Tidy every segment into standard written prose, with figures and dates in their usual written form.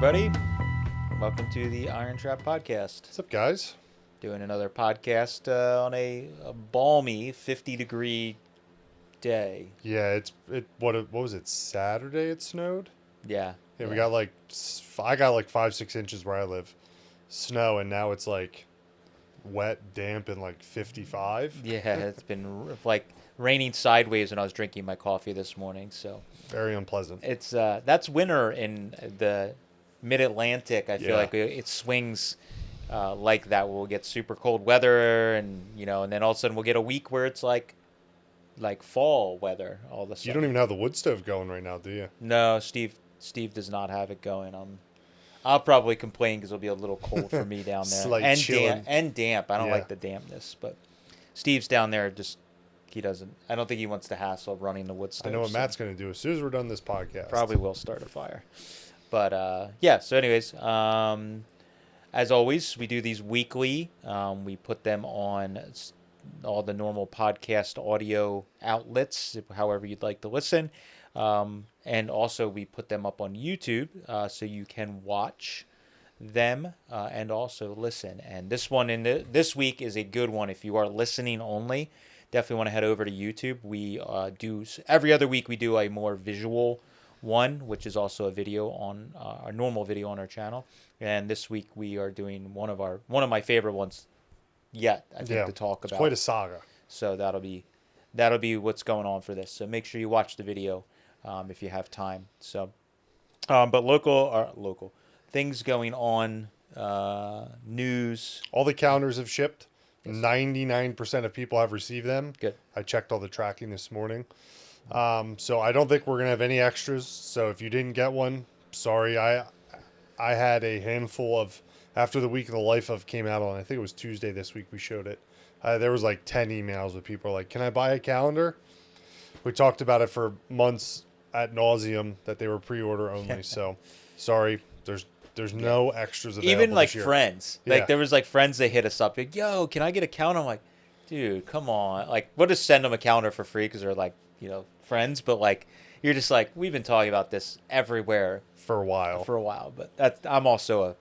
everybody. Welcome to the IronTrap podcast. What's up, guys? Doing another podcast on a balmy 50-degree day. Yeah, what was it? Saturday it snowed. Yeah. We got I got like 5-6 inches where I live, snow, and now it's like wet, damp, and like 55. Yeah, it's been like raining sideways when I was drinking my coffee this morning. So Very unpleasant. it's that's winter in the Mid-Atlantic. I feel like it swings like that. We'll get super cold weather, and and then all of a sudden we'll get a week where it's like fall weather all of a sudden. You don't even have the wood stove going right now, do you? No, Steve does not have it going. I'll probably complain because it'll be a little cold for me down there, Like and damp. I don't like the dampness, but Steve's down there. He doesn't. I don't think he wants to hassle running the wood stove. I know what Matt's going to do as soon as we're done this podcast. Probably will start a fire. But yeah. So, anyways, as always, we do these weekly. We put them on all the normal podcast audio outlets, however you'd like to listen. And also we put them up on YouTube so you can watch them and also listen. And this one this week is a good one if you are listening only. Definitely want to head over to YouTube. We do every other week we do a more visual one, which is also a video on our normal video on our channel. And this week we are doing one of my favorite ones yet, I think, to talk about. It's quite a saga. So that'll be what's going on for this. So make sure you watch the video if you have time. So, but local things going on, news. All the calendars have shipped. 99% of people have received them. Good. I checked all the tracking this morning. So I don't think we're gonna have any extras. So if you didn't get one, sorry. I had a handful of after the week of the life of came out on, I think it was Tuesday this week we showed it. There was like 10 emails with people like, "Can I buy a calendar?" We talked about it for months ad nauseum that they were pre-order only. So sorry, there's no extras available. Even like this year. friends, Yeah. like there was like friends that hit us up, like, "Yo, can I get a calendar?" I'm like, "Dude, come on!" Like, we'll just send them a calendar for free because they're like friends. But like, you're just like, we've been talking about this everywhere for a while. But I'm also a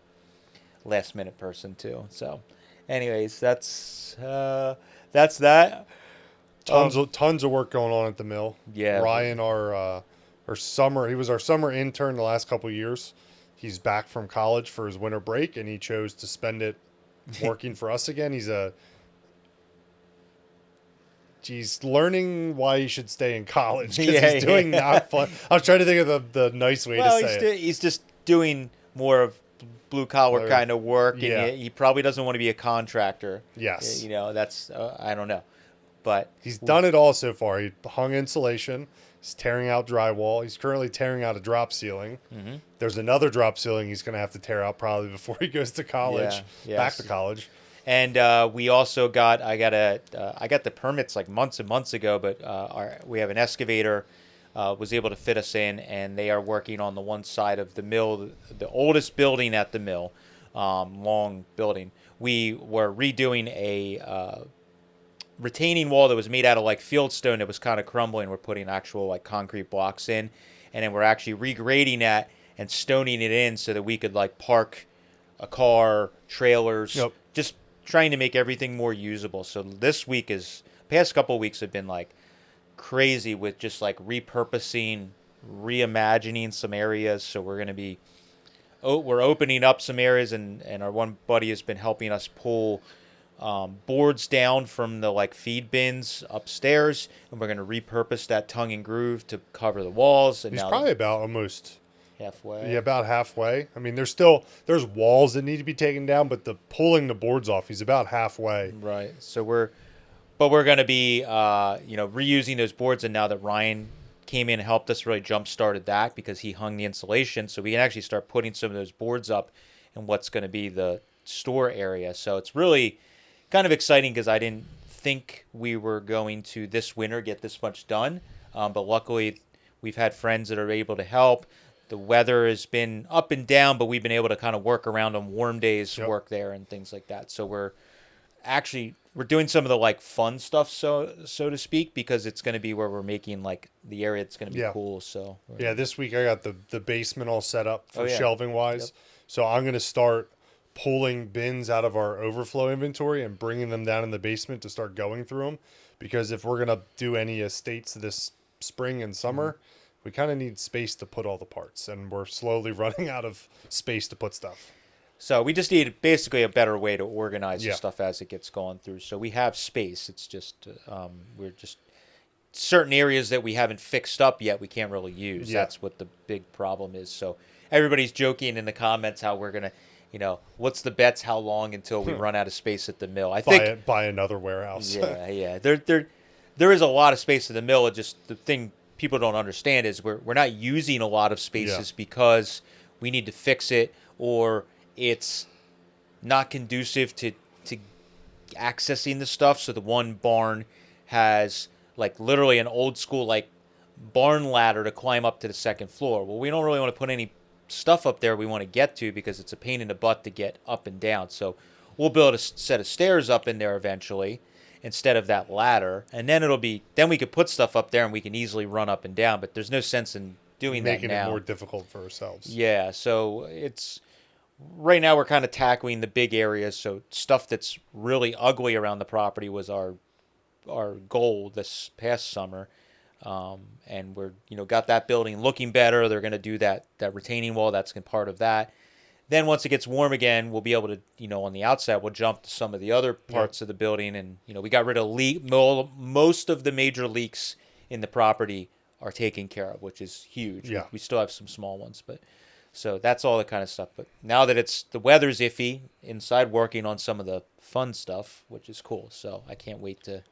last minute person too. So, anyways, that's that. Tons of work going on at the mill. Yeah. Ryan, he was our summer intern the last couple of years. He's back from college for his winter break, and he chose to spend it working for us again. He's learning why he should stay in college because he's doing not fun. I was trying to think of the nice way to say it. He's just doing more of blue collar kind of work, and he probably doesn't want to be a contractor. Yes. That's I don't know. But he's done it all so far. He hung insulation. He's tearing out drywall. He's currently tearing out a drop ceiling. Mm-hmm. There's another drop ceiling he's going to have to tear out probably before he goes to college. Back to college. And we also I got the permits like months and months ago, but we have an excavator was able to fit us in, and they are working on the one side of the mill, the oldest building at the mill, long building. We were redoing a retaining wall that was made out of like fieldstone that was kind of crumbling. We're putting actual like concrete blocks in, and then we're actually regrading that and stoning it in so that we could like park a car, trailers, just trying to make everything more usable. So this week past couple of weeks have been like crazy with just like repurposing, reimagining some areas. So we're opening up some areas, and our one buddy has been helping us pull boards down from the like feed bins upstairs, and we're going to repurpose that tongue and groove to cover the walls. And he's probably about almost halfway. Yeah, about halfway. I mean, there's walls that need to be taken down, but pulling the boards off, he's about halfway. Right. So we're going to be reusing those boards, and now that Ryan came in and helped us, really jump started that because he hung the insulation, so we can actually start putting some of those boards up in what's going to be the store area. So it's really kind of exciting because I didn't think we were going to this winter get this much done, but luckily we've had friends that are able to help. The weather has been up and down, but we've been able to kind of work around on warm days, work there and things like that. So actually we're doing some of the like fun stuff, so to speak, because it's going to be where we're making like the area that's going to be Yeah. cool. So Yeah, this week I got the basement all set up for Oh, yeah. shelving wise. Yep. So I'm going to start pulling bins out of our overflow inventory and bringing them down in the basement to start going through them. Because if we're going to do any estates this spring and summer, we kind of need space to put all the parts. And we're slowly running out of space to put stuff. So we just need basically a better way to organize Yeah. the stuff as it gets going through. So we have space. It's just we're just certain areas that we haven't fixed up yet. We can't really use. Yeah. That's what the big problem is. So everybody's joking in the comments how we're gonna, what's the bets? How long until we run out of space at the mill? I think Buy another warehouse. yeah. There is a lot of space at the mill. It just the thing people don't understand is we're not using a lot of spaces because we need to fix it or it's not conducive to accessing the stuff. So the one barn has like literally an old school like barn ladder to climb up to the second floor. Well, we don't really want to put any stuff up there we want to get to because it's a pain in the butt to get up and down. So we'll build a set of stairs up in there eventually instead of that ladder, and then then we could put stuff up there and we can easily run up and down. But there's no sense in doing Making that now. it more difficult for ourselves. Yeah, so it's right now we're kind of tackling the big areas. So stuff that's really ugly around the property was our goal this past summer, and we're got that building looking better. They're going to do that retaining wall. That's part of that. Then once it gets warm again, we'll be able to on the outside we'll jump to some of the other parts of the building, and we got rid of most of the major leaks in the property are taken care of, which is huge. Yeah. We still have some small ones, but so that's all the kind of stuff. But now that the weather's iffy inside, working on some of the fun stuff, which is cool. So I can't wait to,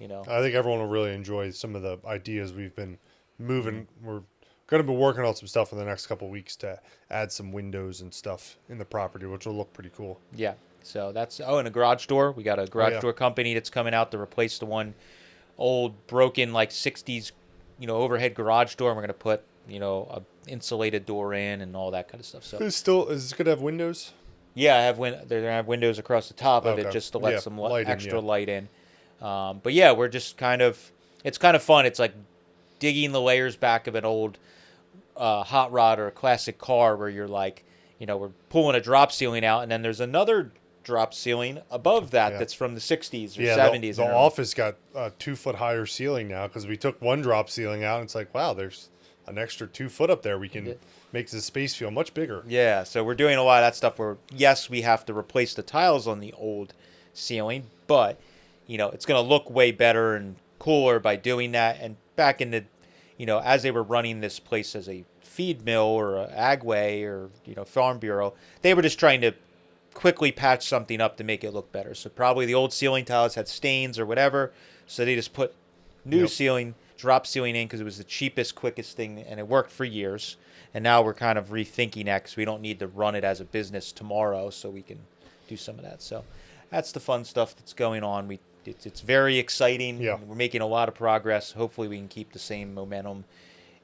I think everyone will really enjoy some of the ideas we've been moving. We're going to be working on some stuff in the next couple of weeks to add some windows and stuff in the property, which will look pretty cool. Yeah. So that's and a garage door. We got a garage door company that's coming out to replace the one old broken like 60s, overhead garage door. And we're going to put a insulated door in and all that kind of stuff. So Is this going to have windows? yeah, they're going to have windows across the top of it Okay. just to let Yeah, some light in, extra yeah. light in. But yeah, we're just it's kind of fun. It's like digging the layers back of an old hot rod or a classic car where you're like, we're pulling a drop ceiling out and then there's another drop ceiling above that that's from the 60s or 70s. The office got a 2 foot higher ceiling now because we took one drop ceiling out and it's like, wow, there's an extra 2 foot up there. We can make the space feel much bigger. Yeah, so we're doing a lot of that stuff where, yes, we have to replace the tiles on the old ceiling, but, it's going to look way better and cooler by doing that. And back in the, as they were running this place as a feed mill or a agway or, farm bureau, they were just trying to quickly patch something up to make it look better. So probably the old ceiling tiles had stains or whatever, so they just put new drop ceiling in because it was the cheapest, quickest thing, and it worked for years. And now we're kind of rethinking that because we don't need to run it as a business tomorrow, so we can do some of that. So that's the fun stuff that's going on. It's very exciting. Yeah. We're making a lot of progress. Hopefully we can keep the same momentum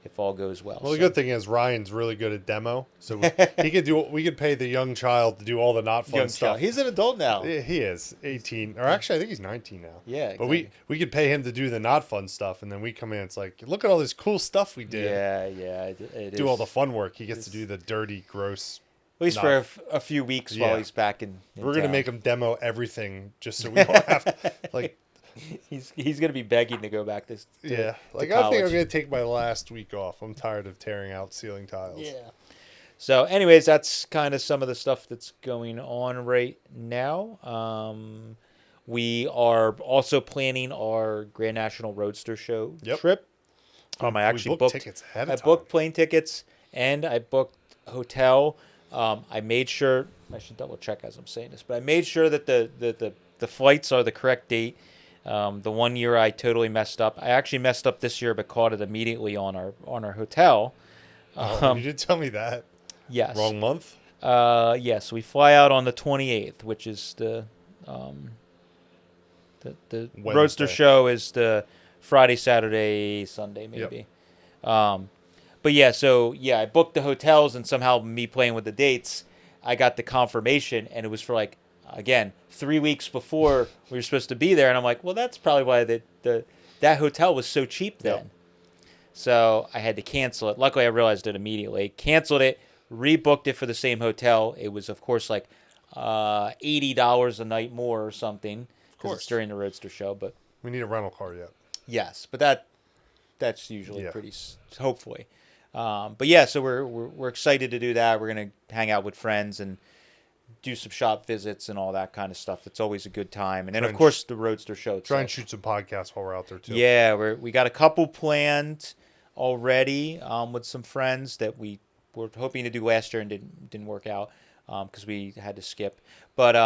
if all goes well. Well, the good thing is Ryan's really good at demo, so he could do. We could pay the young child to do all the not fun stuff. He's an adult now. He is 18, or actually, I think he's 19 now. Yeah, but we could pay him to do the not fun stuff, and then we come in. It's like, look at all this cool stuff we did. Yeah, it do all the fun work. He gets to do the dirty, gross. At least for a few weeks while he's back in We're gonna make him demo everything just so we don't have to like. He's gonna be begging to go back to like I think I'm gonna take my last week off. I'm tired of tearing out ceiling tiles. Yeah. So, anyways, that's kind of some of the stuff that's going on right now. We are also planning our Grand National Roadster show trip. I actually booked tickets ahead of time. I booked plane tickets and I booked hotel. I made sure I should double check as I'm saying this, but I made sure that the flights are the correct date. The one year I totally messed up. I actually messed up this year, but caught it immediately on our hotel. You did tell me that. Yes. Wrong month. Yes, we fly out on the 28th, which is the Roadster show is the Friday, Saturday, Sunday maybe. Yep. But I booked the hotels and somehow me playing with the dates, I got the confirmation and it was for like again, 3 weeks before we were supposed to be there, and I'm like, well, that's probably why that hotel was so cheap then. Yep. So I had to cancel it. Luckily, I realized it immediately. Canceled it, rebooked it for the same hotel. It was, of course, like $80 a night more or something because it's during the Roadster show. But we need a rental car yet. yes, but that's usually pretty hopefully. But yeah, so we're excited to do that. We're gonna hang out with friends and do some shop visits and all that kind of stuff. It's always a good time. And then, of course, the Roadster show itself. Try and shoot some podcasts while we're out there, too. Yeah, we got a couple planned already with some friends that we were hoping to do last year and didn't work out because we had to skip. But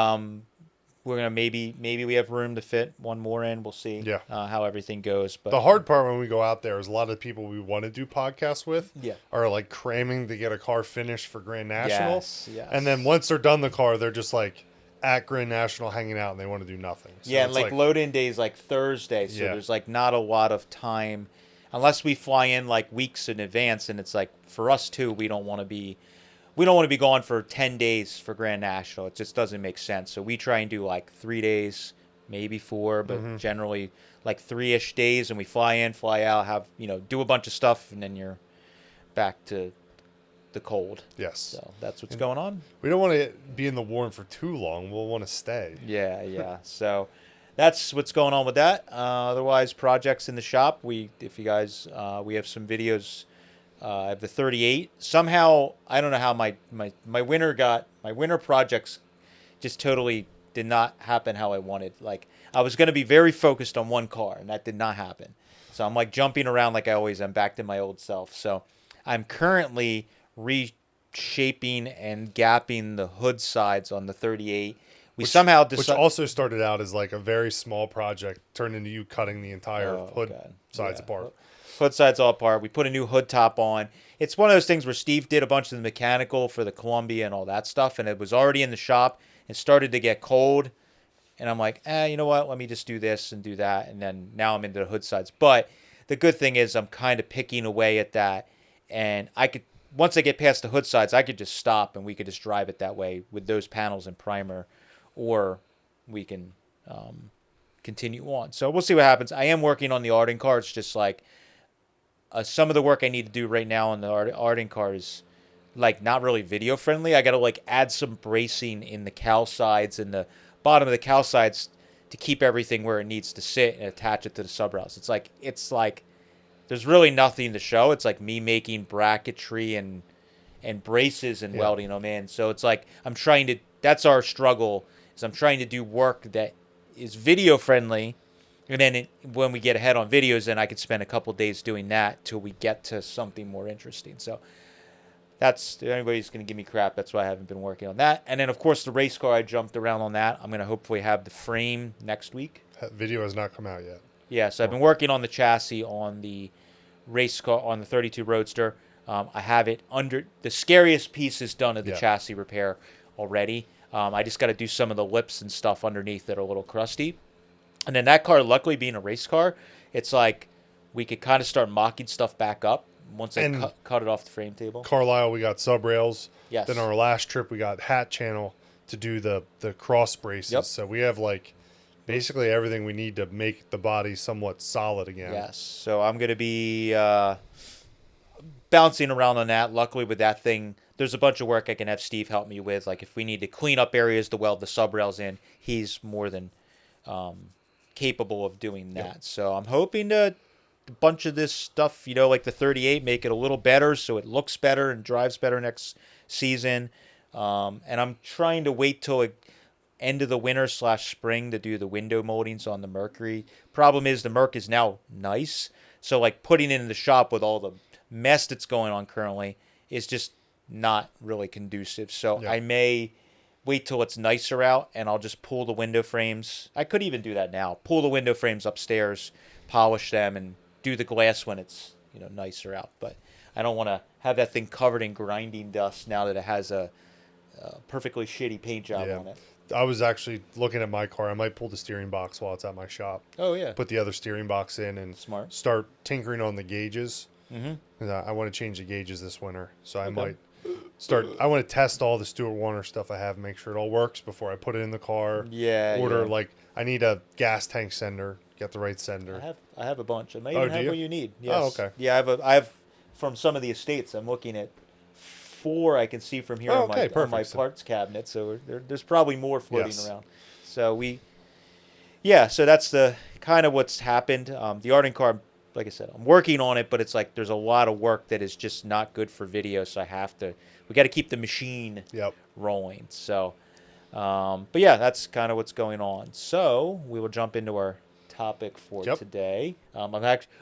we're going to maybe we have room to fit one more in. We'll see how everything goes. But the hard part when we go out there is a lot of the people we want to do podcasts with are like cramming to get a car finished for Grand National. Yes. And then once they're done the car, they're just like at Grand National hanging out and they want to do nothing. So and like load-in day is like Thursday, so there's like not a lot of time unless we fly in like weeks in advance. And it's like for us too, we don't want to be gone for 10 days for Grand National. It just doesn't make sense. So we try and do like 3 days, maybe 4, but generally like 3-ish days. And we fly in, fly out, have, do a bunch of stuff, and then you're back to the cold. Yes. So that's what's going on. We don't want to be in the warm for too long. We'll want to stay. Yeah. So that's what's going on with that. Otherwise, projects in the shop. We have some videos. I have the 38. Somehow, I don't know how my winter projects just totally did not happen how I wanted. Like, I was going to be very focused on one car, and that did not happen. So I'm like jumping around like I always am, back to my old self. So I'm currently reshaping and gapping the hood sides on the 38. Which also started out as like a very small project, turned into you cutting the entire hood sides apart. Hood sides all apart. We put a new hood top on. It's one of those things where Steve did a bunch of the mechanical for the Columbia and all that stuff, and it was already in the shop. It started to get cold, and I'm like, you know what? Let me just do this and do that, and then now I'm into the hood sides. But the good thing is I'm kind of picking away at that, and once I get past the hood sides, I could just stop, and we could just drive it that way with those panels and primer, or we can continue on. So we'll see what happens. I am working on the Arden car. It's just like some of the work I need to do right now on the Arden car is like not really video friendly. I got to like add some bracing in the cowl sides and the bottom of the cowl sides to keep everything where it needs to sit and attach it to the sub rails. It's like there's really nothing to show. It's like me making bracketry and braces and welding them in. So it's like that's our struggle, is I'm trying to do work that is video friendly. And then when we get ahead on videos, then I could spend a couple days doing that till we get to something more interesting. So if anybody's going to give me crap, that's why I haven't been working on that. And then, of course, the race car, I jumped around on that. I'm going to hopefully have the frame next week. That video has not come out yet. Yeah, so I've been working on the chassis on the race car, on the 32 Roadster. I have it under – the scariest piece is done of the chassis repair already. I just got to do some of the lips and stuff underneath that are a little crusty. And then that car, luckily being a race car, it's like we could kind of start mocking stuff back up once I cut it off the frame table. Carlisle, we got sub rails. Yes. Then our last trip, we got hat channel to do the cross braces. Yep. So we have like basically everything we need to make the body somewhat solid again. Yes. So I'm going to be bouncing around on that. Luckily with that thing, there's a bunch of work I can have Steve help me with. Like if we need to clean up areas to weld the sub rails in, he's more than capable of doing that. Yep. So I'm hoping to a bunch of this stuff, like the 38, make it a little better so it looks better and drives better next season. And I'm trying to wait till end of the winter/spring to do the window moldings on the Mercury. Problem is the Merc is now nice. So like putting it in the shop with all the mess that's going on currently is just not really conducive. So I may wait till it's nicer out, and I'll just pull the window frames. I could even do that now. Pull the window frames upstairs, polish them, and do the glass when it's nicer out. But I don't want to have that thing covered in grinding dust now that it has a perfectly shitty paint job on it. I was actually looking at my car. I might pull the steering box while it's at my shop. Oh, yeah. Put the other steering box in and start tinkering on the gauges. Mm-hmm. I want to change the gauges this winter, so I might I want to test all the Stuart Warner stuff I have, make sure it all works before I put it in the car. Yeah. Order yeah. I need a gas tank sender. Get the right sender. I have a bunch. I may Oh, even do have you? what you need. Oh, Yes. okay. Yeah, I have from some of the estates. I'm looking at 4 I can see from here Oh, on okay, my perfect. parts cabinet. So there's probably more floating Yes. around. So so that's the kind of what's happened. The art and car, like I said, I'm working on it, but it's like there's a lot of work that is just not good for video. So we got to keep the machine Yep. rolling. So, but yeah, that's kind of what's going on. So we will jump into our topic for Yep. today.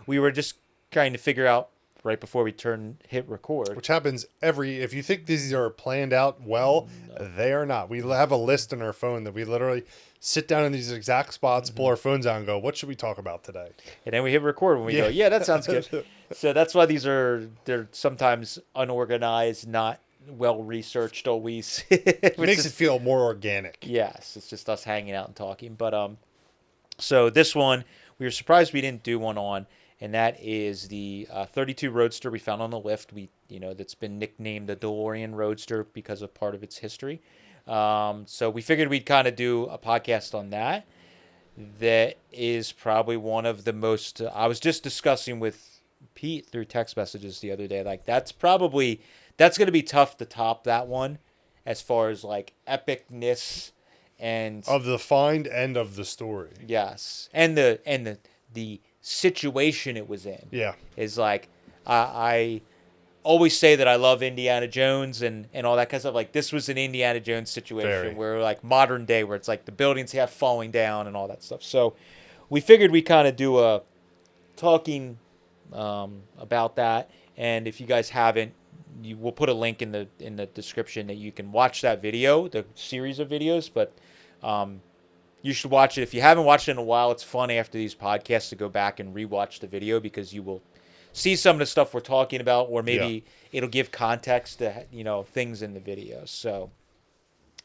We were just trying to figure out right before we hit record. Which happens if you think these are planned out well, they are not. We have a list in our phone that we literally sit down in these exact spots, pull our phones out and go, what should we talk about today? And then we hit record when we go, yeah, that sounds good. So that's why they're sometimes unorganized, not well researched always. It makes it feel more organic. Yes, it's just us hanging out and talking. But so this one, we were surprised we didn't do one on, and that is the 32 Roadster we found on the lift. That's been nicknamed the DeLorean Roadster because of part of its history. So we figured we'd kind of do a podcast on that. That is probably one of the most. I was just discussing with Pete through text messages the other day. Like that's going to be tough to top that one, as far as like epicness and Of the find and of the story. yes, and the situation it was in. Yeah. Is like I always say that I love Indiana Jones and all that kind of stuff. Like this was an Indiana Jones situation Very. where like modern day where it's like the buildings have falling down and all that stuff. So we figured we kind of do a talking about that. And if you guys haven't, we'll put a link in the description that you can watch that video, the series of videos. But you should watch it. If you haven't watched it in a while, it's fun after these podcasts to go back and rewatch the video because you will see some of the stuff we're talking about, or maybe it'll give context to things in the video. So,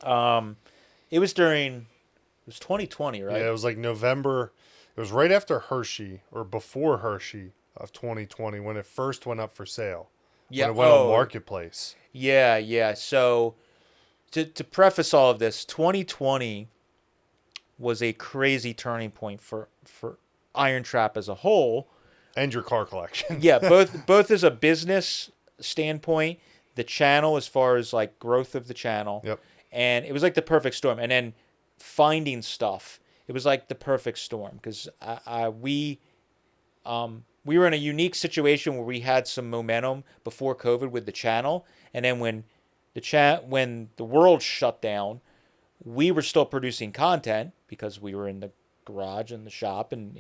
it was 2020, right? Yeah, it was like November. It was right after Hershey or before Hershey of 2020 when it first went up for sale. Yeah. When it went on Marketplace. Yeah, yeah. So, to preface all of this, 2020 was a crazy turning point for IronTrap as a whole. And your car collection. Yeah, both as a business standpoint, the channel as far as like growth of the channel. Yep. And it was like the perfect storm. And then finding stuff, it was like the perfect storm because we were in a unique situation where we had some momentum before COVID with the channel, and then when the world shut down, we were still producing content because we were in the garage and the shop, and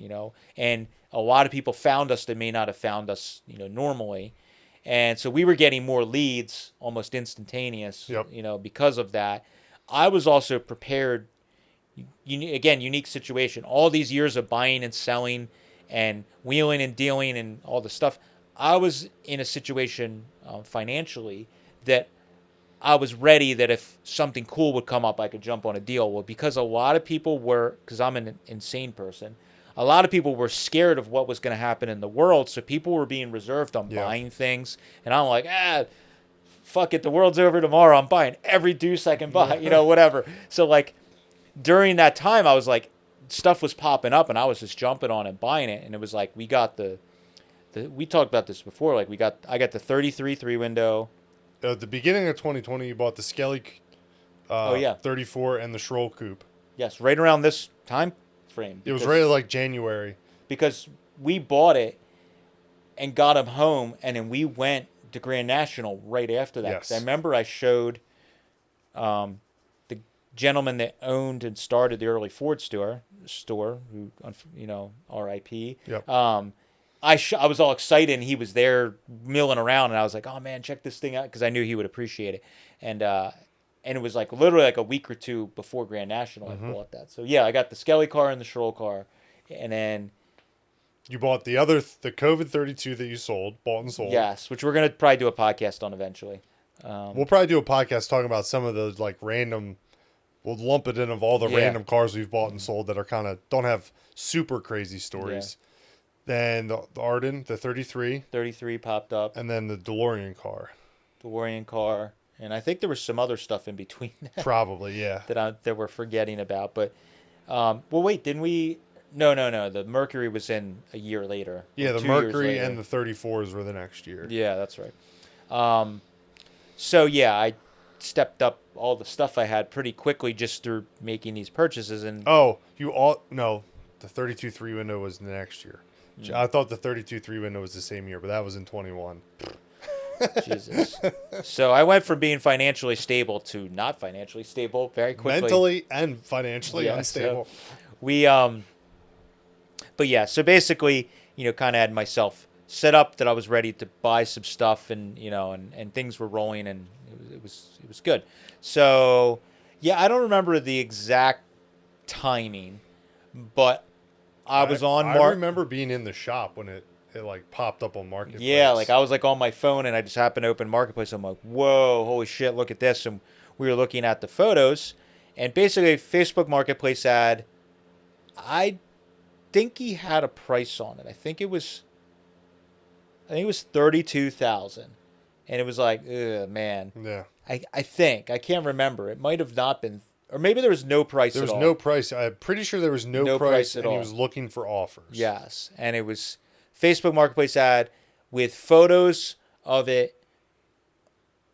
and a lot of people found us that may not have found us normally, and so we were getting more leads almost instantaneous. Yep. Because of that. I was also prepared. Again, unique situation. All these years of buying and selling and wheeling and dealing and all the stuff, I was in a situation financially that I was ready that if something cool would come up, I could jump on a deal. Well, because a lot of people because I'm an insane person, a lot of people were scared of what was going to happen in the world, so people were being reserved on buying things. And I'm like, fuck it, the world's over tomorrow. I'm buying every deuce I can buy, whatever. So, like, during that time, I was like, stuff was popping up, and I was just jumping on it, buying it. And it was like, we got we talked about this before, like, I got the 33 3-window. At the beginning of 2020, you bought the Skelly 34 and the Schroll Coupe. Yes, right around this time frame. It was right like January. Because we bought it and got them home, and then we went to Grand National right after that. Yes. 'Cause I remember I showed the gentleman that owned and started the early Ford store, who, R.I.P. Yep. I was all excited, and he was there milling around, and I was like, "Oh man, check this thing out," because I knew he would appreciate it. And it was like literally like a week or two before Grand National I bought that. So yeah, I got the Skelly car and the Schroll car, and then you bought the COVID 32 that you bought and sold. Yes, which we're gonna probably do a podcast on eventually. We'll probably do a podcast talking about some of those like random. We'll lump it in of all the random cars we've bought and sold that are kind of don't have super crazy stories. Then the Arden, the 33. 33 popped up. And then the DeLorean car. DeLorean car. And I think there was some other stuff in between that Probably, yeah. that we're forgetting about. But well, wait, didn't we? No, no, no. The Mercury was in a year later. Yeah, or the 2 years Mercury later. and the 34s were the next year. Yeah, that's right. So yeah, I stepped up all the stuff I had pretty quickly just through making these purchases. And Oh, no, the 32 3 window was the next year. I thought the 32 3 window was the same year, but that was in 21. Jesus. So I went from being financially stable to not financially stable very quickly. Mentally and financially Yeah, unstable. so we but yeah, so basically, kind of had myself set up that I was ready to buy some stuff, and and things were rolling, and it was good. So yeah, I don't remember the exact timing, but I was on I remember being in the shop when it like popped up on Marketplace. Yeah, like I was like on my phone and I just happened to open Marketplace. I'm like, whoa, holy shit, look at this. And we were looking at the photos, and basically Facebook Marketplace ad, I think he had a price on it. I think it was 32,000. And it was like, ugh, man. Yeah. I think. I can't remember. It might have not been, or maybe there was no price There at was all. no price. I'm pretty sure there was no price at and he all. was looking for offers. Yes, and it was Facebook Marketplace ad with photos of it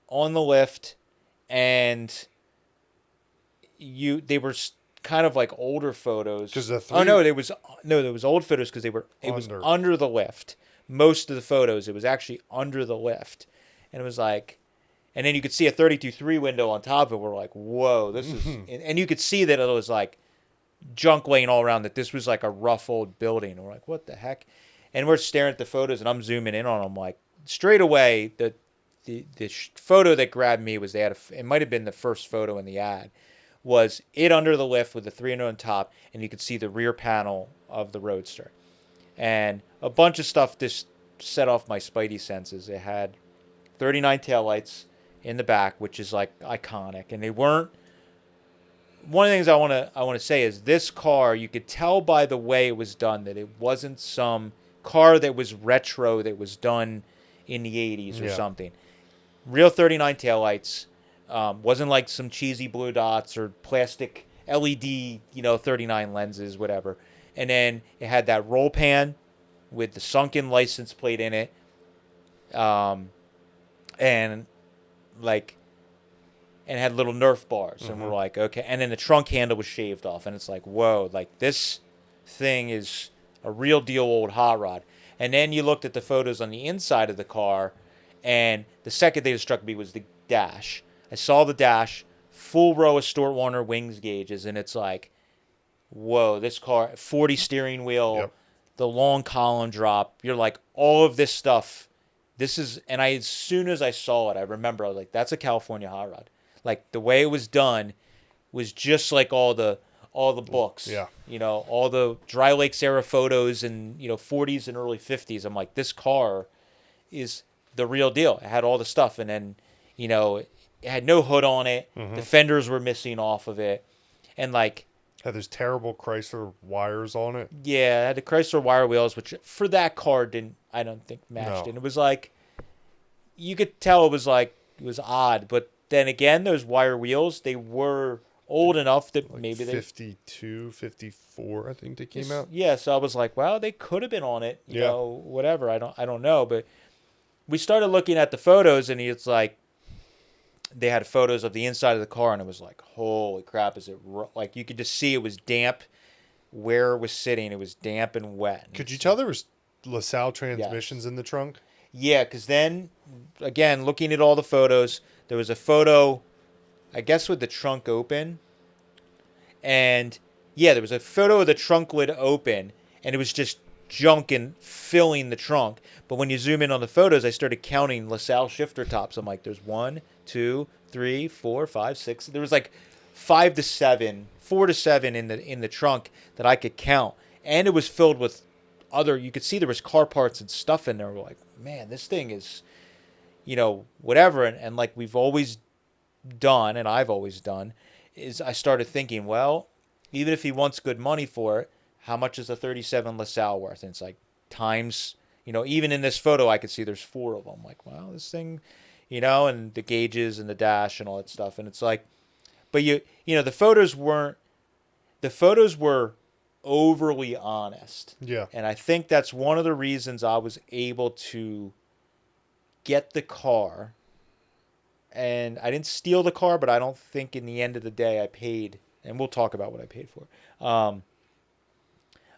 on the lift, and they were kind of like older photos. Because the there was old photos because it was under the lift. Most of the photos, it was actually under the lift, and it was like, and then you could see a 32.3 window on top of it. We're like, whoa, this is, and you could see that it was like junk laying all around, that this was like a rough old building. And we're like, what the heck? And we're staring at the photos, and I'm zooming in on them. Like, straight away, the photo that grabbed me was it might have been the first photo in the ad, was it under the lift with the 300 on top, and you could see the rear panel of the Roadster. And a bunch of stuff just set off my spidey senses. It had 39 taillights in the back, which is like iconic, and they weren't. One of the things I want to say is this car, you could tell by the way it was done that it wasn't some car that was retro that was done in the 80s or something. Real 39 taillights. Wasn't like some cheesy blue dots or plastic LED, 39 lenses, whatever. And then it had that roll pan with the sunken license plate in it. And had little Nerf bars. And we're like, okay. And then the trunk handle was shaved off. And it's like, whoa, like this thing is a real deal old hot rod. And then you looked at the photos on the inside of the car, and the second thing that struck me was the dash. I saw the dash, full row of Stuart Warner wings gauges, and it's like, whoa, this car, 40 steering wheel, the long column drop. You're like, all of this stuff, as soon as I saw it, I remember, I was like, that's a California hot rod. Like, the way it was done was just like all the books. Yeah. All the Dry Lakes era photos and, 40s and early 50s. I'm like, this car is the real deal. It had all the stuff. And then, it had no hood on it. The fenders were missing off of it. And like, had those terrible Chrysler wires on it. Yeah, it had the Chrysler wire wheels, which for that car I don't think matched. No. And it was like, you could tell it was odd. But then again, those wire wheels, they were old enough that like maybe 52, 54, I think they came out. Yeah, so I was like, well, they could have been on it, you know, whatever. I don't know, but we started looking at the photos, and it's like they had photos of the inside of the car, and it was like, holy crap, is it like you could just see it was damp where it was sitting. It was damp and wet. Could you tell there was LaSalle transmissions in the trunk? Yeah, because then, again, looking at all the photos, there was a photo, I guess, with the trunk open. And, yeah, there was a photo of the trunk lid open, and it was just junk and filling the trunk. But when you zoom in on the photos, I started counting LaSalle shifter tops. I'm like, there's 1, 2, 3, 4, 5, 6. There was like 4 to 7 in the trunk that I could count. And it was filled with you could see there was car parts and stuff in there. We're like, man, this thing is, whatever. And like we've always done, and I've always done, is I started thinking, well, even if he wants good money for it, how much is a 37 LaSalle worth? And it's like times, even in this photo, I could see there's 4 of them. Like, well, this thing, and the gauges and the dash and all that stuff. And it's like, but the photos were overly honest. Yeah. And I think that's one of the reasons I was able to get the car. And I didn't steal the car, but I don't think in the end of the day I paid, and we'll talk about what I paid for.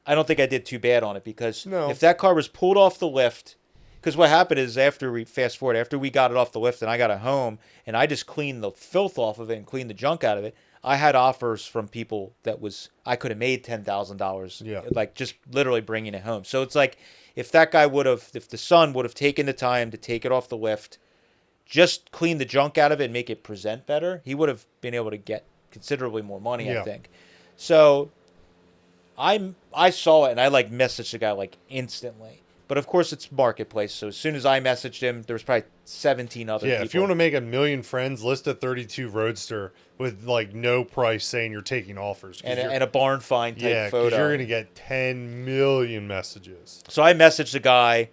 I don't think I did too bad on it, because if that car was pulled off the lift, because what happened is after we got it off the lift and I got it home and I just cleaned the filth off of it and cleaned the junk out of it, I had offers from people I could have made $10,000, like just literally bringing it home. So it's like, if the son would have taken the time to take it off the lift, just clean the junk out of it and make it present better, he would have been able to get considerably more money, I think. So I saw it and I messaged the guy instantly. But of course it's marketplace, so as soon as I messaged him, there was probably 17 other people. Yeah, if you want to make 1 million friends, list a 32 Roadster with no price saying you're taking offers. And a barn find type photo. Yeah, because you're going to get 10 million messages. So I messaged the guy,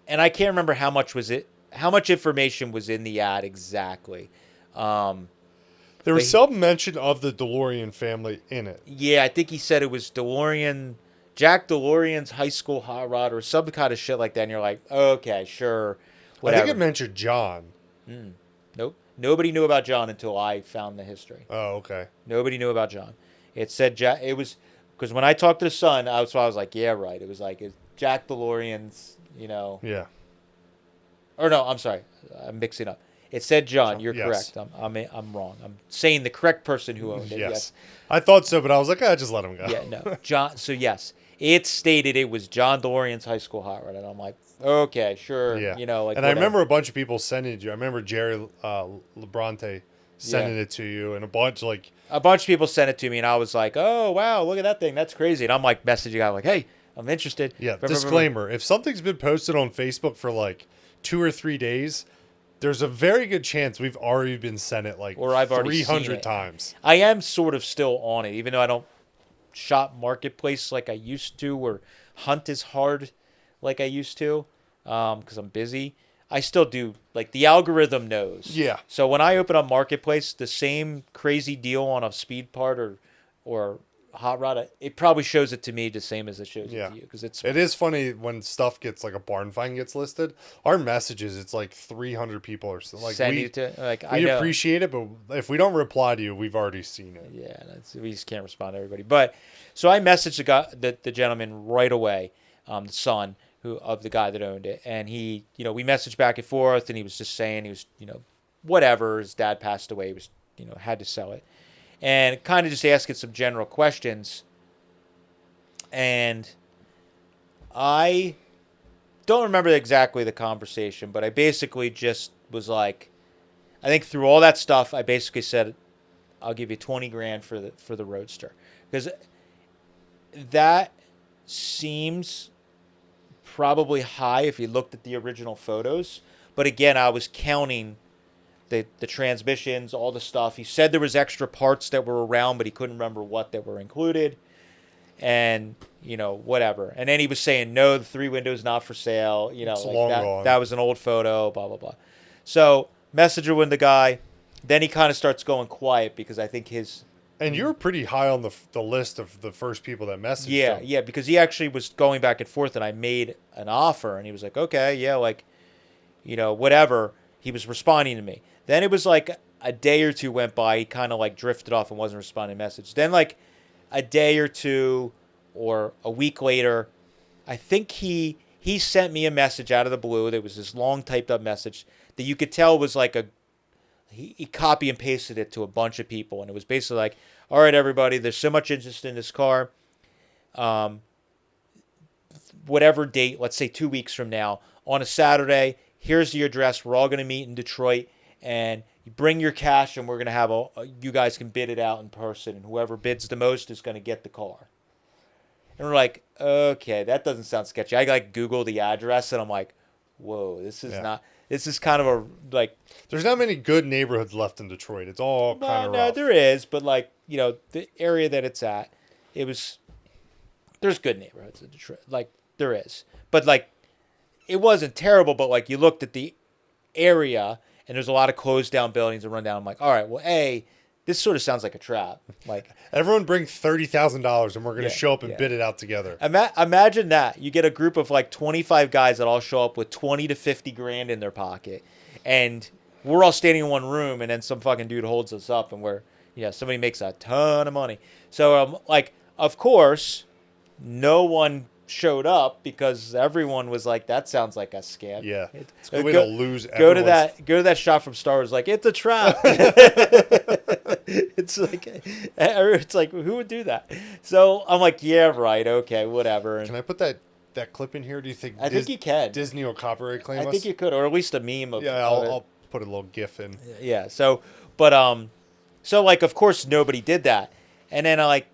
and I can't remember how much information was in the ad exactly. There was some mention of the DeLorean family in it. Yeah, I think he said it was Jack DeLorean's high school hot rod or some kind of shit like that. And you're like, okay, sure, whatever. I think it mentioned John. Nope. Nobody knew about John until I found the history. Oh, okay. Nobody knew about John. It said Jack. It was because when I talked to the son, I was like, yeah, right. It was like Jack DeLorean's, Yeah. Or no, I'm sorry, I'm mixing up. It said John. You're correct. I'm wrong. I'm saying the correct person who owned it. Yes. I thought so, but I was like, just let him go. Yeah, no, John. So yes, it stated it was John DeLorean's high school hot rod, and I'm like, okay, sure. Yeah. And whatever. I remember a bunch of people sending it to you. I remember Jerry Lebrante sending it to you, and a bunch of people sent it to me, and I was like, oh wow, look at that thing, that's crazy. And I'm like messaging out like, hey, I'm interested. Yeah. Disclaimer: if something's been posted on Facebook for 2 or 3 days, there's a very good chance we've already been sent it or I've already 300 times. I am sort of still on it, even though I don't shop marketplace like I used to, or hunt as hard like I used to, because I'm busy. I still do. The algorithm knows. Yeah. So when I open up marketplace, the same crazy deal on a speed part or hot rod, it probably shows it to me the same as it shows it to you, because it is funny when stuff gets a barn find gets listed. Our messages, it's 300 people or something. We appreciate it, but if we don't reply to you, we've already seen it. Yeah, we just can't respond to everybody. But so I messaged the gentleman right away, the son of the guy that owned it, and he, we messaged back and forth, and he was just saying he was, whatever, his dad passed away, he was, had to sell it. And kind of just asking some general questions. And I don't remember exactly the conversation, but I basically just was like, I think through all that stuff, I basically said, I'll give you 20 grand for the Roadster. Because that seems probably high if you looked at the original photos. But again, I was counting the transmissions, all the stuff. He said there was extra parts that were around, but he couldn't remember what that were included. And, whatever. And then he was saying, no, the 3 windows not for sale. It's long gone. That was an old photo, blah, blah, blah. So, messenger with the guy. Then he kind of starts going quiet because I think his... And you were pretty high on the list of the first people that messaged him. Yeah, because he actually was going back and forth, and I made an offer. And he was like, okay, yeah, whatever. He was responding to me. Then it was a day or two went by. He kind of drifted off and wasn't responding to message. Then a day or two or a week later, I think he sent me a message out of the blue. There was this long typed up message that you could tell was he copy and pasted it to a bunch of people. And it was basically all right, everybody, there's so much interest in this car. Whatever date, let's say 2 weeks from now, on a Saturday, here's the address. We're all going to meet in Detroit. And you bring your cash, and we're going to have you guys can bid it out in person, and whoever bids the most is going to get the car. And we're like, okay, that doesn't sound sketchy. I Google the address, and I'm like, whoa, this is kind of There's not many good neighborhoods left in Detroit. It's all kind of rough. No, there is, but the area that it's at, there's good neighborhoods in Detroit. There is. But it wasn't terrible, but you looked at the area, and there's a lot of closed down buildings and run down. I'm like, all right, well, this sort of sounds like a trap. Like, everyone bring $30,000 and we're going to Yeah, show up and yeah. bid it out together. Imagine that. You get a group of like 25 guys that all show up with 20 to 50 grand in their pocket, and we're all standing in one room, and then some fucking dude holds us up, and somebody makes a ton of money. So, like, of course, no one showed up because everyone was like, that sounds like a scam. Yeah. It's a good way to lose Go to everyone's... that shot from Star Wars, like, it's a trap. It's like, who would do that? So I'm like, yeah, right, okay, whatever. And Can I put that clip in here? Do you think I think you can. Disney will copyright claim us? I think you could, or at least a meme of. Yeah, of it. I'll put a little GIF in. Yeah. So, so like, of course, nobody did that, and then I like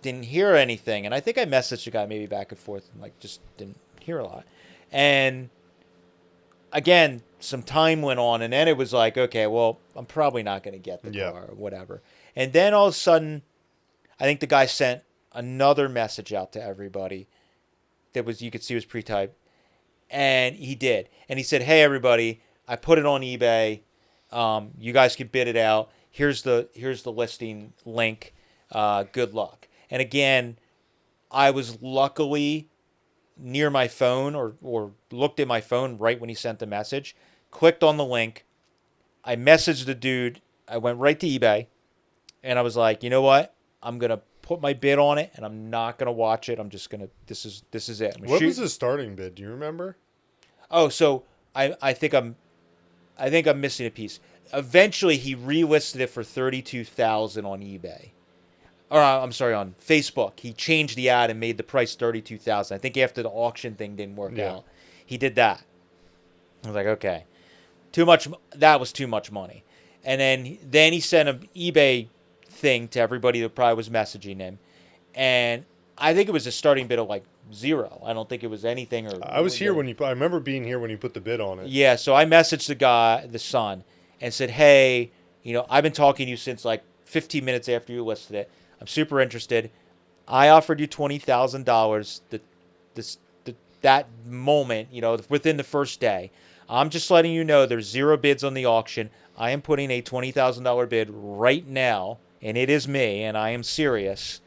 didn't hear anything, and I think I messaged the guy maybe back and forth, and like just didn't hear a lot, and again, some time went on, and then it was like, okay, well, I'm probably not going to get the car or whatever, and then all of a sudden, I think the guy sent another message out to everybody that was, you could see was pre-typed, and he did, and he said, hey everybody, I put it on eBay. You guys can bid it out. Here's the listing link. Good luck. And again, I was luckily near my phone or looked at my phone right when he sent the message. Clicked on the link. I messaged the dude. I went right to eBay, and I was like, you know what? I'm gonna put my bid on it, and I'm not gonna watch it. I'm just gonna. This is it. What was the starting bid? Do you remember? Oh, so I think I'm missing a piece. Eventually, he relisted it for $32,000 on eBay. Or I'm sorry, on Facebook. He changed the ad and made the price $32,000. I think after the auction thing didn't work out, he did that. I was like, okay, too much. That was too much money. And then he sent an eBay thing to everybody that probably was messaging him, and I think it was a starting bid of like $0. I don't think it was anything. Or I was here when I remember being here when you put the bid on it. Yeah, so I messaged the son, and said, hey, I've been talking to you since like 15 minutes after you listed it. I'm super interested. I offered you $20,000 that moment, within the first day. I'm just letting you know there's 0 bids on the auction. I am putting a $20,000 bid right now, and it is me, and I am serious.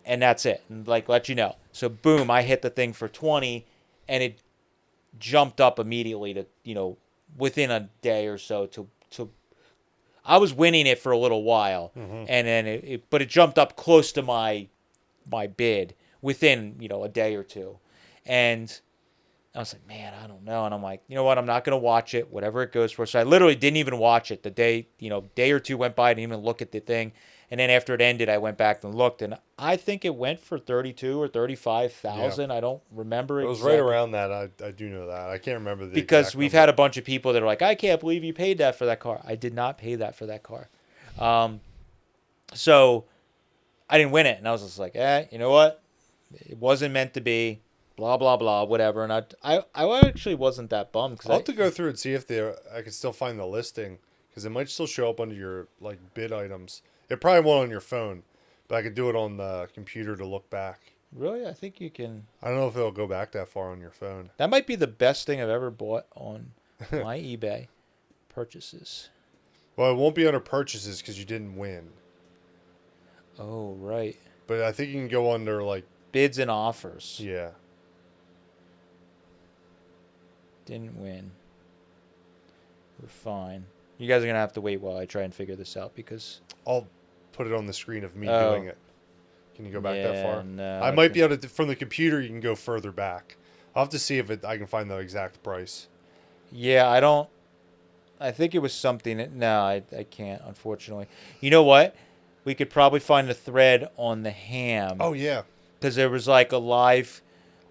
And that's it. And like, let you know. So boom, I hit the thing for 20, and it jumped up immediately to, within a day or so to I was winning it for a little while, and then but it jumped up close to my bid within, a day or two. And I was like, man, I don't know. And I'm like, you know what? I'm not going to watch it, whatever it goes for. So I literally didn't even watch it. The day, day or two went by, I didn't even look at the thing. And then after it ended, I went back and looked, and I think it went for 32 or 35,000. I don't remember it was exactly. right around that. I do know that. I can't remember the because exact we've number. had a bunch of people that are like, I can't believe you paid that for that car. I did not pay that for that car. So I didn't win it, and I was just like, you know what? It wasn't meant to be. Blah blah blah, whatever. And I actually wasn't that bummed because I'll have to go through and see if I can still find the listing, because it might still show up under your like bid items. It probably won't on your phone, but I could do it on the computer to look back. Really, I think you can. I don't know if it'll go back that far on your phone. That might be the best thing I've ever bought on my eBay purchases. Well, it won't be under purchases because you didn't win. Oh right. But I think you can go under like bids and offers. Yeah. Didn't win. We're fine. You guys are going to have to wait while I try and figure this out because... I'll put it on the screen of me doing it. Can you go back that far? No. I might be able to... From the computer, you can go further back. I'll have to see if I can find the exact price. Yeah, I don't... I think it was something... No, I can't, unfortunately. You know what? We could probably find a thread on the ham. Oh, yeah. Because there was like a live...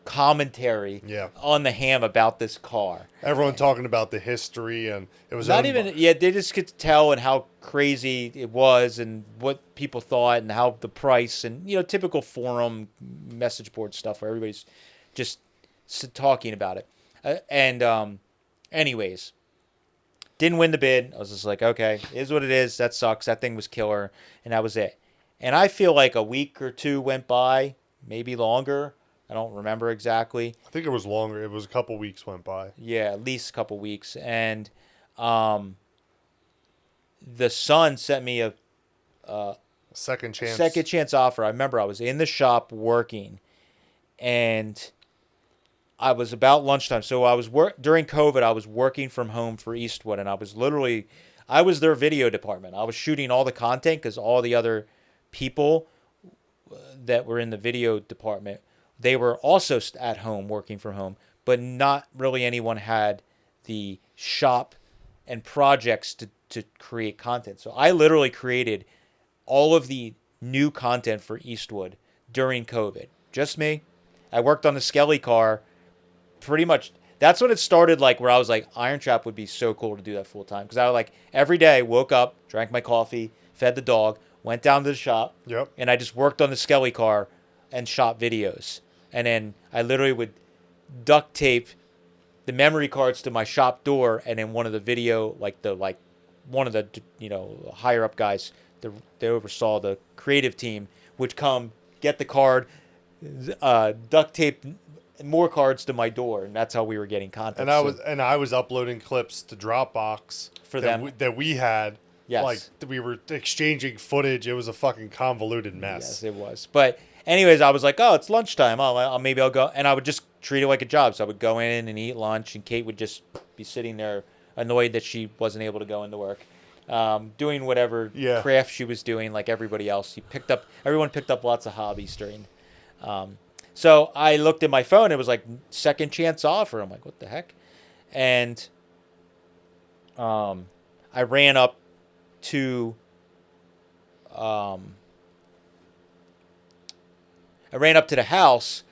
commentary on the ham about this car. Everyone talking about the history, and it was not even they just could tell and how crazy it was and what people thought and how the price and typical forum message board stuff where everybody's just talking about it. Anyways, didn't win the bid. I was just like, okay, it is what it is. That sucks. That thing was killer, and that was it. And I feel like a week or two went by, maybe longer. I don't remember exactly. I think it was longer. It was a couple weeks went by. Yeah, at least a couple weeks. And Um, the son sent me a Second chance. second chance offer. I remember I was in the shop working, and I was about lunchtime. So I was during COVID. I was working from home for Eastwood, and I was their video department. I was shooting all the content because all the other people that were in the video department, they were also at home working from home, but not really anyone had the shop and projects to create content. So I literally created all of the new content for Eastwood during COVID. Just me. I worked on the Skelly car pretty much. That's when it started, like, where I was like, IronTrap would be so cool to do that full time. Because I, like, every day woke up, drank my coffee, fed the dog, went down to the shop, Yep. and I just worked on the Skelly car and shot videos. And then I literally would duct tape the memory cards to my shop door, and then one of the video, one of the higher up guys, they oversaw the creative team, would come get the card, duct tape more cards to my door, and that's how we were getting content. And I was uploading clips to Dropbox For that them. that we had. Yes. Like we were exchanging footage. It was a fucking convoluted mess. Yes, it was. But anyways, I was like, oh, it's lunchtime. Maybe I'll go, and I would just treat it like a job. So I would go in and eat lunch, and Kate would just be sitting there annoyed that she wasn't able to go into work, doing whatever craft she was doing, like everybody else. Everyone picked up lots of hobbies during. So I looked at my phone. It was like second chance offer. I'm like, what the heck? And I ran up to the house,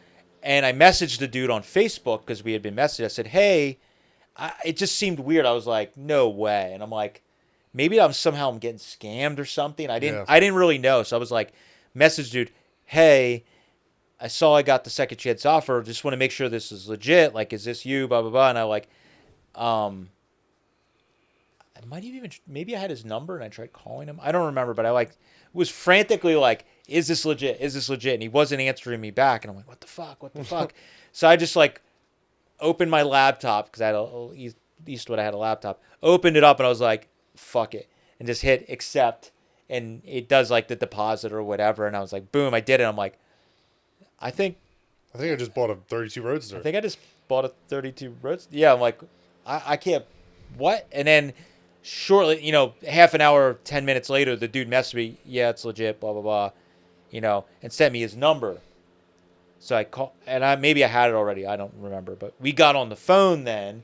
and I messaged the dude on Facebook because we had been messaged. I said, hey, it just seemed weird. I was like, no way. And I'm like, maybe I'm getting scammed or something. I didn't really know. So I was like, message dude, hey, I saw I got the second chance offer. Just want to make sure this is legit. Like, is this you? Blah, blah, blah. And I I might have even, maybe I had his number and I tried calling him. I don't remember, but I was frantically like, is this legit? Is this legit? And he wasn't answering me back. And I'm like, what the fuck? What the fuck? So I just opened my laptop because I had Eastwood, I had a laptop. Opened it up and I was like, fuck it. And just hit accept. And it does the deposit or whatever. And I was like, boom, I did it. I'm like, I think I just bought a 32 Roadster. I think I just bought a 32 Roadster. Yeah, I'm like, I can't, what? And then shortly, half an hour, 10 minutes later, the dude messaged me, yeah, it's legit, blah, blah, blah, and sent me his number. So I called, and maybe I had it already. I don't remember. But we got on the phone then,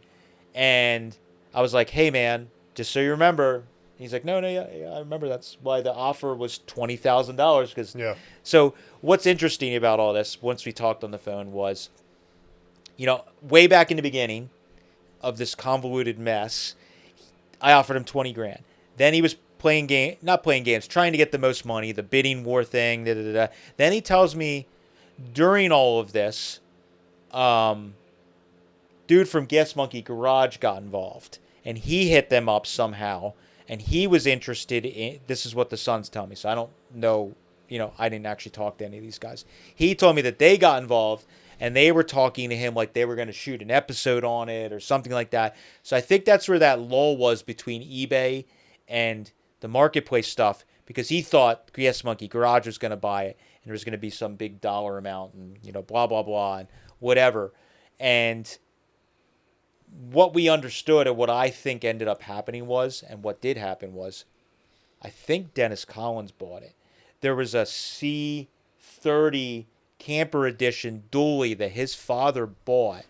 and I was like, hey, man, just so you remember. He's like, no, yeah, I remember. That's why the offer was $20,000. Yeah. So what's interesting about all this, once we talked on the phone, was, way back in the beginning of this convoluted mess, I offered him 20 grand. Then he was not playing games, trying to get the most money, the bidding war thing. Da, da, da, da. Then he tells me during all of this, dude from Gas Monkey Garage got involved, and he hit them up somehow. And he was interested in, this is what the son's telling me, so I don't know, I didn't actually talk to any of these guys. He told me that they got involved, and they were talking to him like they were going to shoot an episode on it or something like that. So I think that's where that lull was between eBay and the marketplace stuff, because he thought Yes Monkey Garage was going to buy it, and there was going to be some big dollar amount, and, blah, blah, blah, and whatever. And what we understood and what I think ended up happening was, and what did happen was, I think Dennis Collins bought it. There was a C30 camper edition dually that his father bought.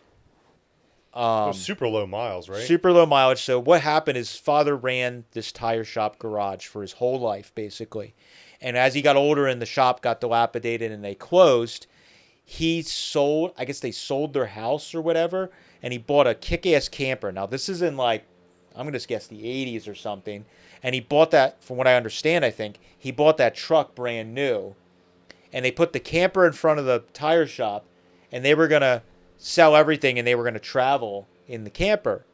It was super low miles, right? Super low mileage. So what happened is, father ran this tire shop garage for his whole life, basically. And as he got older and the shop got dilapidated and they closed, he sold, I guess they sold their house or whatever, and he bought a kick-ass camper. Now, this is in I'm going to guess the 80s or something. And he bought that, from what I understand, I think, he bought that truck brand new. And they put the camper in front of the tire shop, and they were going to sell everything, and they were going to travel in the camper.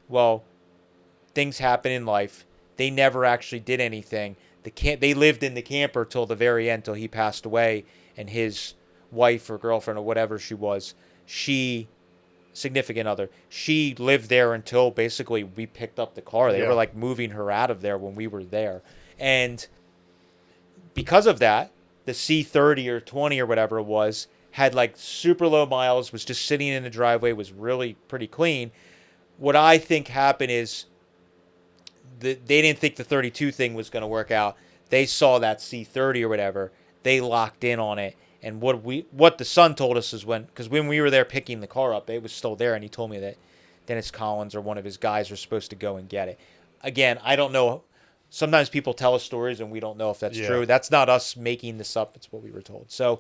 Well, things happen in life. They never actually did anything. They lived in the camper till the very end, till he passed away, and his wife or girlfriend or whatever she was, she significant other. She lived there until basically we picked up the car. They Yeah. were like moving her out of there when we were there. And because of that, the C30 or 20 or whatever it was had like super low miles, was just sitting in the driveway, was really pretty clean. What I think happened is they didn't think the 32 thing was going to work out. They saw that C30 or whatever. They locked in on it. And what the son told us is because when we were there picking the car up, it was still there, and he told me that Dennis Collins or one of his guys are supposed to go and get it. Again, I don't know. Sometimes people tell us stories, and we don't know if that's true. That's not us making this up. It's what we were told. So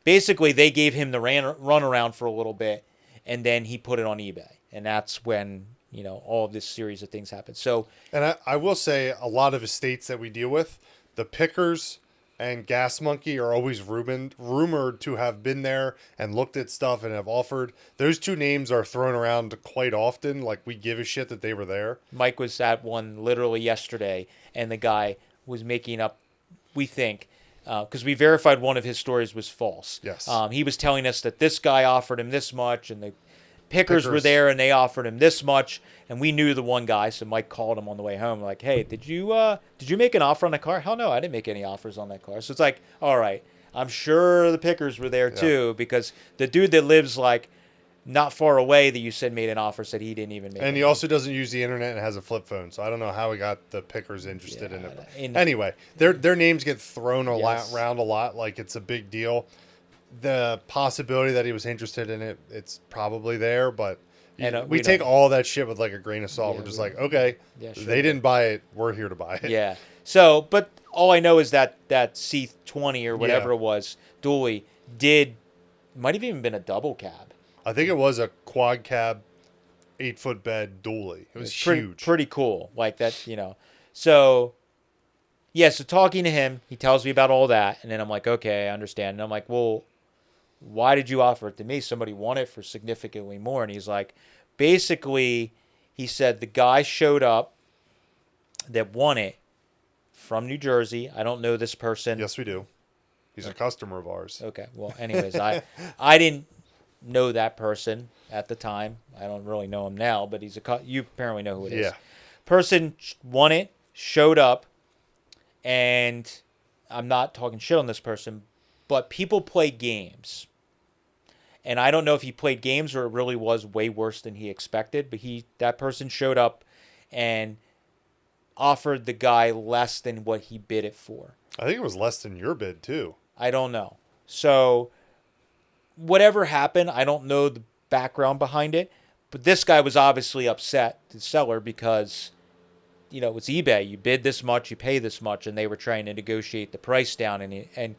basically, they gave him the runaround for a little bit, and then he put it on eBay. And that's when, all of this series of things happened. So, And I will say a lot of estates that we deal with, the Pickers and Gas Monkey are always rumored to have been there and looked at stuff and have offered. Those two names are thrown around quite often. Like, we give a shit that they were there. Mike was at one literally yesterday, and the guy was making up, we think, because we verified one of his stories was false. Yes. He was telling us that this guy offered him this much, and the Pickers were there, and they offered him this much, and we knew the one guy, so Mike called him on the way home, like, hey, did you make an offer on that car? Hell no, I didn't make any offers on that car. So it's like, all right, I'm sure the Pickers were there too, because the dude that lives like not far away that you said made an offer said he didn't even make. And he also doesn't use the internet and has a flip phone, so I don't know how he got the Pickers interested in it. Anyway, their names get thrown around a lot, like it's a big deal. The possibility that he was interested in it, it's probably there, but we take all that shit with like a grain of salt. We're just like, okay, they didn't buy it, we're here to buy it. Yeah. So, but all I know is that C20 or whatever it was, dually, might have even been a double cab. I think it was a quad cab, 8-foot bed dually. It was huge. Pretty cool. Like that, So, yeah, so talking to him, he tells me about all that, and then I'm like, okay, I understand. And I'm like, well, why did you offer it to me? Somebody won it for significantly more. And he's like, basically, he said the guy showed up that won it from New Jersey. I don't know this person. Yes, we do. He's a customer of ours. Okay. Well, anyways, I didn't know that person at the time. I don't really know him now, but you apparently know who it is. Yeah. Person won it, showed up, and I'm not talking shit on this person, but people play games. And I don't know if he played games or it really was way worse than he expected, but that person showed up and offered the guy less than what he bid it for. I think it was less than your bid, too. I don't know. So whatever happened, I don't know the background behind it, but this guy was obviously upset, the seller, because it's eBay. You bid this much, you pay this much, and they were trying to negotiate the price down, and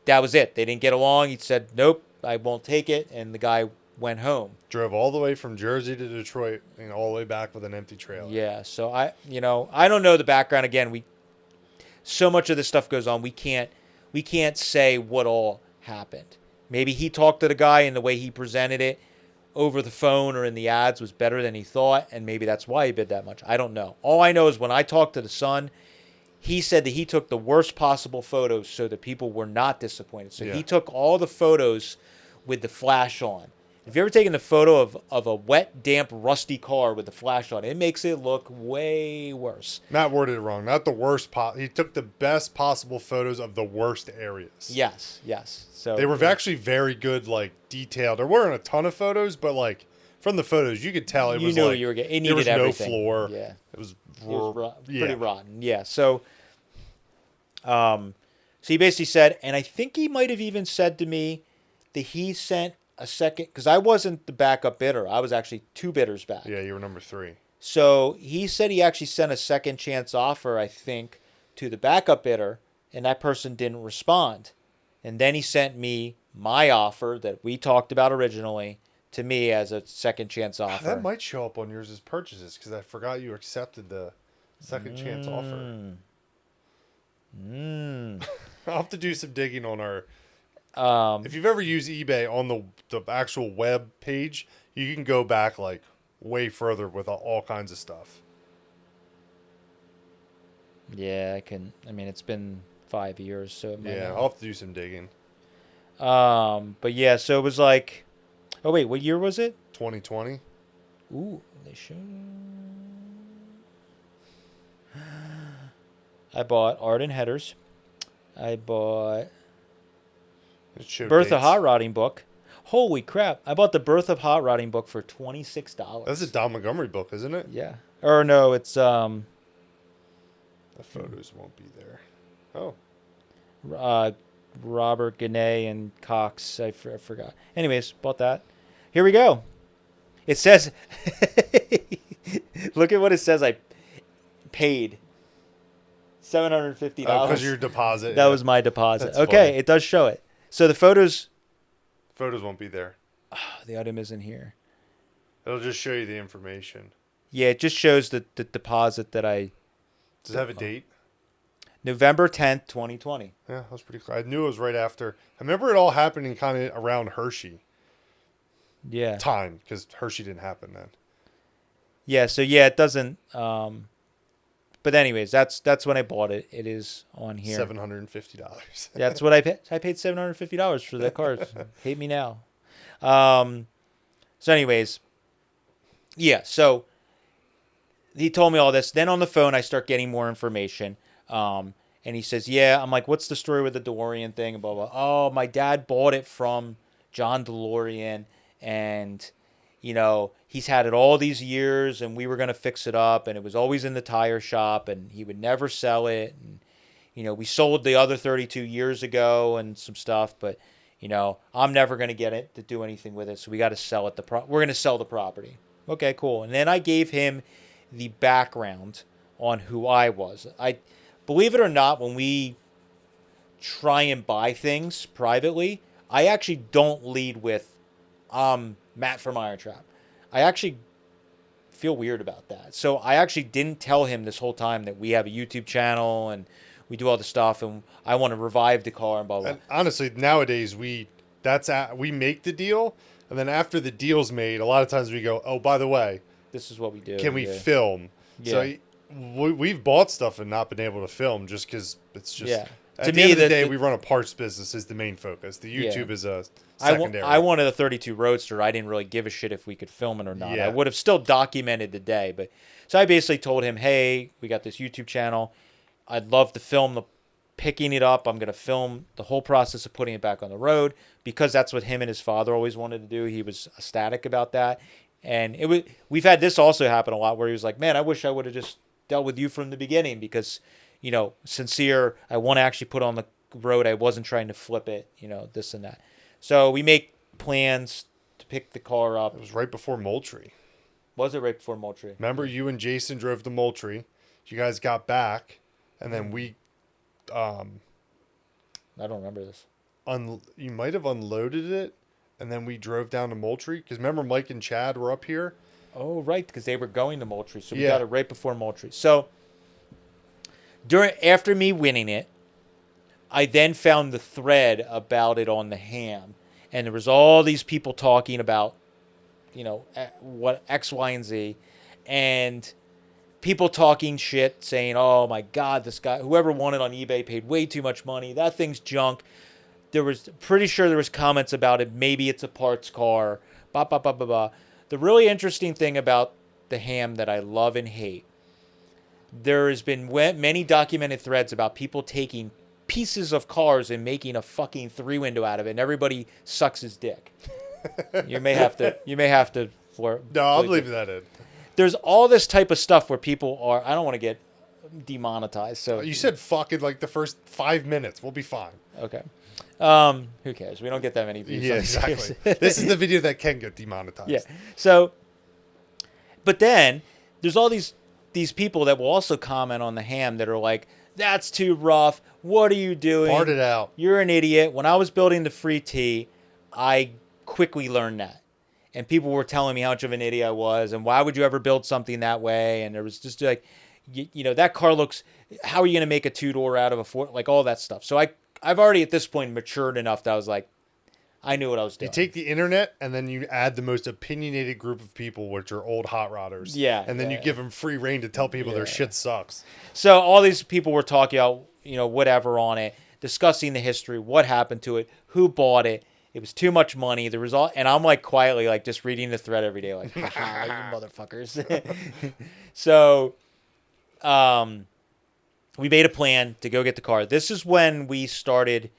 that was it. They didn't get along. He said, nope, I won't take it, and the guy went home. Drove all the way from Jersey to Detroit and all the way back with an empty trailer. Yeah, so I don't know the background. Again, so much of this stuff goes on. We can't say what all happened. Maybe he talked to the guy and the way he presented it over the phone or in the ads was better than he thought, and maybe that's why he bid that much. I don't know. All I know is when I talked to the son, he said that he took the worst possible photos so that people were not disappointed. So he took all the photos with the flash on. If you ever taken the photo of a wet, damp, rusty car with the flash on, it makes it look way worse. Matt worded it wrong. Not the worst. He took the best possible photos of the worst areas. Yes. So they were actually very good, like detailed. There weren't a ton of photos, but like from the photos, you could tell it was knew like you were getting. It there was needed everything. no floor. Yeah, it was pretty rotten. Yeah. So, so he basically said, and I think he might have even said to me that he sent a second, because I wasn't the backup bidder. I was actually 2 bidders back. Yeah, you were number 3. So he said he actually sent a second chance offer, I think, to the backup bidder, and that person didn't respond. And then he sent me my offer that we talked about originally to me as a second chance offer. That might show up on yours as purchases, because I forgot you accepted the second chance offer. I'll have to do some digging on our... if you've ever used eBay on the actual web page, you can go back like way further with all kinds of stuff. Yeah, I can. I mean, it's been 5 years, so it might I'll have to do some digging. But yeah, so it was like, Oh wait, what year was it? 2020. Ooh, they show. I bought Art and Headers. I bought It showed Birth of dates. Hot Rodding book. Holy crap! I bought the Birth of Hot Rodding book for $26. That's a Don Montgomery book, isn't it? Yeah. Or no, it's The photos won't be there. Oh. Robert Ganet and Cox. I forgot. Anyways, bought that. Here we go. It says, look at what it says. I paid $750. Because your deposit. That was my deposit. That's Okay, funny. it does show it. So the photos. Photos won't be there. Oh, the item isn't here. It'll just show you the information. Yeah, it just shows the deposit that I. Does it have a date? November 10th, 2020. Yeah, that was pretty cool. I knew it was right after. I remember it all happening kind of around Hershey Yeah. time, because Hershey didn't happen then. Yeah, so yeah, it doesn't. But anyways, that's when I bought it. It is on here. $750. That's what I paid. I paid $750 for that card. Hate me now. So anyways, yeah. So he told me all this. Then on the phone, I start getting more information. And he says, "Yeah." I'm like, "What's the story with the DeLorean thing?" And blah blah. Oh, my dad bought it from John DeLorean, and he's had it all these years, and we were gonna fix it up, and it was always in the tire shop, and he would never sell it, and we sold the other 32 years ago and some stuff, but I'm never gonna get it to do anything with it, so we got to sell it. We're gonna sell the property. Okay, cool. And then I gave him the background on who I was. I believe it or not, when we try and buy things privately, I actually don't lead with Matt from IronTrap. I actually feel weird about that. So I actually didn't tell him this whole time that we have a YouTube channel and we do all the stuff and I want to revive the car and blah blah. And honestly, nowadays we make the deal, and then after the deal's made, a lot of times we go, "Oh, by the way, This is what we do. can we Yeah. film?" Yeah. So we've bought stuff and not been able to film just because it's just. Yeah. At To the me, end of the the- day, the- we run a parts business is the main focus. The YouTube is a secondary. I wanted a 32 Roadster. I didn't really give a shit if we could film it or not. Yeah. I would have still documented the day. But so I basically told him, hey, we got this YouTube channel. I'd love to film picking it up. I'm going to film the whole process of putting it back on the road because that's what him and his father always wanted to do. He was ecstatic about that. And we've had this also happen a lot where he was like, man, I wish I would have just dealt with you from the beginning because, sincere, I want to actually put on the road. I wasn't trying to flip it, this and that. So we make plans to pick the car up. It was right before Moultrie. Was it right before Moultrie? Remember, you and Jason drove to Moultrie. You guys got back, and then we, I don't remember this. you might have unloaded it, and then we drove down to Moultrie. Because remember, Mike and Chad were up here. Oh, right, because they were going to Moultrie, so we Yeah. got it right before Moultrie. So after me winning it, I then found the thread about it on the ham, and there was all these people talking about, what X, Y, and Z, and people talking shit, saying, "Oh my God, this guy, whoever won it on eBay, paid way too much money. That thing's junk." Pretty sure there was comments about it. Maybe it's a parts car. Blah blah blah blah blah. The really interesting thing about the ham that I love and hate, there has been many documented threads about people taking pieces of cars and making a fucking 3-window out of it, and everybody sucks his dick. You may have to. No, I'll leave that in. There's all this type of stuff where people are. I don't want to get demonetized. So You said fuck in like the first 5 minutes. We'll be fine. okay. Who cares? We don't get that many views. Yeah, on these exactly. videos. This is the video that can get demonetized. Yeah. So, but then there's all these people that will also comment on the ham that are like, "That's too rough. What are you doing? Part it out. You're an idiot." When I was building the free T, I quickly learned that. And people were telling me how much of an idiot I was and why would you ever build something that way? And there was just like, that car looks, how are you going to make a 2-door out of a 4? Like all that stuff. So I've already at this point matured enough that I was like, I knew what I was doing. You take the internet and then you add the most opinionated group of people, which are old hot rodders. Yeah, And then yeah. you give them free reign to tell people their shit sucks. So all these people were talking about, whatever on it, discussing the history, what happened to it, who bought it. It was too much money. The result, and I'm like quietly like just reading the thread every day, like, haha, you motherfuckers. So, we made a plan to go get the car. This is when we started.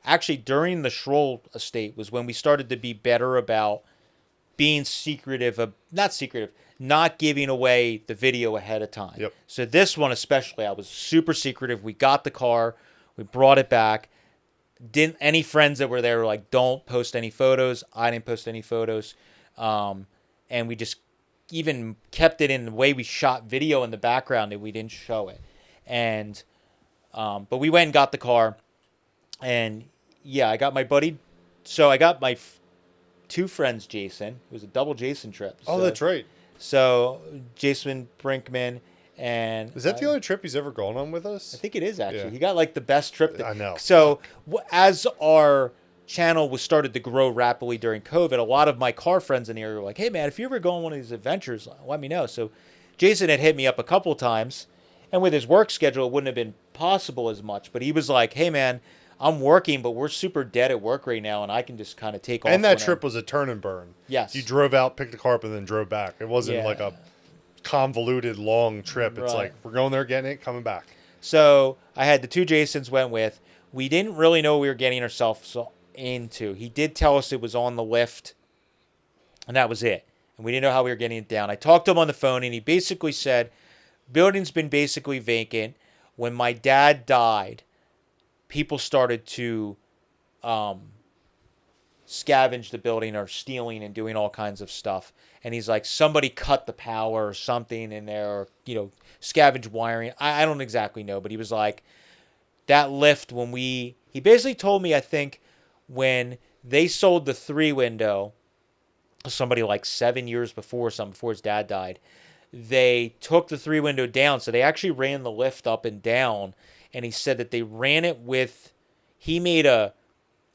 Actually, during the Schroll estate was when we started to be better about being secretive, not giving away the video ahead of time. Yep. So this one especially, I was super secretive. We got the car, we brought it back. Didn't any friends that were there were like, don't post any photos. I didn't post any photos, and we just even kept it in the way we shot video in the background, and we didn't show it. And but we went and got the car, and yeah, I got my buddy. So I got my two friends, Jason. It was a double Jason trip. Oh, that's right. So Jason Brinkman and Is that the only trip he's ever gone on with us? I think it is actually. Yeah. He got like the best trip. I know. So as our channel was started to grow rapidly during COVID, a lot of my car friends in the area were like, "Hey man, if you ever go on one of these adventures, let me know." So Jason had hit me up a couple times, and with his work schedule, it wouldn't have been possible as much. But he was like, "Hey man, I'm working, but we're super dead at work right now, and I can just kind of take off." And that trip was a turn and burn. Yes. You drove out, picked the car up, and then drove back. It wasn't Yeah. like a convoluted long trip. It's Right. like we're going there, getting it, coming back. So I had the two Jasons went with. We didn't really know what we were getting ourselves into. He did tell us it was on the lift, and that was it. And we didn't know how we were getting it down. I talked to him on the phone, and he basically said, building's been basically vacant. When my dad died, people started to scavenge the building or stealing and doing all kinds of stuff. And he's like, somebody cut the power or something in there, or, scavenge wiring. I don't exactly know, but he was like, that lift, he basically told me, I think, when they sold the 3-window, somebody like 7 years before his dad died, they took the 3-window down. So they actually ran the lift up and down. And he said that they ran it he made an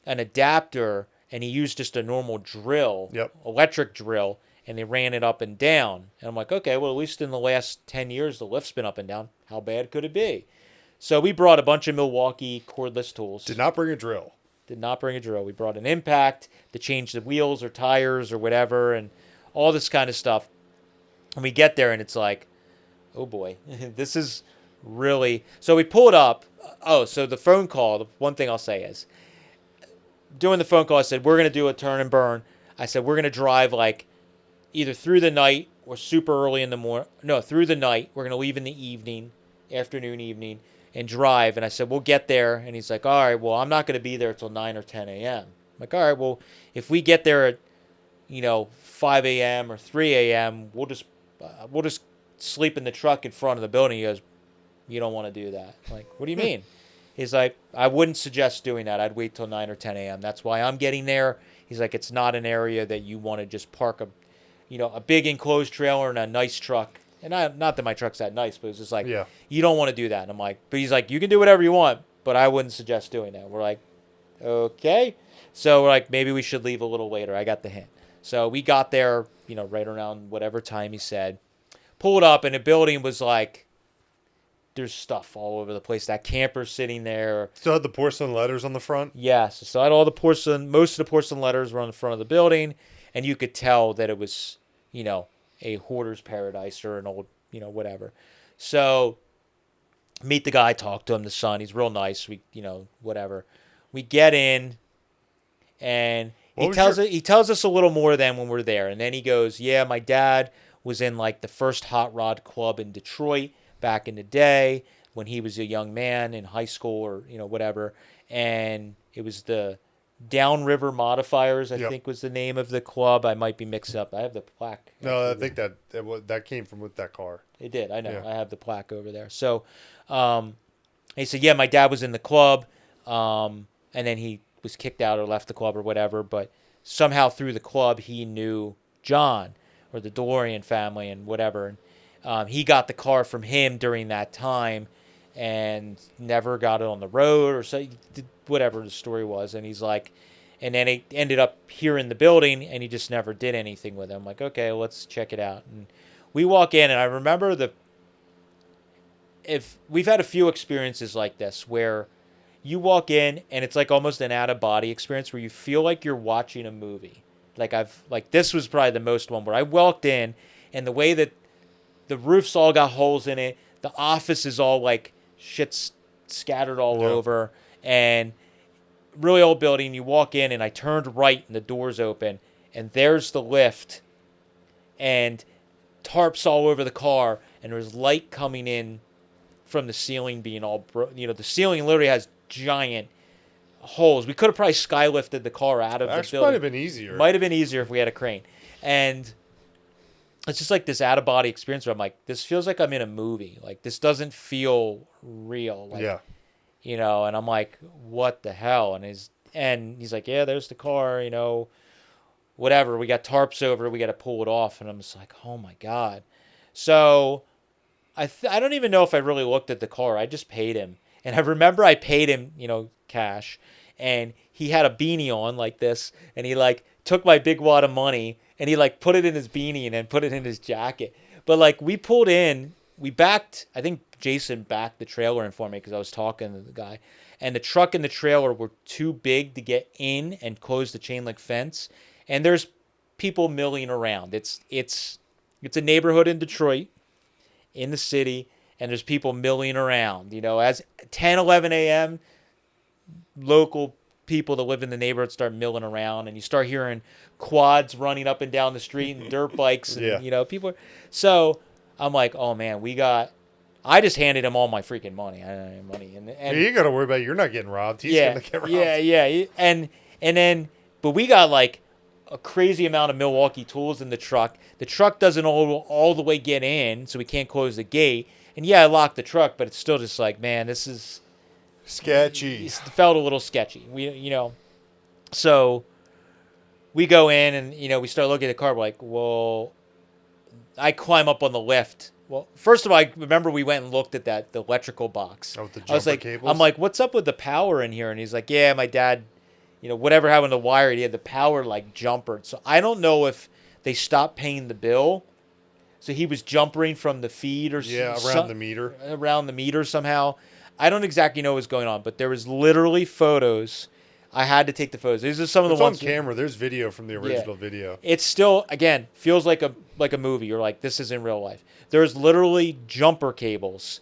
adapter, and he used just a normal drill, Yep. electric drill, and they ran it up and down. And I'm like, okay, well, at least in the last 10 years, the lift's been up and down. How bad could it be? So we brought a bunch of Milwaukee cordless tools. Did not bring a drill. Did not bring a drill. We brought an impact to change the wheels or tires or whatever, and all this kind of stuff. And we get there, and it's like, oh boy, this is really... So we pull it up. Oh, so the phone call, the one thing I'll say is, during the phone call, I said, we're going to do a turn and burn. I said, we're going to drive like either through the night or super early in the morning. No, through the night. We're going to leave in the evening, afternoon, evening, and drive. And I said, we'll get there. And he's like, all right, well, I'm not going to be there until 9 or 10 a.m. I'm like, all right, well, if we get there at, 5 a.m. or 3 a.m., we'll just sleep in the truck in front of the building. He goes, you don't want to do that. I'm like, what do you mean? He's like, I wouldn't suggest doing that. I'd wait till 9 or 10 a.m. That's why I'm getting there. He's like, it's not an area that you want to just park a big enclosed trailer and a nice truck. And not that my truck's that nice, but it's just like, Yeah. You don't want to do that. And I'm like, but he's like, you can do whatever you want, but I wouldn't suggest doing that. We're like, okay. So we're like, maybe we should leave a little later. I got the hint. So we got there, right around whatever time he said. Pulled up, and the building was like, there's stuff all over the place. That camper's sitting there. Still had the porcelain letters on the front. Yes. So I had all the porcelain. Most of the porcelain letters were on the front of the building, and you could tell that it was, a hoarder's paradise or an old, whatever. So meet the guy, talk to him, the son. He's real nice. We, whatever. We get in, and he tells us a little more than when we're there. And then he goes, yeah, my dad was in like the first hot rod club in Detroit back in the day when he was a young man in high school or, whatever. And it was the Downriver Modifiers, I think was the name of the club. I might be mixed up. I have the plaque. No, I think that came from with that car. It did. I know. Yeah. I have the plaque over there. So he said, yeah, my dad was in the club. And then he was kicked out or left the club or whatever. But somehow through the club, he knew John or the DeLorean family and whatever. And he got the car from him during that time and never got it on the road or so, whatever the story was. And he's like, and then it ended up here in the building, and he just never did anything with it. I'm like, okay, let's check it out. And we walk in, and I remember if we've had a few experiences like this where You walk in and it's like almost an out of body experience where you feel like you're watching a movie. Like this was probably the most one where I walked in and the way that the roof's all got holes in it, the office is all like shit's scattered all over, and really old building. You walk in and I turned right and the door's open and there's the lift and tarps all over the car and there's light coming in from the ceiling being all the ceiling literally has giant holes. We could have probably skylifted the car out of the building. Might have been easier. Might have been easier if we had a crane. And it's just like this out of body experience where I'm like, this feels like I'm in a movie. Like this doesn't feel real. Like, and I'm like, what the hell? And he's like, yeah, there's the car, whatever. We got tarps over it. We got to pull it off. And I'm just like, oh my God. So I don't even know if I really looked at the car. I just paid him. And I remember I paid him, cash. And he had a beanie on like this. And he like took my big wad of money and he like put it in his beanie and then put it in his jacket. But like we pulled in, we backed, I think Jason backed the trailer in for me because I was talking to the guy. And the truck and the trailer were too big to get in and close the chain link fence. And there's people milling around. It's a neighborhood in Detroit, in the city, and there's people milling around. As 10, 11 a.m., local people that live in the neighborhood start milling around, and you start hearing quads running up and down the street and dirt bikes, and people. So I'm like, oh man, I just handed him all my freaking money. I don't have money, and you got to worry about you're not getting robbed. He's gonna get robbed. Yeah, and then, but we got like a crazy amount of Milwaukee tools in the truck. The truck doesn't all the way get in, so we can't close the gate. And I locked the truck, but it's still just like, man, this is sketchy. It felt a little sketchy. So we go in and we start looking at the car. We're like, well, I climb up on the lift. Well, first of all, I remember we went and looked at the electrical box. Oh, with the jumper I was like, cables? I'm like, what's up with the power in here? And he's like, yeah, my dad, whatever happened to the wire, he had the power like jumpered. So I don't know if they stopped paying the bill. So he was jumpering from the feed or around the meter. Around the meter somehow. I don't exactly know what was going on, but there was literally photos. I had to take the photos. These are some of the ones on camera. There's video from the original video. It's still, again, feels like a movie. You're like, this is in real life. There's literally jumper cables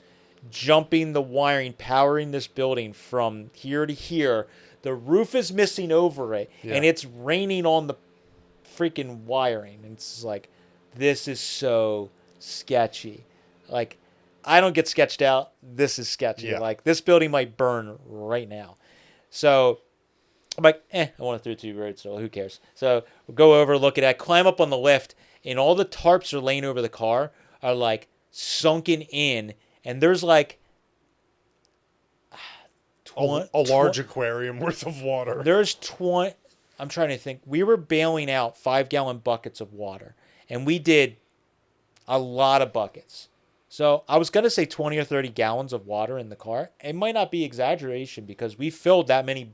jumping the wiring, powering this building from here to here. The roof is missing over it, and it's raining on the freaking wiring. And it's like, this is so sketchy. Like, I don't get sketched out. This is sketchy. Yeah. Like, this building might burn right now. So I'm like, I want to throw to Roadster. Who cares? So we'll go over, look at that, climb up on the lift, and all the tarps are laying over the car are like sunken in, and there's like a large aquarium worth of water. There's 20. I'm trying to think. We were bailing out 5-gallon buckets of water, and we did a lot of buckets. So I was going to say 20 or 30 gallons of water in the car. It might not be exaggeration because we filled that many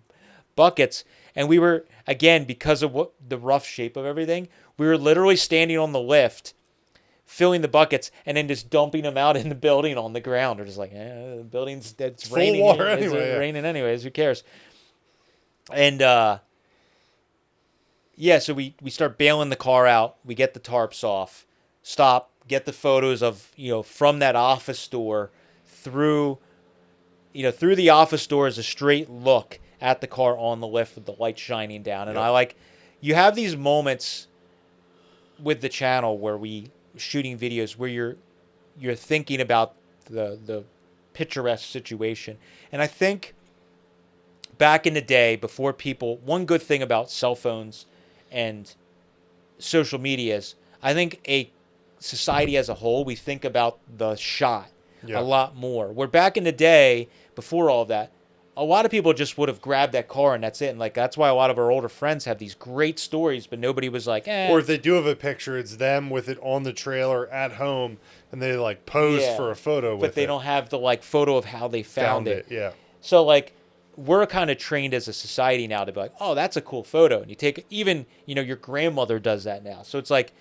buckets, and we were, again, because of the rough shape of everything, we were literally standing on the lift, filling the buckets, and then just dumping them out in the building on the ground. We're just like, the building's, it's full raining. Water It's anyway, raining anyways. Who cares? And, so we start bailing the car out. We get the tarps off, stop, get the photos of, from that office door through the office door is a straight look at the car on the lift with the light shining down. And you have these moments with the channel where we shooting videos where you're thinking about the picturesque situation. And I think back in the day, before people, one good thing about cell phones and social media is, I think a society as a whole, we think about the shot a lot more. Where back in the day, before all of that, a lot of people just would have grabbed that car and that's it. And like, that's why a lot of our older friends have these great stories, but nobody was like, Or if they do have a picture, it's them with it on the trailer at home and they like pose for a photo with it. But they don't have the like photo of how they found it. Yeah. So like, we're kind of trained as a society now to be like, oh, that's a cool photo. And you take, even, your grandmother does that now. So it's like,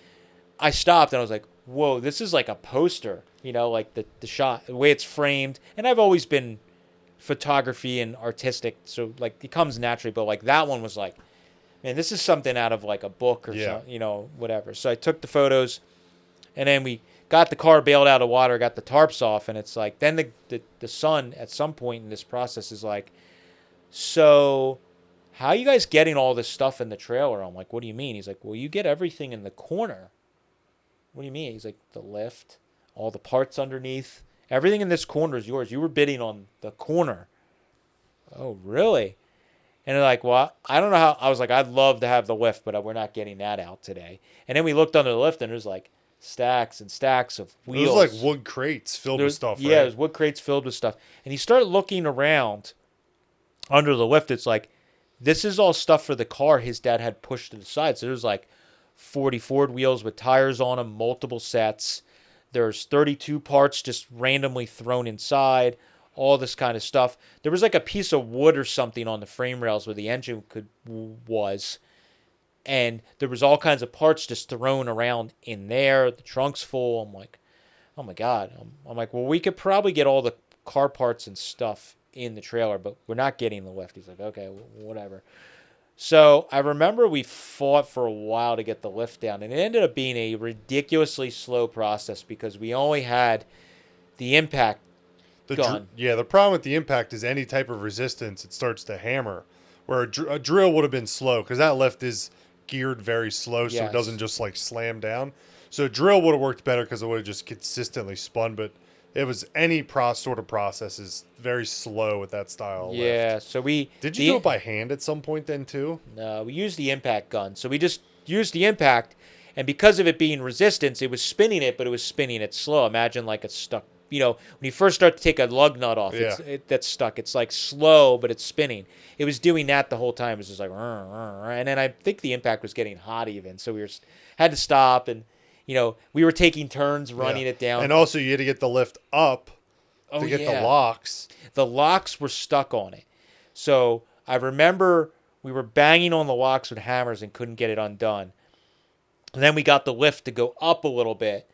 I stopped and I was like, whoa, this is like a poster, like the shot, the way it's framed. And I've always been photography and artistic, so like it comes naturally. But like that one was like, man, this is something out of like a book or something, whatever. So I took the photos, and then we got the car bailed out of water, got the tarps off, and it's like then the son at some point in this process is like, so how are you guys getting all this stuff in the trailer? I'm like, what do you mean? He's like, well, you get everything in the corner. What do you mean? He's like, the lift, all the parts underneath, everything in this corner is yours. You were bidding on the corner. Oh, really? And they're like, well, I don't know how. I was like, I'd love to have the lift, but we're not getting that out today. And then we looked under the lift, and there's like stacks and stacks of wheels. It was like wood crates filled with stuff, right? Yeah, it was wood crates filled with stuff. And you start looking around under the lift. It's like, this is all stuff for the car his dad had pushed to the side. So there's like 40 Ford wheels with tires on them, multiple sets. There's 32 parts just randomly thrown inside, all this kind of stuff. There was like a piece of wood or something on the frame rails where the engine was. And there was all kinds of parts just thrown around in there. The trunk's full. I'm like, oh my God. I'm like, well, we could probably get all the car parts and stuff in the trailer, but we're not getting the lift. He's like, okay, whatever. So I remember we fought for a while to get the lift down, and it ended up being a ridiculously slow process because we only had the impact gun. The problem with the impact is any type of resistance, it starts to hammer, where a drill would have been slow because that lift is geared very slow, so it doesn't just like slam down. So a drill would have worked better because it would have just consistently spun, but it was any sort of process is very slow with that style. Yeah, lift. so we... Did you do it by hand at some point then too? No, we used the impact gun. So we just used the impact, and because of it being resistance, it was spinning it, but it was spinning it slow. Imagine like it's stuck. You know, when you first start to take a lug nut off, that's stuck. It's like slow, but it's spinning. It was doing that the whole time. It was just like... And then I think the impact was getting hot even, so we had to stop and... You know, we were taking turns running it down. And also you had to get the lift up to get the locks. The locks were stuck on it. So I remember we were banging on the locks with hammers and couldn't get it undone. And then we got the lift to go up a little bit.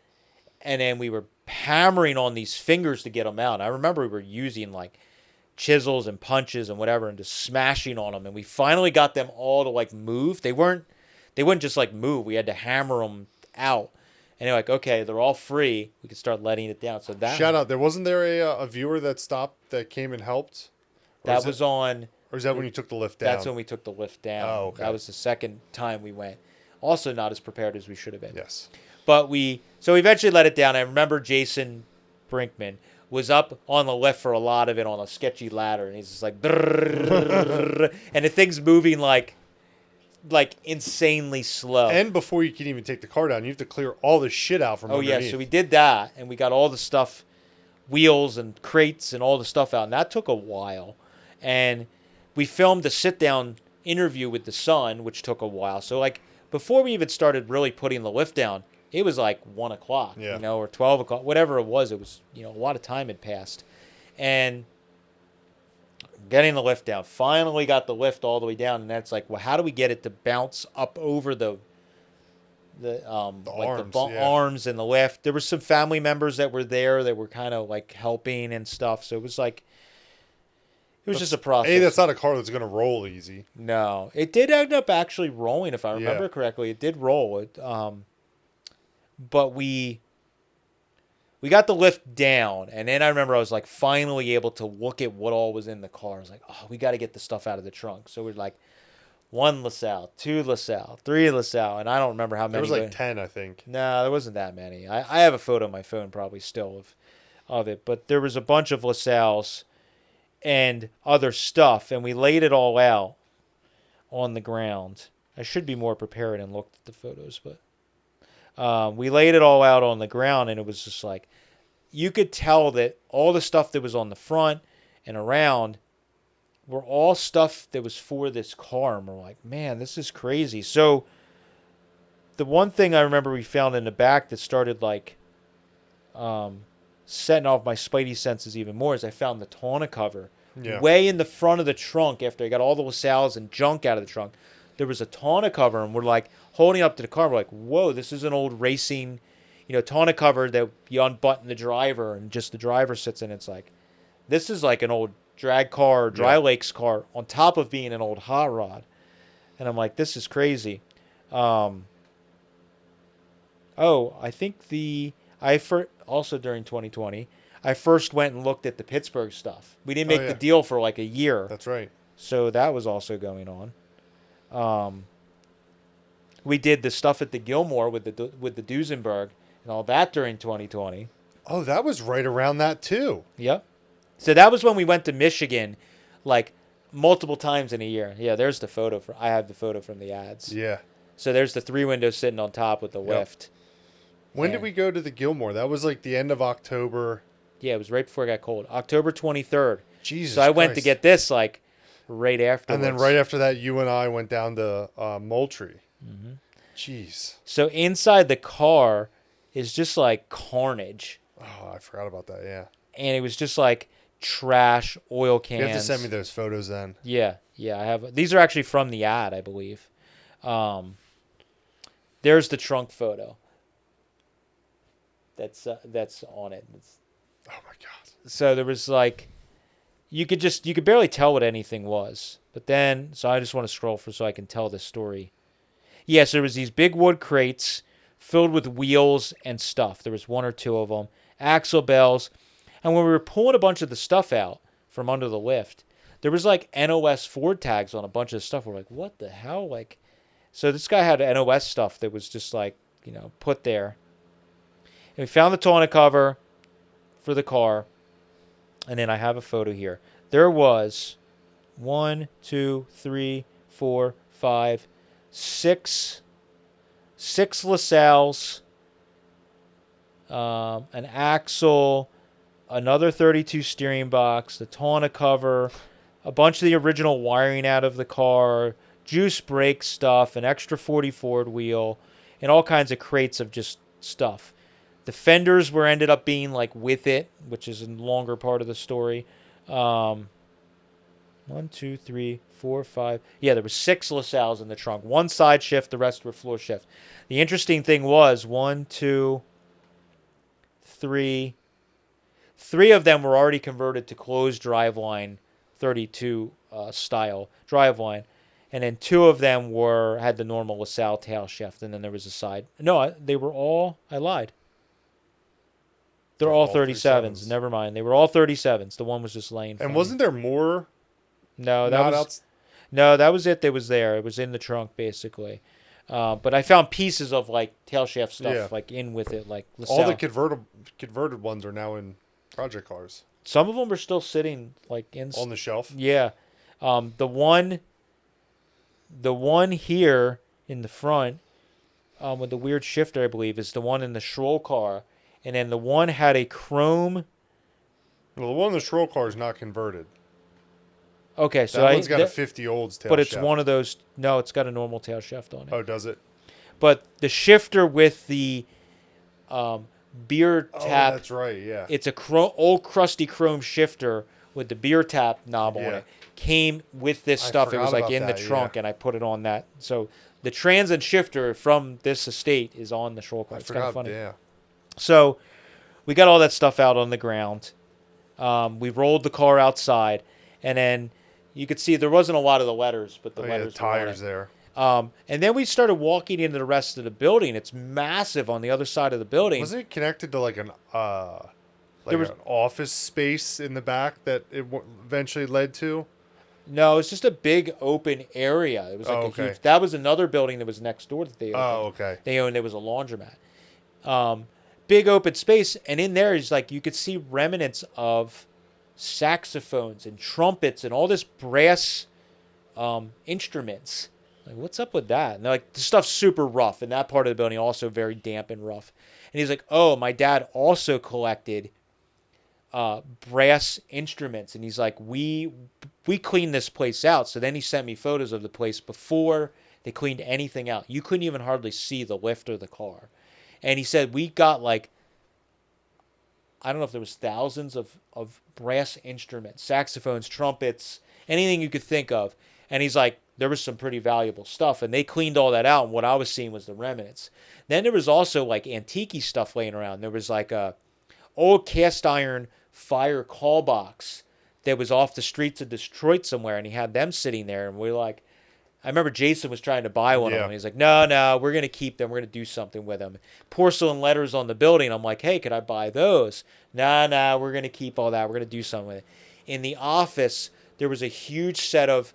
And then we were hammering on these fingers to get them out. And I remember we were using like chisels and punches and whatever and just smashing on them. And we finally got them all to like move. They wouldn't just like move. We had to hammer them out. And they're like, okay, they're all free. We can start letting it down. So that shout out. Wasn't there a viewer that stopped that came and helped? That was on. Or is that when you took the lift down? That's when we took the lift down. Oh, okay. That was the second time we went. Also, not as prepared as we should have been. Yes. But we eventually let it down. I remember Jason Brinkman was up on the lift for a lot of it on a sketchy ladder, and he's just like, and the thing's moving like insanely slow. And before you can even take the car down, you have to clear all the shit out from underneath. Yeah, so we did that, and we got all the stuff, wheels and crates and all the stuff out, and that took a while. And we filmed a sit-down interview with the son, which took a while. So, like, before we even started really putting the lift down, it was like 1 o'clock, or 12 o'clock, whatever it was. It was, a lot of time had passed. And getting the lift down. Finally got the lift all the way down, and that's like, well, how do we get it to bounce up over the arms and the lift? There were some family members that were there that were kind of like helping and stuff. So it was like, just a process. Hey, that's not a car that's going to roll easy. No, it did end up actually rolling, if I remember correctly. It did roll. But we got the lift down, and then I remember I was like finally able to look at what all was in the car. I was like, oh, we got to get the stuff out of the trunk. So we're like 1 LaSalle, 2 LaSalle, 3 LaSalle, and I don't remember how many. There was like 10, I think. No, there wasn't that many. I have a photo on my phone probably still of it, but there was a bunch of LaSalles and other stuff, and we laid it all out on the ground. I should be more prepared and looked at the photos, but we laid it all out on the ground, and it was just like, you could tell that all the stuff that was on the front and around were all stuff that was for this car. And we're like, man, this is crazy. So the one thing I remember we found in the back that started like setting off my spidey senses even more is I found the tonneau cover way in the front of the trunk after I got all the LaSalles and junk out of the trunk. There was a tonneau cover, and we're like holding up to the car. We're like, whoa, this is an old racing, tonneau cover that you unbutton the driver and just the driver sits in. It's like, this is like an old drag car, dry Yeah. lakes car, on top of being an old hot rod. And I'm like, this is crazy. I think also during 2020, I first went and looked at the Pittsburgh stuff. We didn't make the Yeah. deal for like a year, That's right. so that was also going on. We did the stuff at the Gilmore with the Duesenberg and all that during 2020. Oh, that was right around that too. Yep. So that was when we went to Michigan, like multiple times in a year. Yeah, there's the photo. I have the photo from the ads. Yeah. So there's the 3 windows sitting on top with the lift. When did we go to the Gilmore? That was like the end of October. Yeah, it was right before it got cold. October 23rd. Jesus. So I went to Christ. get this like right after. And then right after that, you and I went down to Moultrie. Mm-hmm. Jeez. So inside the car is just like carnage. Oh, I forgot about that. Yeah. And it was just like trash, oil cans. You have to send me those photos then. Yeah, I have. These are actually from the ad, I believe. There's the trunk photo. That's on it. Oh my God. So there was like, you could barely tell what anything was. But then, so I just want to scroll so I can tell this story. Yes, there was these big wood crates filled with wheels and stuff. There was 1 or 2 of them, axle bells, and when we were pulling a bunch of the stuff out from under the lift, there was like NOS Ford tags on a bunch of stuff. We're like, what the hell? Like, so this guy had NOS stuff that was just like, put there. And we found the tonneau cover for the car, and then I have a photo here. There was 1, 2, 3, 4, 5, 6 LaSalles, an axle, another 32 steering box, the tonneau cover, a bunch of the original wiring out of the car, juice brake stuff, an extra 40 Ford wheel, and all kinds of crates of just stuff. The fenders ended up being like with it, which is a longer part of the story. 1, 2, 3, 4, 5. Yeah, there were 6 LaSalles in the trunk. 1 side shift, the rest were floor shift. The interesting thing was 1, 2, 3. 3 of them were already converted to closed driveline, 32 style driveline, and then 2 of them had the normal LaSalle tail shift, and then there was a side. No, they were all. I lied. They're all 37s. Never mind. They were all 37s. The one was just laying. And funny. wasn't there more? No, that was it. That was there. It was in the trunk basically. But I found pieces of like tail shaft stuff like in with it, like LaSalle. All the converted ones are now in project cars. Some of them are still sitting like on the shelf. Yeah, the one here in the front with the weird shifter, I believe, is the one in the Schroll car. And then the one had a chrome. Well, the one in the Schroll car is not converted. Okay, so that one's got a 50 olds tail but it's shaft. one of those. No, it's got a normal tail shaft on it. Oh, does it? But the shifter with the beer tap. Oh, that's right. Yeah. It's a old crusty chrome shifter with the beer tap knob on it. Came with this stuff. It was like in the trunk, and I put it on that. So the trans and shifter from this estate is on the Schroll car. It's kind of funny. Yeah. So we got all that stuff out on the ground. We rolled the car outside, and then you could see there wasn't a lot of the letters, but the letters the tires there. And then we started walking into the rest of the building. It's massive on the other side of the building. Was it connected to like an an office space in the back that it eventually led to? No, it's just a big open area. It was like a huge. That was another building that was next door that they owned. Oh, okay. They owned. It was a laundromat. Big open space, and in there is like you could see remnants of saxophones and trumpets and all this brass instruments. Like, what's up with that? And they're like, the stuff's super rough, and that part of the building also very damp and rough. And he's like, oh, my dad also collected brass instruments, and he's like, we cleaned this place out. So then he sent me photos of the place before they cleaned anything out. You couldn't even hardly see the lift or the car. And he said, we got like, I don't know if there was thousands of brass instruments, saxophones, trumpets, anything you could think of. And he's like, there was some pretty valuable stuff. And they cleaned all that out. And what I was seeing was the remnants. Then there was also like antique stuff laying around. There was like a old cast iron fire call box that was off the streets of Detroit somewhere, and he had them sitting there, and we were like, I remember Jason was trying to buy one of them. He's like, no, we're going to keep them. We're going to do something with them. Porcelain letters on the building. I'm like, hey, could I buy those? No, we're going to keep all that. We're going to do something with it. In the office, there was a huge set of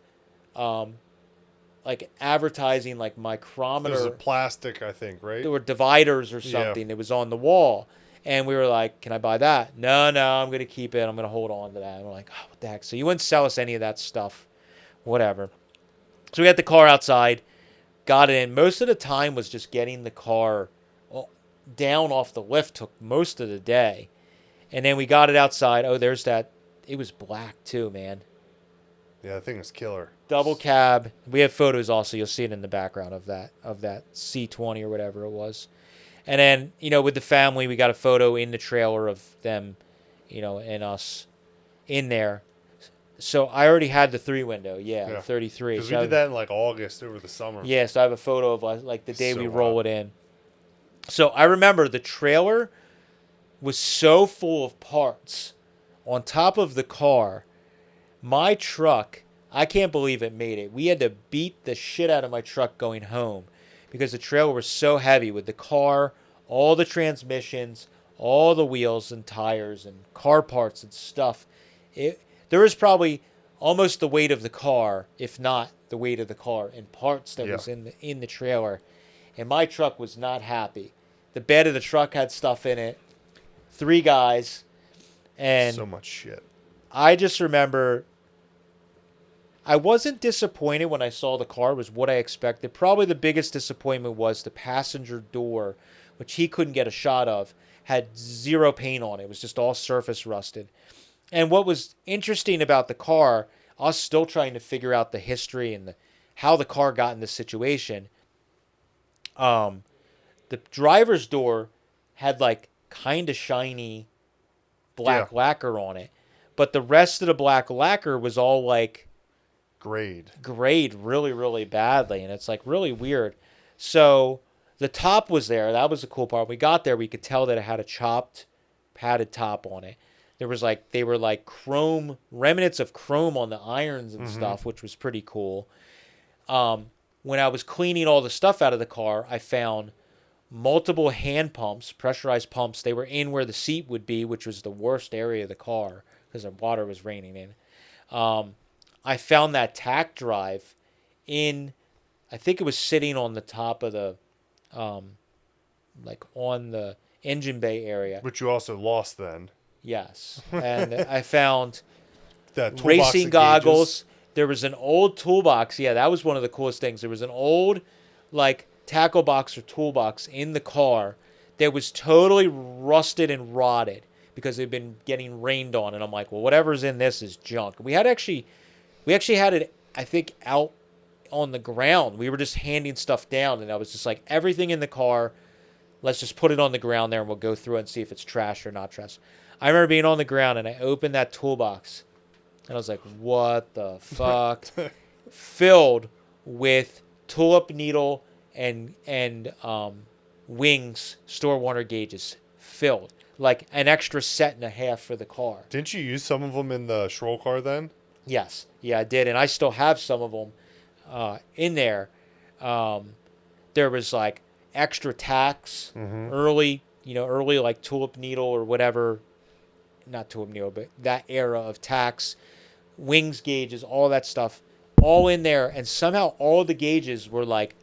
like advertising, like micrometer. It was a plastic, I think, right? There were dividers or something. It was on the wall. And we were like, can I buy that? No, I'm going to keep it. I'm going to hold on to that. And we're like, oh, what the heck? So you wouldn't sell us any of that stuff. Whatever. So we got the car outside, got it in. Most of the time was just getting the car down off the lift, took most of the day. And then we got it outside. Oh, there's that. It was black too, man. Yeah, that thing was killer. Double cab. We have photos also. You'll see it in the background of that C20 or whatever it was. And then, with the family, we got a photo in the trailer of them, and us in there. So I already had the 3-window, 33. Because we did that in like August over the summer. Yeah, so I have a photo of like the day we roll it in. So I remember the trailer was so full of parts on top of the car. My truck, I can't believe it made it. We had to beat the shit out of my truck going home because the trailer was so heavy with the car, all the transmissions, all the wheels and tires and car parts and stuff. There was probably almost the weight of the car, if not the weight of the car, in parts that was in the trailer. And my truck was not happy. The bed of the truck had stuff in it. 3 guys. And so much shit. I just remember I wasn't disappointed when I saw the car. It was what I expected. Probably the biggest disappointment was the passenger door, which he couldn't get a shot of, had 0 paint on it. It was just all surface rusted. And what was interesting about the car, us still trying to figure out the history and how the car got in this situation, the driver's door had like kind of shiny black lacquer on it. But the rest of the black lacquer was all like grayed really, really badly. And it's like really weird. So the top was there. That was the cool part. When we got there, we could tell that it had a chopped, padded top on it. There was they were like chrome, remnants of chrome on the irons and stuff, which was pretty cool. When I was cleaning all the stuff out of the car, I found multiple hand pumps, pressurized pumps. They were in where the seat would be, which was the worst area of the car because the water was raining in. I found that tack drive I think it was sitting on the top of the, like on the engine bay area. Which you also lost then. Yes. And I found that racing goggles. There was an old toolbox. Yeah, that was one of the coolest things. There was an old, like, tackle box or toolbox in the car that was totally rusted and rotted because it had been getting rained on. And I'm like, well, whatever's in this is junk. We actually had it, I think, out on the ground. We were just handing stuff down, and I was just like, everything in the car, let's just put it on the ground there, and we'll go through it and see if it's trash or not trash. I remember being on the ground, and I opened that toolbox, and I was like, what the fuck? Filled with tulip needle and wings, store warner gauges. Filled. Like an extra set and a half for the car. Didn't you use some of them in the Schroll car then? Yes. Yeah, I did. And I still have some of them in there. There was like extra tacks, early like tulip needle or whatever. Not tulip needle, but that era of tacks, wings gauges, all that stuff, all in there. And somehow all the gauges were like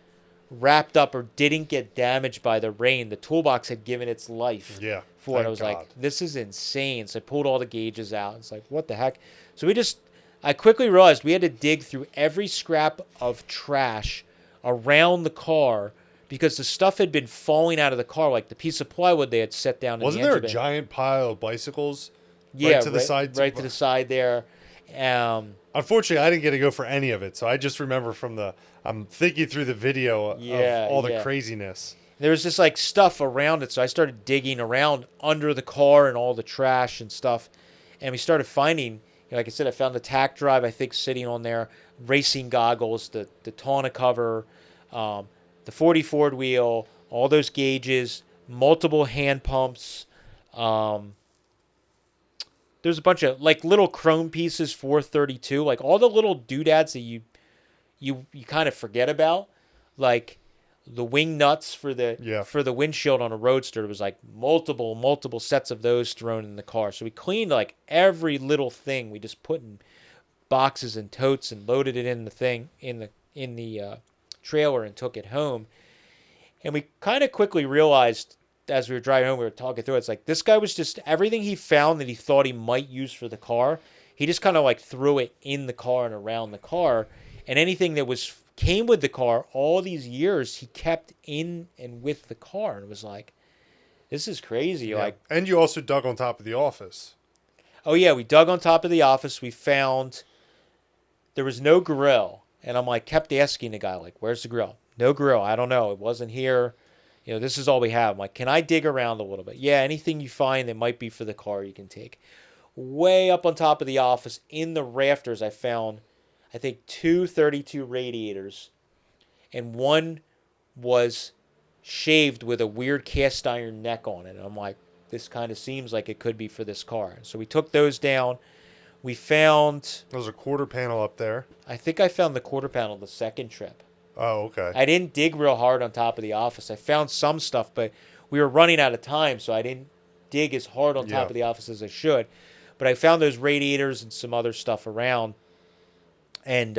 wrapped up or didn't get damaged by the rain. The toolbox had given its life for it. I was like, this is insane. So I pulled all the gauges out. It's like, what the heck? So I quickly realized we had to dig through every scrap of trash around the car because the stuff had been falling out of the car, like the piece of plywood they had set down. Wasn't there a giant pile of bicycles? Right to the side there. Unfortunately, I didn't get to go for any of it, so I just remember I'm thinking through the video of all the craziness. There was just like stuff around it, so I started digging around under the car and all the trash and stuff, and we started finding, like I said, I found the tack drive, I think, sitting on there, racing goggles, the tonneau cover, the 40 Ford wheel, all those gauges, multiple hand pumps, there's a bunch of like little chrome pieces, 432, like all the little doodads that you kind of forget about, like the wing nuts Yeah. for the windshield on a Roadster. There was like multiple sets of those thrown in the car. So we cleaned like every little thing. We just put in boxes and totes and loaded it in the thing in the trailer and took it home. And we kind of quickly realized as we were driving home, we were talking through it, it's like this guy was just everything he found that he thought he might use for the car, he just kind of like threw it in the car and around the car. And anything that was came with the car all these years, he kept in and with the car. And it was like, this is crazy. Yeah. Like, and you also dug on top of the office. oh yeah, we dug on top of the office. We found there was no grill. And I'm like, kept asking the guy, like, where's the grill? No grill. I don't know. It wasn't here. You know, this is all we have. I'm like, can I dig around a little bit? Yeah, anything you find that might be for the car, you can take. Way up on top of the office, in the rafters, I found, I think, 232 radiators. And one was shaved with a weird cast iron neck on it. And I'm like, this kind of seems like it could be for this car. So we took those down. We found... There's a quarter panel up there. I think I found the quarter panel the second trip. Oh, okay. I didn't dig real hard on top of the office. I found some stuff, but we were running out of time, so I didn't dig as hard on top of the office as I should. But I found those radiators and some other stuff around. And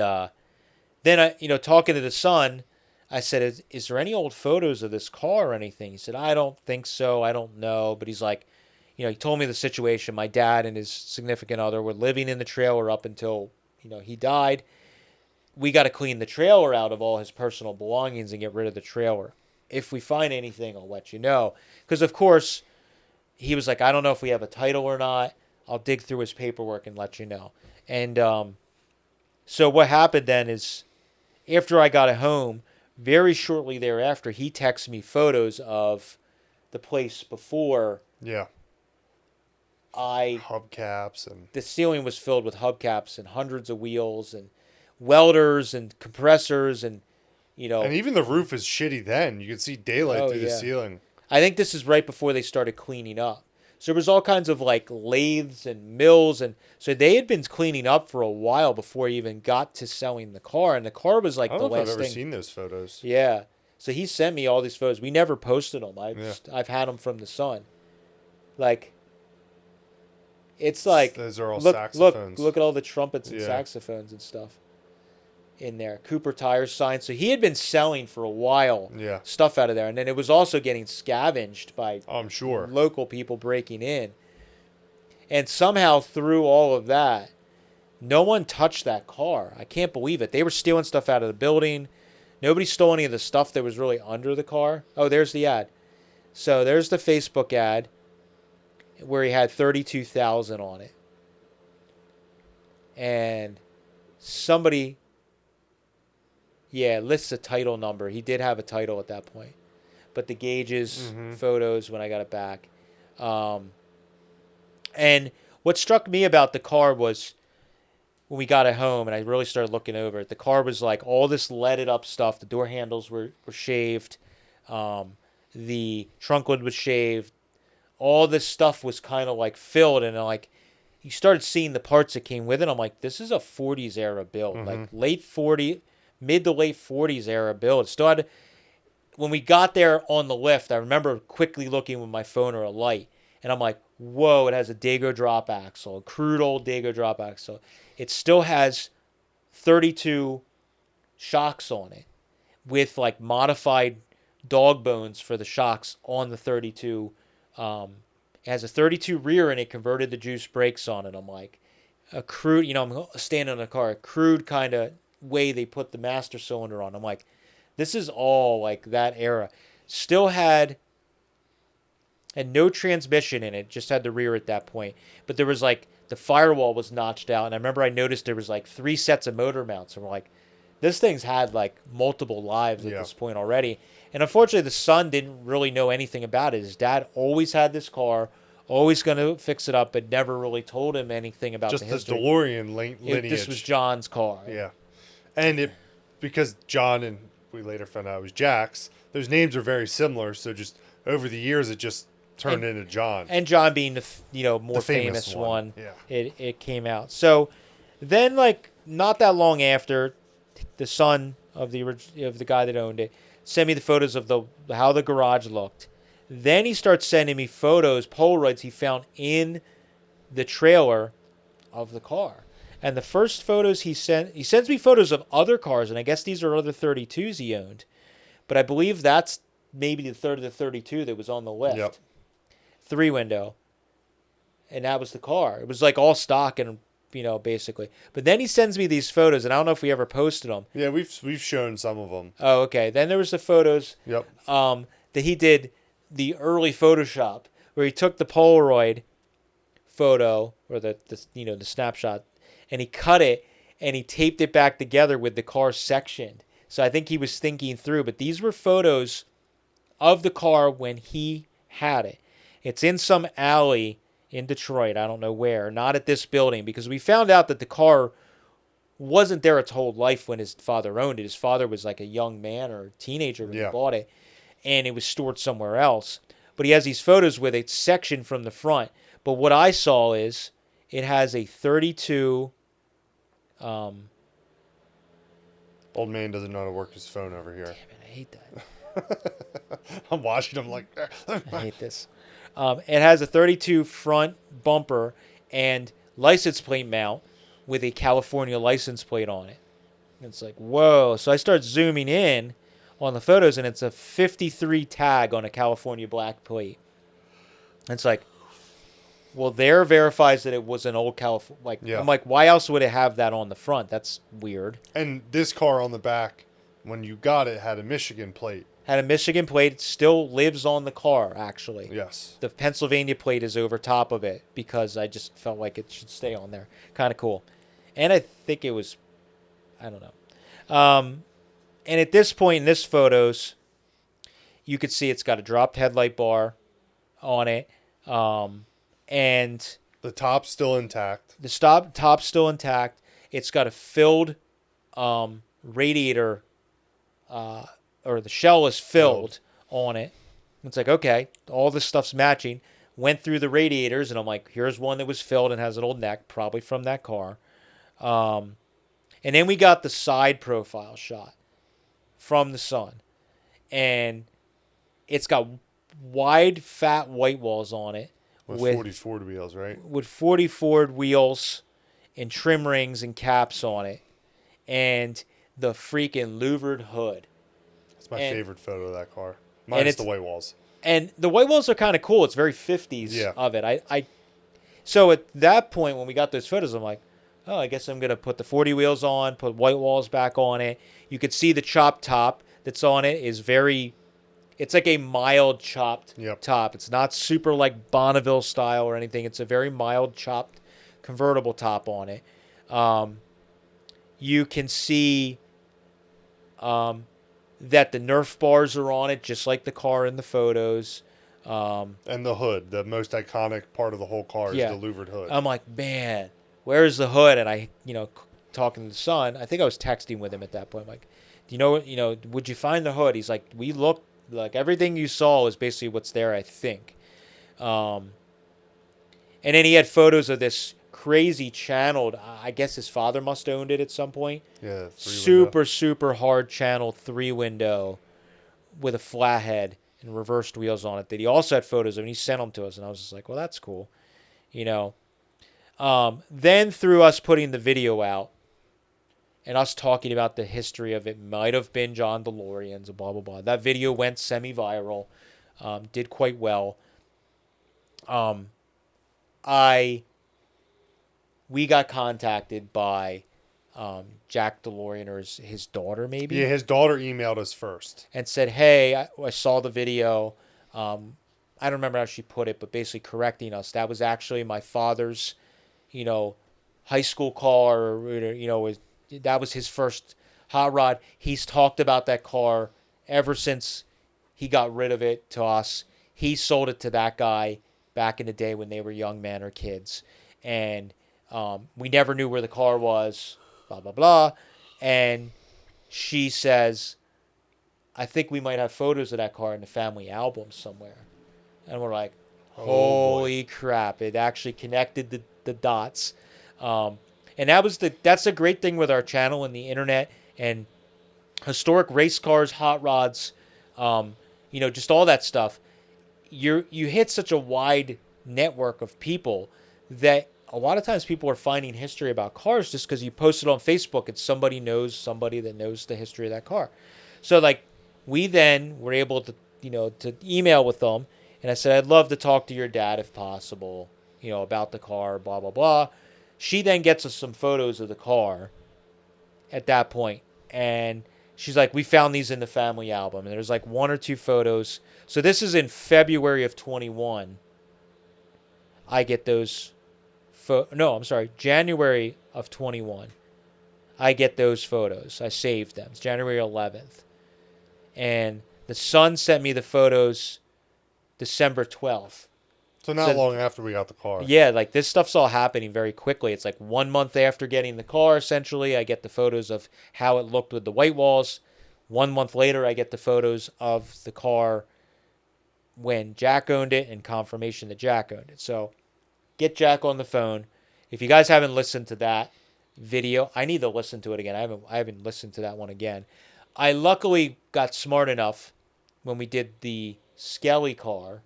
then, talking to the son, I said, is there any old photos of this car or anything? He said, I don't think so. I don't know. But he's like, he told me the situation. My dad and his significant other were living in the trailer up until, he died. We got to clean the trailer out of all his personal belongings and get rid of the trailer. If we find anything, I'll let you know. Because, of course, he was like, I don't know if we have a title or not. I'll dig through his paperwork and let you know. And so what happened then is after I got home, very shortly thereafter, he texted me photos of the place before. Yeah. Hubcaps and... The ceiling was filled with hubcaps and hundreds of wheels and welders and compressors and, And even the roof is shitty then. You could see daylight through the ceiling. I think this is right before they started cleaning up. So there was all kinds of like lathes and mills. And so they had been cleaning up for a while before he even got to selling the car. And the car was like the last thing. I don't know if I've ever seen those photos. Yeah. So he sent me all these photos. We never posted them. I've had them from the son. Like... It's like, those are all saxophones. Look at all the trumpets and saxophones and stuff in there. Cooper Tires signs. So he had been selling for a while stuff out of there. And then it was also getting scavenged by I'm sure local people breaking in. And somehow through all of that, no one touched that car. I can't believe it. They were stealing stuff out of the building. Nobody stole any of the stuff that was really under the car. Oh, there's the ad. So there's the Facebook ad, where he had 32,000 on it. And somebody, lists a title number. He did have a title at that point. But the gauges, photos, when I got it back. And what struck me about the car was when we got it home and I really started looking over it, the car was like all this leaded up stuff. The door handles were shaved. The trunk lid was shaved. All this stuff was kind of like filled, and like you started seeing the parts that came with it. I'm like, this is a 40s era build, like mid to late 40s era build. It still had, when we got there on the lift, I remember quickly looking with my phone or a light, and I'm like, whoa, it has a Dago drop axle, a crude old Dago drop axle. It still has 32 shocks on it with like modified dog bones for the shocks on the 32. It has a 32 rear and it converted the juice brakes on it. I'm like, a crude, I'm standing in the car, a crude kind of way they put the master cylinder on. I'm like, this is all like that era. Still had no transmission in it, just had the rear at that point. But there was like, the firewall was notched out. And I remember I noticed there was like 3 sets of motor mounts. And we're like, this thing's had like multiple lives at this point already. And unfortunately, the son didn't really know anything about it. His dad always had this car, always going to fix it up, but never really told him anything about the history. Just this DeLorean lineage. This was John's car. Yeah. And because John and we later found out it was Jack's, those names are very similar. So just over the years, it just turned into John. And John being the more The famous famous one. one, Yeah. it came out. So then, like, not that long after, the son of the guy that owned it sent me the photos of how the garage looked. Then he starts sending me photos, Polaroids he found in the trailer of the car. And the first photos he sends me photos of other cars, and I guess these are other 32s he owned. But I believe that's maybe the third of the 32 that was on the list. Yep. 3-window. And that was the car. It was like all stock and, basically. But then he sends me these photos, and I don't know if we ever posted them. Yeah, we've shown some of them. Oh, okay. Then there was the photos Yep. that he did the early Photoshop, where he took the Polaroid photo, or the snapshot, and he cut it, and he taped it back together with the car sectioned. So I think he was thinking through. But these were photos of the car when he had it. It's in some alley in Detroit. I don't know where. Not at this building, because we found out that the car wasn't there its whole life when his father owned it. His father was like a young man or a teenager when he bought it, and it was stored somewhere else. But he has these photos with it sectioned from the front. But what I saw is it has a 32. Old man doesn't know how to work his phone over here. Damn it, I hate that. I'm watching him like. I hate this. It has a 32 front bumper and license plate mount with a California license plate on it. And it's like, whoa. So I start zooming in on the photos, and it's a 53 tag on a California black plate. And it's like, well, there verifies that it was an old California. I'm like, why else would it have that on the front? That's weird. And this car on the back, when you got it, had a Michigan plate. Had a Michigan plate. It still lives on the car, actually. Yes. The Pennsylvania plate is over top of it because I just felt like it should stay on there. Kind of cool. And I think it was, I don't know. And at this point in this photos, you could see it's got a dropped headlight bar on it. And the top's still intact. The top's still intact. It's got a filled radiator, or the shell is filled on it. It's like, okay, all this stuff's matching. Went through the radiators, and I'm like, here's one that was filled and has an old neck, probably from that car. And then we got the side profile shot from the sun. And it's got wide, fat white walls on it. With 40 Ford wheels, right? With 40 Ford wheels and trim rings and caps on it. And the freaking louvered hood. That's my favorite photo of that car. Minus the white walls. And the white walls are kind of cool. It's very 50s of it. So at that point, when we got those photos, I'm like, oh, I guess I'm going to put the 40 wheels on, put white walls back on it. You could see the chopped top that's on it is very... It's like a mild chopped top. It's not super like Bonneville style or anything. It's a very mild chopped convertible top on it. You can see that the Nerf bars are on it, just like the car in the photos. And the hood, the most iconic part of the whole car is the louvered hood. I'm like, man, where's the hood? And I, talking to the son, I think I was texting with him at that point. I'm like, would you find the hood? He's like, we looked. Like, everything you saw is basically what's there, I think. And then he had photos of this crazy channeled, I guess his father must have owned it at some point. Yeah, super hard channeled 3-window with a flat head and reversed wheels on it that he also had photos of, and he sent them to us. And I was just like, well, that's cool. Then through us putting the video out, and us talking about the history of it, might have been John DeLorean's and blah, blah, blah. That video went semi-viral, did quite well. We got contacted by Jack DeLorean, or his daughter, maybe? Yeah, his daughter emailed us first. And said, hey, I saw the video. I don't remember how she put it, but basically correcting us. That was actually my father's, high school car, that was his first hot rod. He's talked about that car ever since he got rid of it to us. He sold it to that guy back in the day when they were young men or kids. And we never knew where the car was, blah, blah, blah. And she says, I think we might have photos of that car in the family album somewhere. And we're like, Holy crap! It actually connected the dots, and that's a great thing with our channel and the internet and historic race cars, hot rods, just all that stuff. You hit such a wide network of people that a lot of times people are finding history about cars just because you post it on Facebook and somebody knows somebody that knows the history of that car. So like we then were able to to email with them, and I said I'd love to talk to your dad if possible, about the car, blah blah blah. She then gets us some photos of the car at that point, and she's like, we found these in the family album, and there's like one or two photos. So this is in February of 21. I get those. No, I'm sorry, January of 21. I get those photos. I saved them. It's January 11th, and the son sent me the photos December 12th. So not long after we got the car. Yeah, like this stuff's all happening very quickly. It's like 1 month after getting the car, essentially, I get the photos of how it looked with the white walls. 1 month later, I get the photos of the car when Jack owned it and confirmation that Jack owned it. So get Jack on the phone. If you guys haven't listened to that video, I need to listen to it again. I haven't listened to that one again. I luckily got smart enough when we did the Skelly car.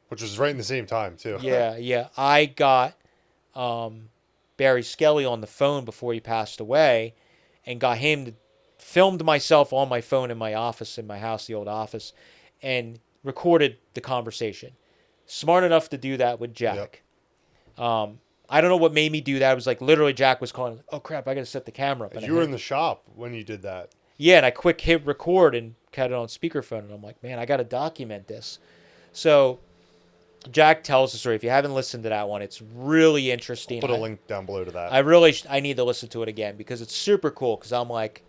Which was right in the same time, too. Yeah. I got Barry Skelly on the phone before he passed away and got him to filmed myself on my phone in my office, in my house, the old office, and recorded the conversation. Smart enough to do that with Jack. Yep. I don't know what made me do that. It was like literally Jack was calling, oh, crap, I got to set the camera up. And you were in the shop when you did that. Yeah, and I quick hit record and cut it on speakerphone, and I'm like, man, I got to document this. So Jack tells the story. If you haven't listened to that one, it's really interesting. I'll put a link down below to that. I need to listen to it again because it's super cool. Because I'm like,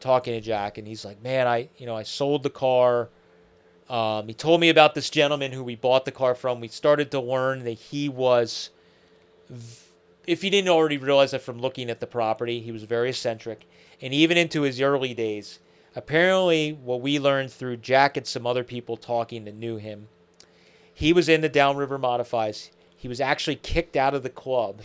talking to Jack, and he's like, man, I sold the car. He told me about this gentleman who we bought the car from. We started to learn that he was, if you didn't already realize that from looking at the property, he was very eccentric. And even into his early days, apparently what we learned through Jack and some other people talking that knew him, he was in the Downriver Modifies. He was actually kicked out of the club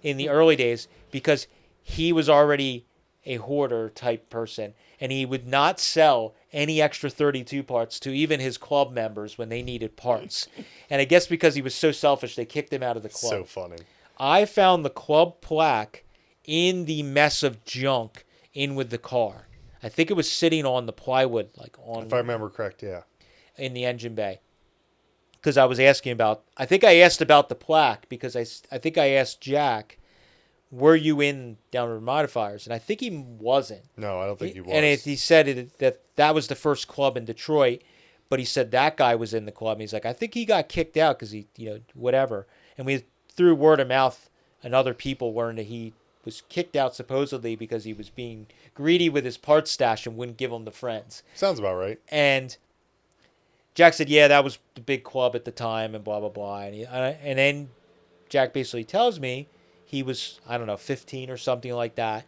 in the early days because he was already a hoarder type person, and he would not sell any extra 32 parts to even his club members when they needed parts. And I guess because he was so selfish, they kicked him out of the club. So funny. I found the club plaque in the mess of junk in with the car. I think it was sitting on the plywood, like on. If I remember correct, yeah. In the engine bay. Because I was asking about, I think I asked about the plaque because I think I asked Jack, were you in Downriver Modifiers? And I think he wasn't. No, I don't think he was. And he said that was the first club in Detroit, but he said that guy was in the club. And he's like, I think he got kicked out because he, whatever. And we, through word of mouth and other people, learned that he was kicked out supposedly because he was being greedy with his parts stash and wouldn't give them to friends. Sounds about right. And Jack said, yeah, that was the big club at the time and blah, blah, blah. And then Jack basically tells me he was, 15 or something like that.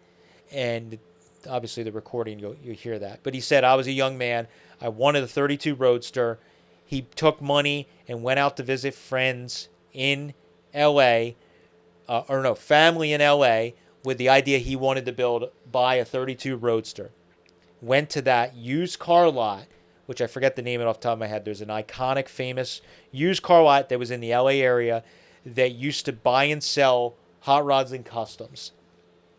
And obviously the recording, you hear that. But he said, I was a young man. I wanted a 32 Roadster. He took money and went out to visit friends in L.A., family in L.A., with the idea he wanted to buy a 32 Roadster. Went to that used car lot, which I forget the name of it off the top of my head. There's an iconic, famous used car lot that was in the L.A. area that used to buy and sell hot rods and customs.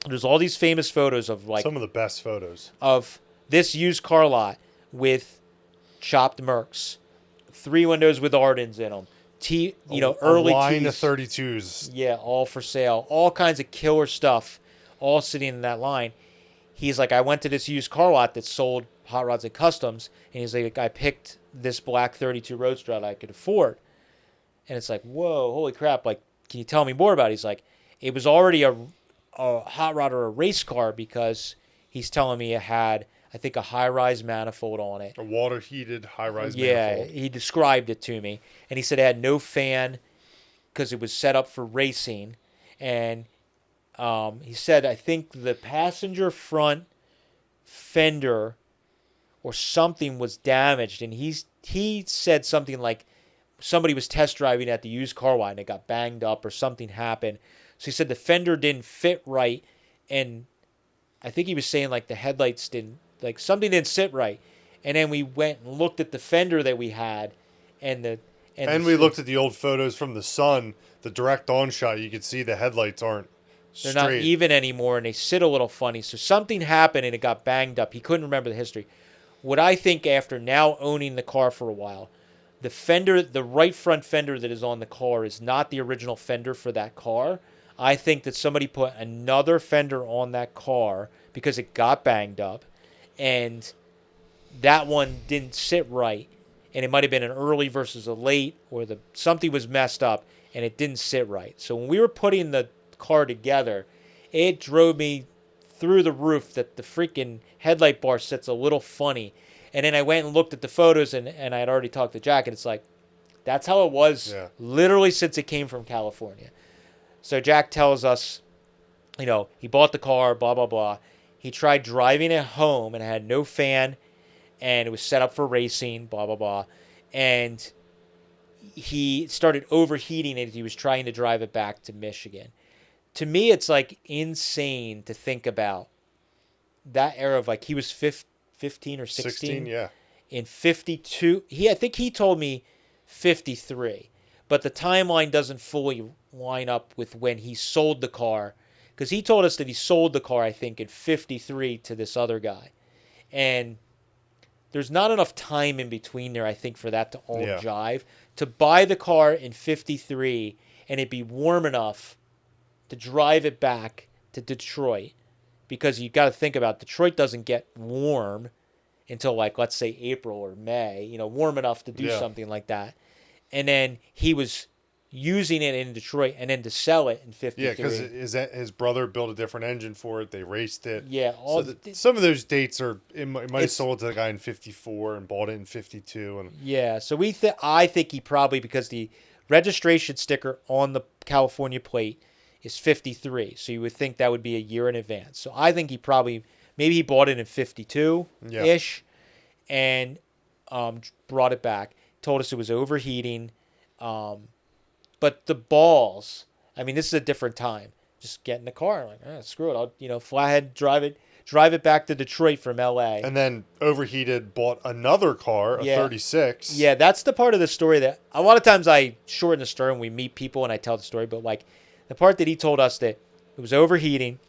There's all these famous photos of some of the best photos of this used car lot with chopped Mercs, 3 windows with Ardens in them, early line T's. of 32s. Yeah, all for sale, all kinds of killer stuff, all sitting in that line. He's like, I went to this used car lot that sold hot rods and customs, and he's like, I picked this black 32 Roadster that I could afford. And it's like, whoa, holy crap, like, can you tell me more about it? He's like, it was already a hot rod or a race car because he's telling me it had, I think, a high-rise manifold on it. A water-heated high-rise Yeah, manifold. he described it to me. And he said it had no fan because it was set up for racing. And he said, I think the passenger front fender or something was damaged. And he said something like, somebody was test driving at the used car lot and it got banged up or something happened. So he said the fender didn't fit right, and I think he was saying like the headlights didn't, like something didn't sit right. And then we went and looked at the fender that we had, and the And we looked at the old photos from the sun, the direct on shot. You could see the headlights aren't they're straight. not even anymore, and they sit a little funny. So something happened and it got banged up. He couldn't remember the history. What I think, after now owning the car for a while, the fender, the right front fender that is on the car is not the original fender for that car. I think that somebody put another fender on that car because it got banged up, and that one didn't sit right, and it might have been an early versus a late, or something was messed up and it didn't sit right. So when we were putting the car together, it drove me through the roof that the freaking headlight bar sits a little funny. And then I went and looked at the photos, and I had already talked to Jack, and it's like, that's how it was literally since it came from California. So Jack tells us, he bought the car, blah, blah, blah. He tried driving it home, and it had no fan, and it was set up for racing, blah, blah, blah. And he started overheating it as he was trying to drive it back to Michigan. To me, it's like insane to think about that era of, like, he was 15 or 16. 16, yeah. In 52, I think he told me 53, but the timeline doesn't fully line up with when he sold the car, because he told us that he sold the car, I think, in 53 to this other guy. And there's not enough time in between there, I think, for that to all jive. To buy the car in 53 and it be warm enough to drive it back to Detroit, because you got to think about Detroit doesn't get warm until, like, let's say April or May, warm enough to do something like that. And then he was using it in Detroit, and then to sell it in 53. Yeah, because his brother built a different engine for it. They raced it. Yeah. Some of those dates are, it might have sold to the guy in 54 and bought it in 52. And yeah, so I think he probably, because the registration sticker on the California plate is 53, so you would think that would be a year in advance. So I think maybe he bought it in 52-ish, and brought it back. Told us it was overheating. But the balls, I mean, this is a different time. Just get in the car, like, screw it. I'll, flathead, drive it back to Detroit from L.A. And then overheated, bought another car, a 36. Yeah, that's the part of the story that a lot of times I shorten the story when we meet people and I tell the story. But, like, the part that he told us that it was overheating,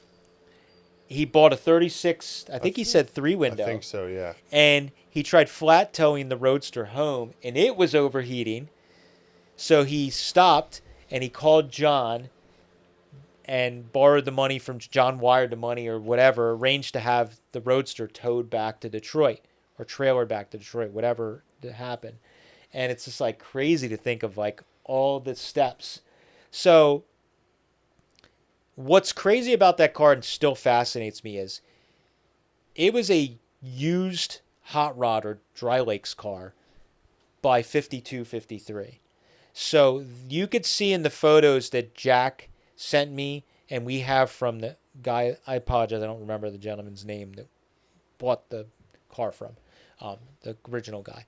he bought a 36, I think he said 3-window. I think so, yeah. And he tried flat towing the Roadster home, and it was overheating. So he stopped, and he called John and borrowed the money from John, wired the money or whatever, arranged to have the Roadster towed back to Detroit, or trailered back to Detroit, whatever happened. And it's just, like, crazy to think of, like, all the steps. So what's crazy about that car and still fascinates me is it was a used hot rod or dry lakes car by 52, 53. So you could see in the photos that Jack sent me, and we have from the guy, I apologize, I don't remember the gentleman's name that bought the car from, the original guy.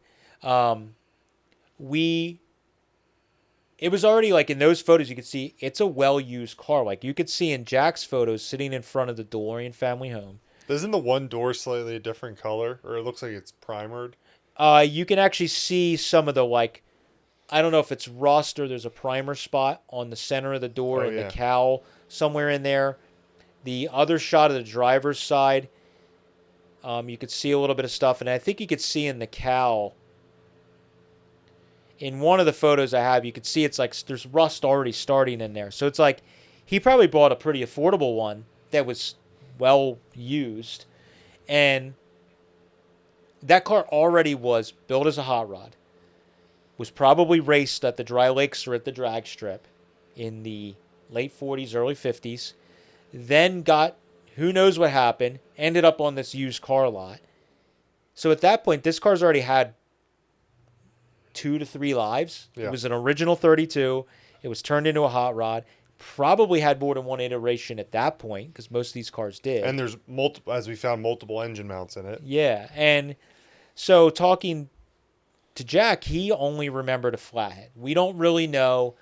It was already, like, in those photos, you could see it's a well-used car. Like, you could see in Jack's photos sitting in front of the DeLorean family home. Isn't the one door slightly a different color? Or it looks like it's primered? You can actually see some of the, like, I don't know if it's rust or there's a primer spot on the center of the door and the cowl somewhere in there. The other shot of the driver's side, you could see a little bit of stuff. And I think you could see in the cowl, in one of the photos I have, you could see it's like there's rust already starting in there. So it's like he probably bought a pretty affordable one that was well used. And that car already was built as a hot rod. Was probably raced at the dry lakes or at the drag strip in the late 40s, early 50s. Then got, who knows what happened, ended up on this used car lot. So at that point, this car's already had 2 to 3 lives. Yeah. It was an original 32. It was turned into a hot rod. Probably had more than one iteration at that point, because most of these cars did. And there's multiple, as we found, multiple engine mounts in it. Yeah, and so talking to Jack, he only remembered a flathead. We don't really know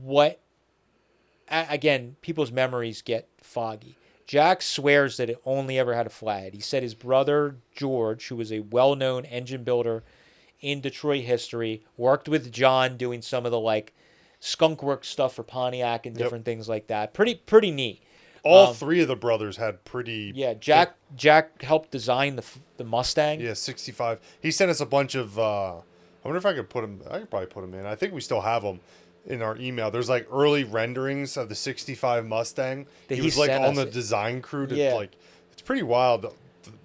what. Again, people's memories get foggy. Jack swears that it only ever had a flathead. He said his brother George, who was a well-known engine builder in Detroit history, worked with John doing some of the like skunk work stuff for Pontiac and different things like that. Pretty neat. All three of the brothers had pretty. Yeah, Jack helped design the Mustang. Yeah, 65. He sent us a bunch of. I wonder if I could put them. I could probably put them in. I think we still have them in our email. There's like early renderings of the 65 Mustang. He was like on the design crew. Like, it's pretty wild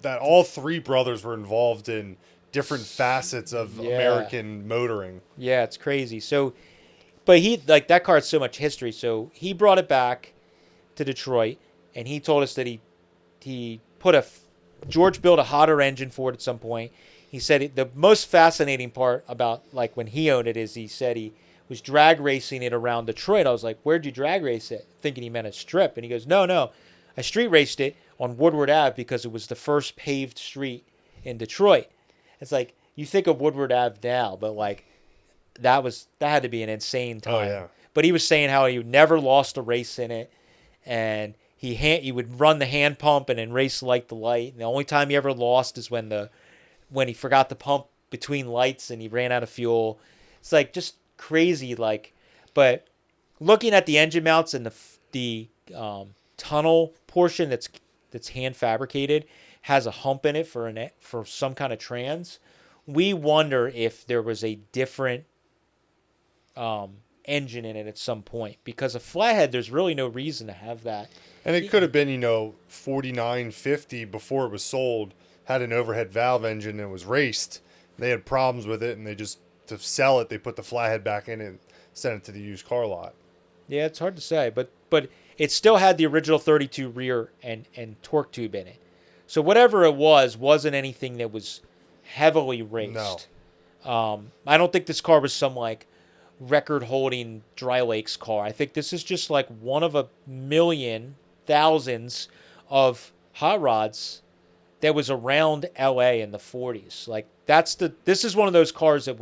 that all three brothers were involved in different facets of American motoring. Yeah, it's crazy. So, but he like that car had so much history. So he brought it back to Detroit, and he told us that he put George built a hotter engine for it at some point. He said the most fascinating part about like when he owned it is he said he was drag racing it around Detroit. I was like, where'd you drag race it? Thinking he meant a strip. And he goes, no. I street raced it on Woodward Ave because it was the first paved street in Detroit. It's like, you think of Woodward Ave now, but like that had to be an insane time. Oh, yeah. But he was saying how he never lost a race in it. And he would run the hand pump and then race light to light. And the only time he ever lost is when he forgot to pump between lights and he ran out of fuel. It's like just crazy, like. But looking at the engine mounts and the tunnel portion that's hand fabricated has a hump in it for some kind of trans. We wonder if there was a different engine in it at some point, because a flathead, there's really no reason to have that. And it could have been 4950 before it was sold, had an overhead valve engine and was raced. They had problems with it, and they just, to sell it, they put the flathead back in and sent it to the used car lot. Yeah, it's hard to say, but it still had the original 32 rear and torque tube in it. So whatever it wasn't anything that was heavily raced. No. I don't think this car was some like record-holding Dry Lakes car. I think this is just like one of a million, thousands of hot rods that was around LA in the 40s. Like this is one of those cars that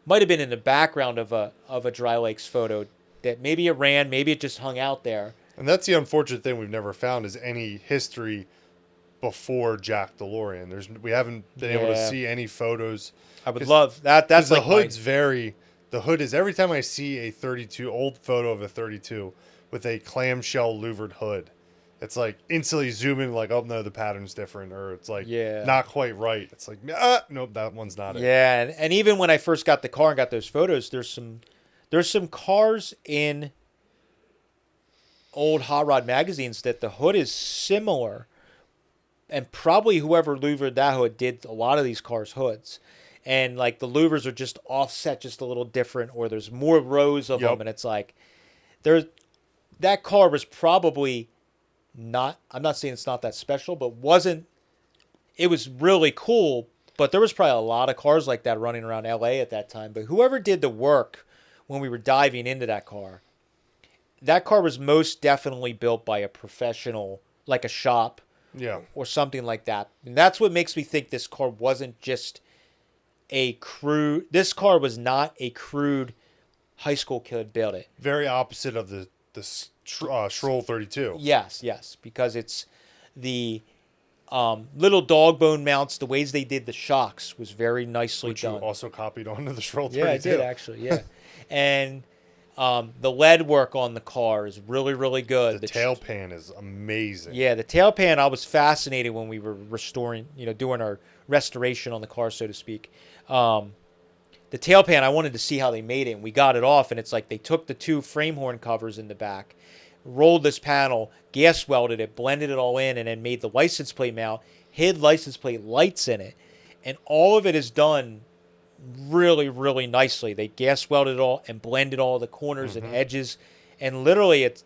might have been in the background of a Dry Lakes photo that maybe it ran, maybe it just hung out there. And that's the unfortunate thing we've never found is any history before Jack DeLorean. We haven't been able to see any photos. I would love that. That's like the hood's the hood is, every time I see a 32 old photo of a 32 with a clamshell louvered hood, it's like instantly zoom in, like, oh no, the pattern's different, or it's like not quite right. It's like, nope, that one's not it. Yeah, and even when I first got the car and got those photos, there's some cars in old hot rod magazines that the hood is similar, and probably whoever louvered that hood did a lot of these cars' hoods. And like the louvers are just offset just a little different, or there's more rows of them, and it's like that car was probably not, I'm not saying it's not that special, but it was really cool, but there was probably a lot of cars like that running around LA at that time. But whoever did the work when we were diving into that car was most definitely built by a professional, like a shop, or something like that. And that's what makes me think this car wasn't just this car was not a crude high school kid built it. Very opposite of the Schroll 32. Yes, because it's the little dog bone mounts, the ways they did the shocks was very nicely done. Which you also copied onto the Schroll 32. Yeah, I did actually, yeah. And the lead work on the car is really, really good. The tail pan is amazing. Yeah, the tail pan, I was fascinated when we were restoring, doing our restoration on the car, so to speak. The tail pan, I wanted to see how they made it, and we got it off, and it's like they took the two frame horn covers in the back, rolled this panel, gas welded it, blended it all in, and then made the license plate mount, hid license plate lights in it, and all of it is done really, really nicely. They gas welded it all and blended all the corners and edges, and literally, it's,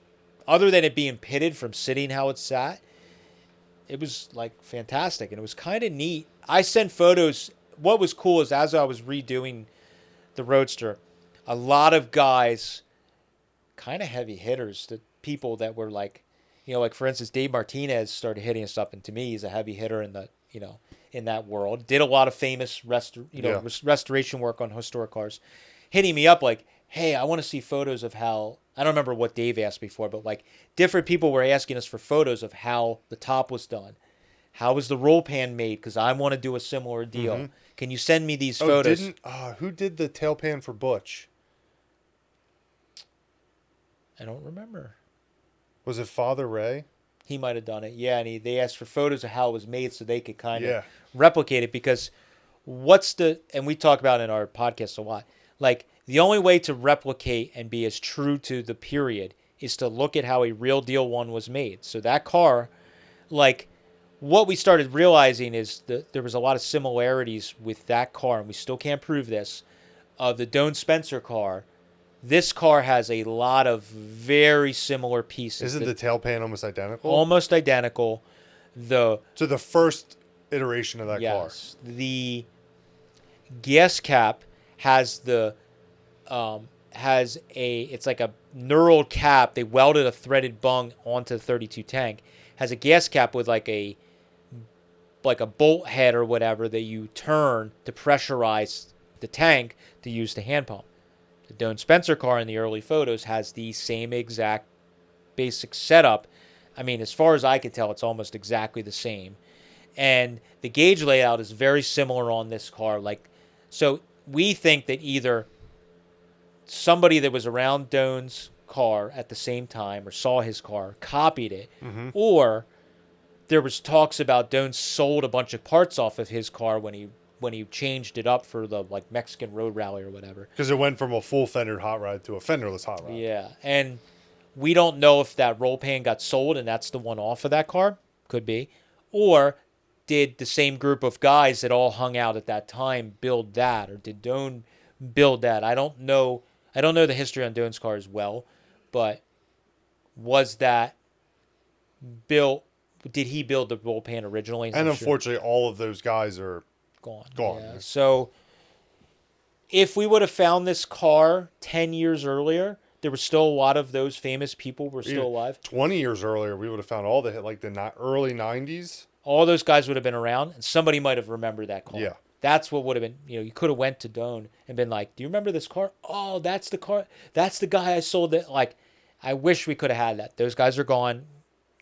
other than it being pitted from sitting how it sat, it was like fantastic, and it was kind of neat. I sent photos. What was cool is as I was redoing the Roadster, a lot of guys, kind of heavy hitters, the people that were like, like for instance, Dave Martinez started hitting us up, and to me, he's a heavy hitter in the, in that world. Did a lot of famous restoration work on historic cars. Hitting me up like, hey, I want to see photos of how. I don't remember what Dave asked before, but like different people were asking us for photos of how the top was done. How was the roll pan made? Because I want to do a similar deal. Mm-hmm. Can you send me these photos? Who did the tail pan for Butch? I don't remember. Was it Father Ray? He might have done it. Yeah, and they asked for photos of how it was made so they could kind of Yeah. replicate it. Because and we talk about it in our podcast a lot, like the only way to replicate and be as true to the period is to look at how a real deal one was made. So that car, like what we started realizing is that there was a lot of similarities with that car, and we still can't prove this, of the Doane Spencer car. This car has a lot of very similar pieces. Isn't the tail pan almost identical? Almost identical. To the first iteration of that car. The gas cap has it's like a knurled cap. They welded a threaded bung onto the 32 tank. Has a gas cap with like a bolt head or whatever that you turn to pressurize the tank to use the hand pump. The Doane Spencer car in the early photos has the same exact basic setup. I mean, as far as I could tell, it's almost exactly the same. And the gauge layout is very similar on this car. So we think that either somebody that was around Doane's car at the same time or saw his car, copied it, or there was talks about Doane sold a bunch of parts off of his car when he changed it up for the like Mexican road rally or whatever. Because it went from a full fendered hot rod to a fenderless hot rod. Yeah, and we don't know if that roll pan got sold and that's the one off of that car. Could be. Or did the same group of guys that all hung out at that time build that? Or did Doane build that? I don't know. I don't know the history on Doane's car as well, but was that built? Did he build the roll pan originally? And unfortunately, all of those guys are gone. Yeah. So if we would have found this car 10 years earlier, there were still a lot of those famous people were still alive. 20 years earlier, we would have found all the early 90s. All those guys would have been around, and somebody might have remembered that car. Yeah. That's what would have been, you could have went to Doane and been like, do you remember this car? Oh, that's the car. That's the guy I sold it. Like, I wish we could have had that. Those guys are gone.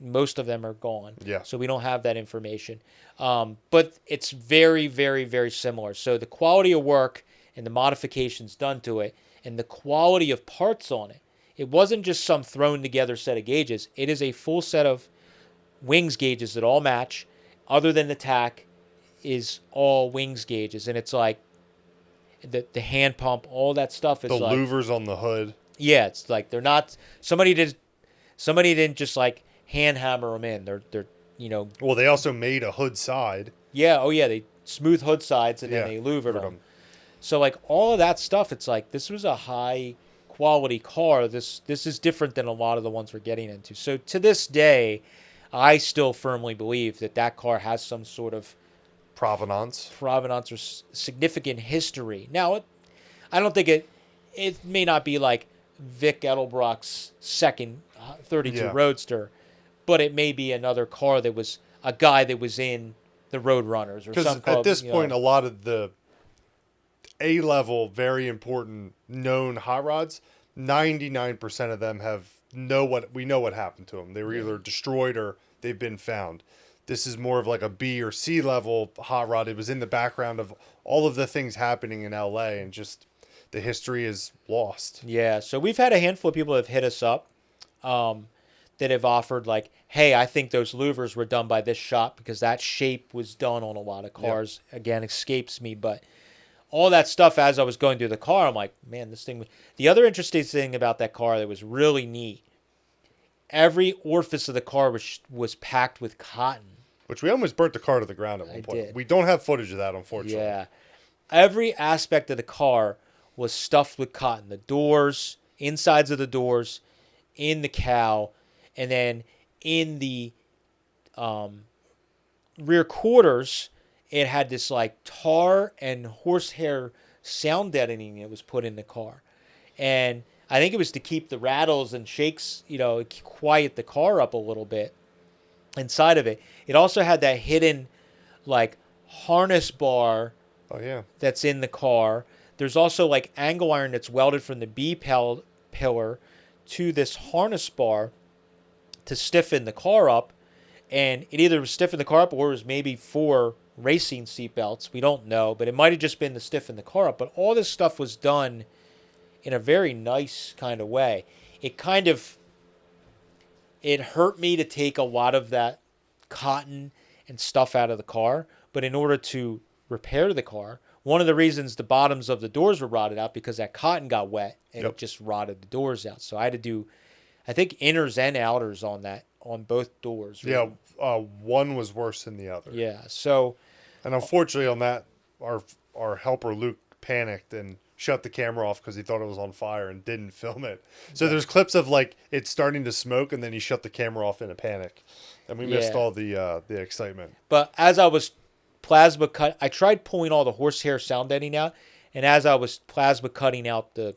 Most of them are gone. Yeah. So we don't have that information. But it's very, very, very similar. So the quality of work and the modifications done to it and the quality of parts on it, it wasn't just some thrown together set of gauges. It is a full set of wings gauges that all match, other than the tack is all wings gauges. And it's like the hand pump, all that stuff is the like... louvers on the hood. Yeah, it's like they're not... Somebody didn't just like hand hammer them in. They're Well, they also made a hood side. Yeah, oh yeah, they smooth hood sides and then they louvered them. So like all of that stuff, it's like this was a high quality car. This is different than a lot of the ones we're getting into. So to this day, I still firmly believe that car has some sort of provenance or significant history. Now, I don't think it may not be like Vic Edelbrock's second 32 Roadster, but it may be another car that was a guy that was in the Road Runners or some car. At this point, a lot of the A-level, very important known hot rods, 99% of them we know what happened to them. They were either destroyed or they've been found. This is more of like a B or C level hot rod. It was in the background of all of the things happening in LA, and just the history is lost. Yeah, so we've had a handful of people that have hit us up that have offered like, hey, I think those louvers were done by this shop because that shape was done on a lot of cars. Yep. Again, escapes me, but all that stuff as I was going through the car, I'm like, man, this thing. The other interesting thing about that car that was really neat, every orifice of the car was packed with cotton. Which we almost burnt the car to the ground at one point. Did. We don't have footage of that, unfortunately. Yeah. Every aspect of the car was stuffed with cotton. The doors, insides of the doors, in the cowl, and then in the rear quarters, it had this like tar and horsehair sound deadening that was put in the car. And I think it was to keep the rattles and shakes, quiet the car up a little bit inside of it. It also had that hidden like harness bar Oh yeah. that's in the car. There's also like angle iron that's welded from the pillar to this harness bar to stiffen the car up. And it either was stiffen the car up or it was maybe for racing seatbelts. We don't know, but it might have just been to stiffen the car up. But all this stuff was done in a very nice kind of way. It hurt me to take a lot of that cotton and stuff out of the car. But in order to repair the car, one of the reasons the bottoms of the doors were rotted out because that cotton got wet and it just rotted the doors out. So I had to do, I think, inners and outers on both doors. Really. Yeah, one was worse than the other. Yeah. So, and unfortunately, on that, our helper Luke panicked and shut the camera off because he thought it was on fire and didn't film it. So there's clips of like it starting to smoke and then he shut the camera off in a panic, and we missed all the excitement. But as I was plasma cut, I tried pulling all the horsehair sound deadening out, and as I was plasma cutting out the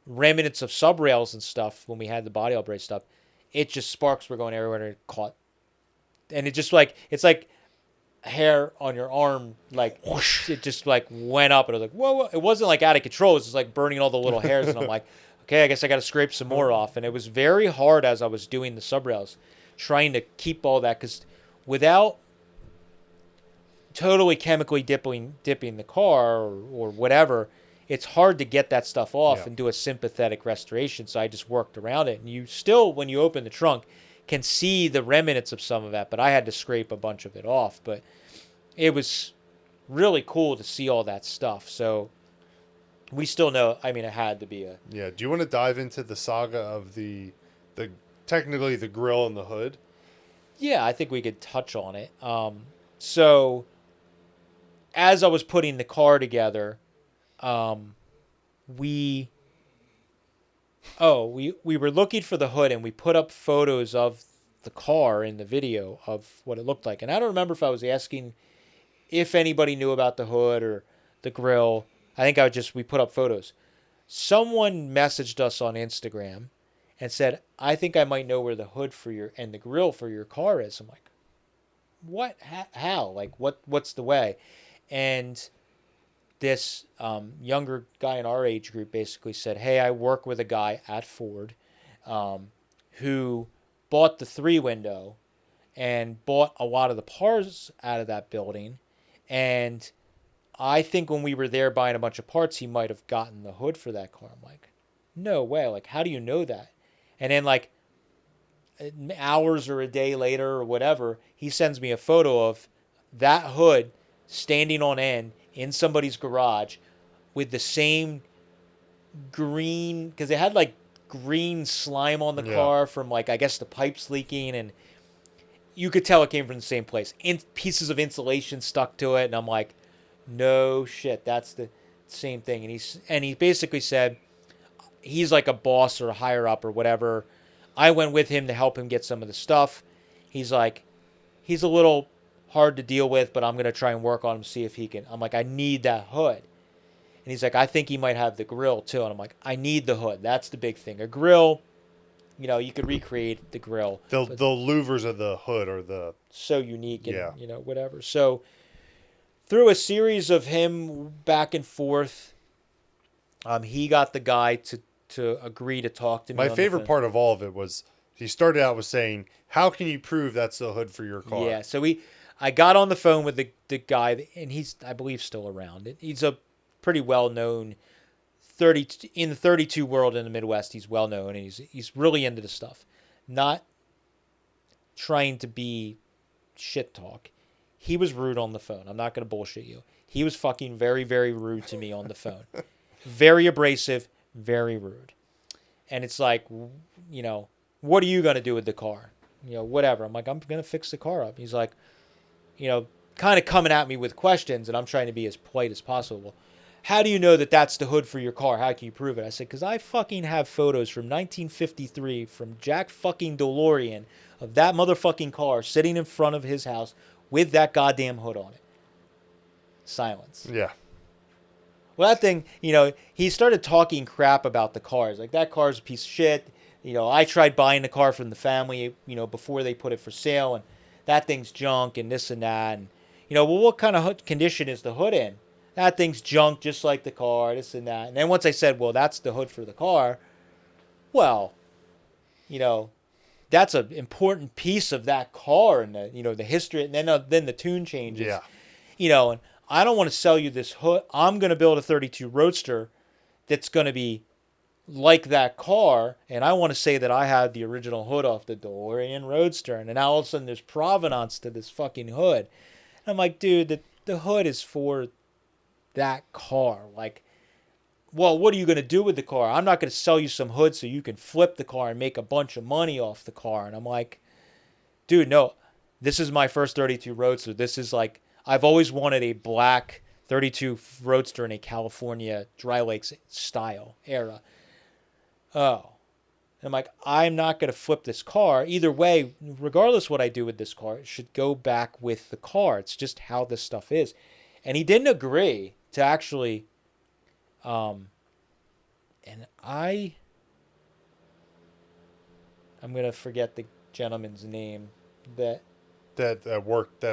remnants of sub rails and stuff when we had the body all brace stuff, it just sparks were going everywhere and it caught, and it just like it's like hair on your arm, like whoosh, it just like went up, and I was like, whoa. It wasn't like out of control. It was just like burning all the little hairs, and I'm like, okay, I guess I got to scrape some more off. And it was very hard as I was doing the sub rails, trying to keep all that, because without totally chemically dipping the car or whatever, it's hard to get that stuff off and do a sympathetic restoration. So I just worked around it, and you still, when you open the trunk, can see the remnants of some of that, but I had to scrape a bunch of it off. But it was really cool to see all that stuff. So we still know, I mean, it had to be a... Yeah, do you want to dive into the saga of the technically the grill and the hood? Yeah, I think we could touch on it. So as I was putting the car together, we were looking for the hood, and we put up photos of the car in the video of what it looked like. And I don't remember if I was asking if anybody knew about the hood or the grill. I think we put up photos. Someone messaged us on Instagram and said, I think I might know where the hood and the grill for your car is. I'm like, what? How? Like, what's the way? And this younger guy in our age group basically said, hey, I work with a guy at Ford who bought the 3-window and bought a lot of the parts out of that building. And I think when we were there buying a bunch of parts, he might have gotten the hood for that car. I'm like, no way. Like, how do you know that? And then like hours or a day later or whatever, he sends me a photo of that hood standing on end in somebody's garage with the same green, because it had like green slime on the car from like, I guess, the pipes leaking, and you could tell it came from the same place. Pieces of insulation stuck to it, and I'm like, no shit, that's the same thing. And he basically said he's like a boss or a higher up or whatever. I went with him to help him get some of the stuff. He's like, he's a little hard to deal with, but I'm going to try and work on him, see if he can. I'm like, I need that hood. And he's like, I think he might have the grill too. And I'm like, I need the hood. That's the big thing. A grill, you could recreate the grill. The louvers of the hood are so unique and, whatever. So through a series of him back and forth, he got the guy to agree to talk to me. My favorite part of all of it was he started out with saying, how can you prove that's the hood for your car? Yeah, so I got on the phone with the guy, and he's, I believe, still around. He's a pretty well-known in the 32 world in the Midwest. He's well-known, and he's really into the stuff. Not trying to be shit talk. He was rude on the phone. I'm not going to bullshit you. He was fucking very, very rude to me on the phone. Very abrasive, very rude. And it's like, what are you going to do with the car? Whatever. I'm like, I'm going to fix the car up. He's like, kind of coming at me with questions, and I'm trying to be as polite as possible. How do you know that that's the hood for your car? How can you prove it? I said, because I fucking have photos from 1953 from Jack fucking DeLorean of that motherfucking car sitting in front of his house with that goddamn hood on it. Silence. Yeah. Well, that thing, he started talking crap about the cars. Like, that car's a piece of shit. I tried buying the car from the family, before they put it for sale, and that thing's junk and this and that. And, Well, what kind of condition is the hood in? That thing's junk, just like the car, this and that. And then once I said, well, that's the hood for the car, well, you know, that's an important piece of that car and the history. And then the tune changes. Yeah. And I don't want to sell you this hood. I'm going to build a 32 Roadster that's going to be like that car, and I want to say that I had the original hood off the DeLorean Roadster, and now all of a sudden there's provenance to this fucking hood. And I'm like, dude, the hood is for that car. Like, well, what are you going to do with the car? I'm not going to sell you some hood so you can flip the car and make a bunch of money off the car. And I'm like, dude, no, this is my first 32 Roadster. This is like, I've always wanted a black 32 Roadster in a California dry lakes style era. Oh. And I'm like, I'm not going to flip this car. Either way, regardless what I do with this car, it should go back with the car. It's just how this stuff is. And he didn't agree to actually, and I'm going to forget the gentleman's name that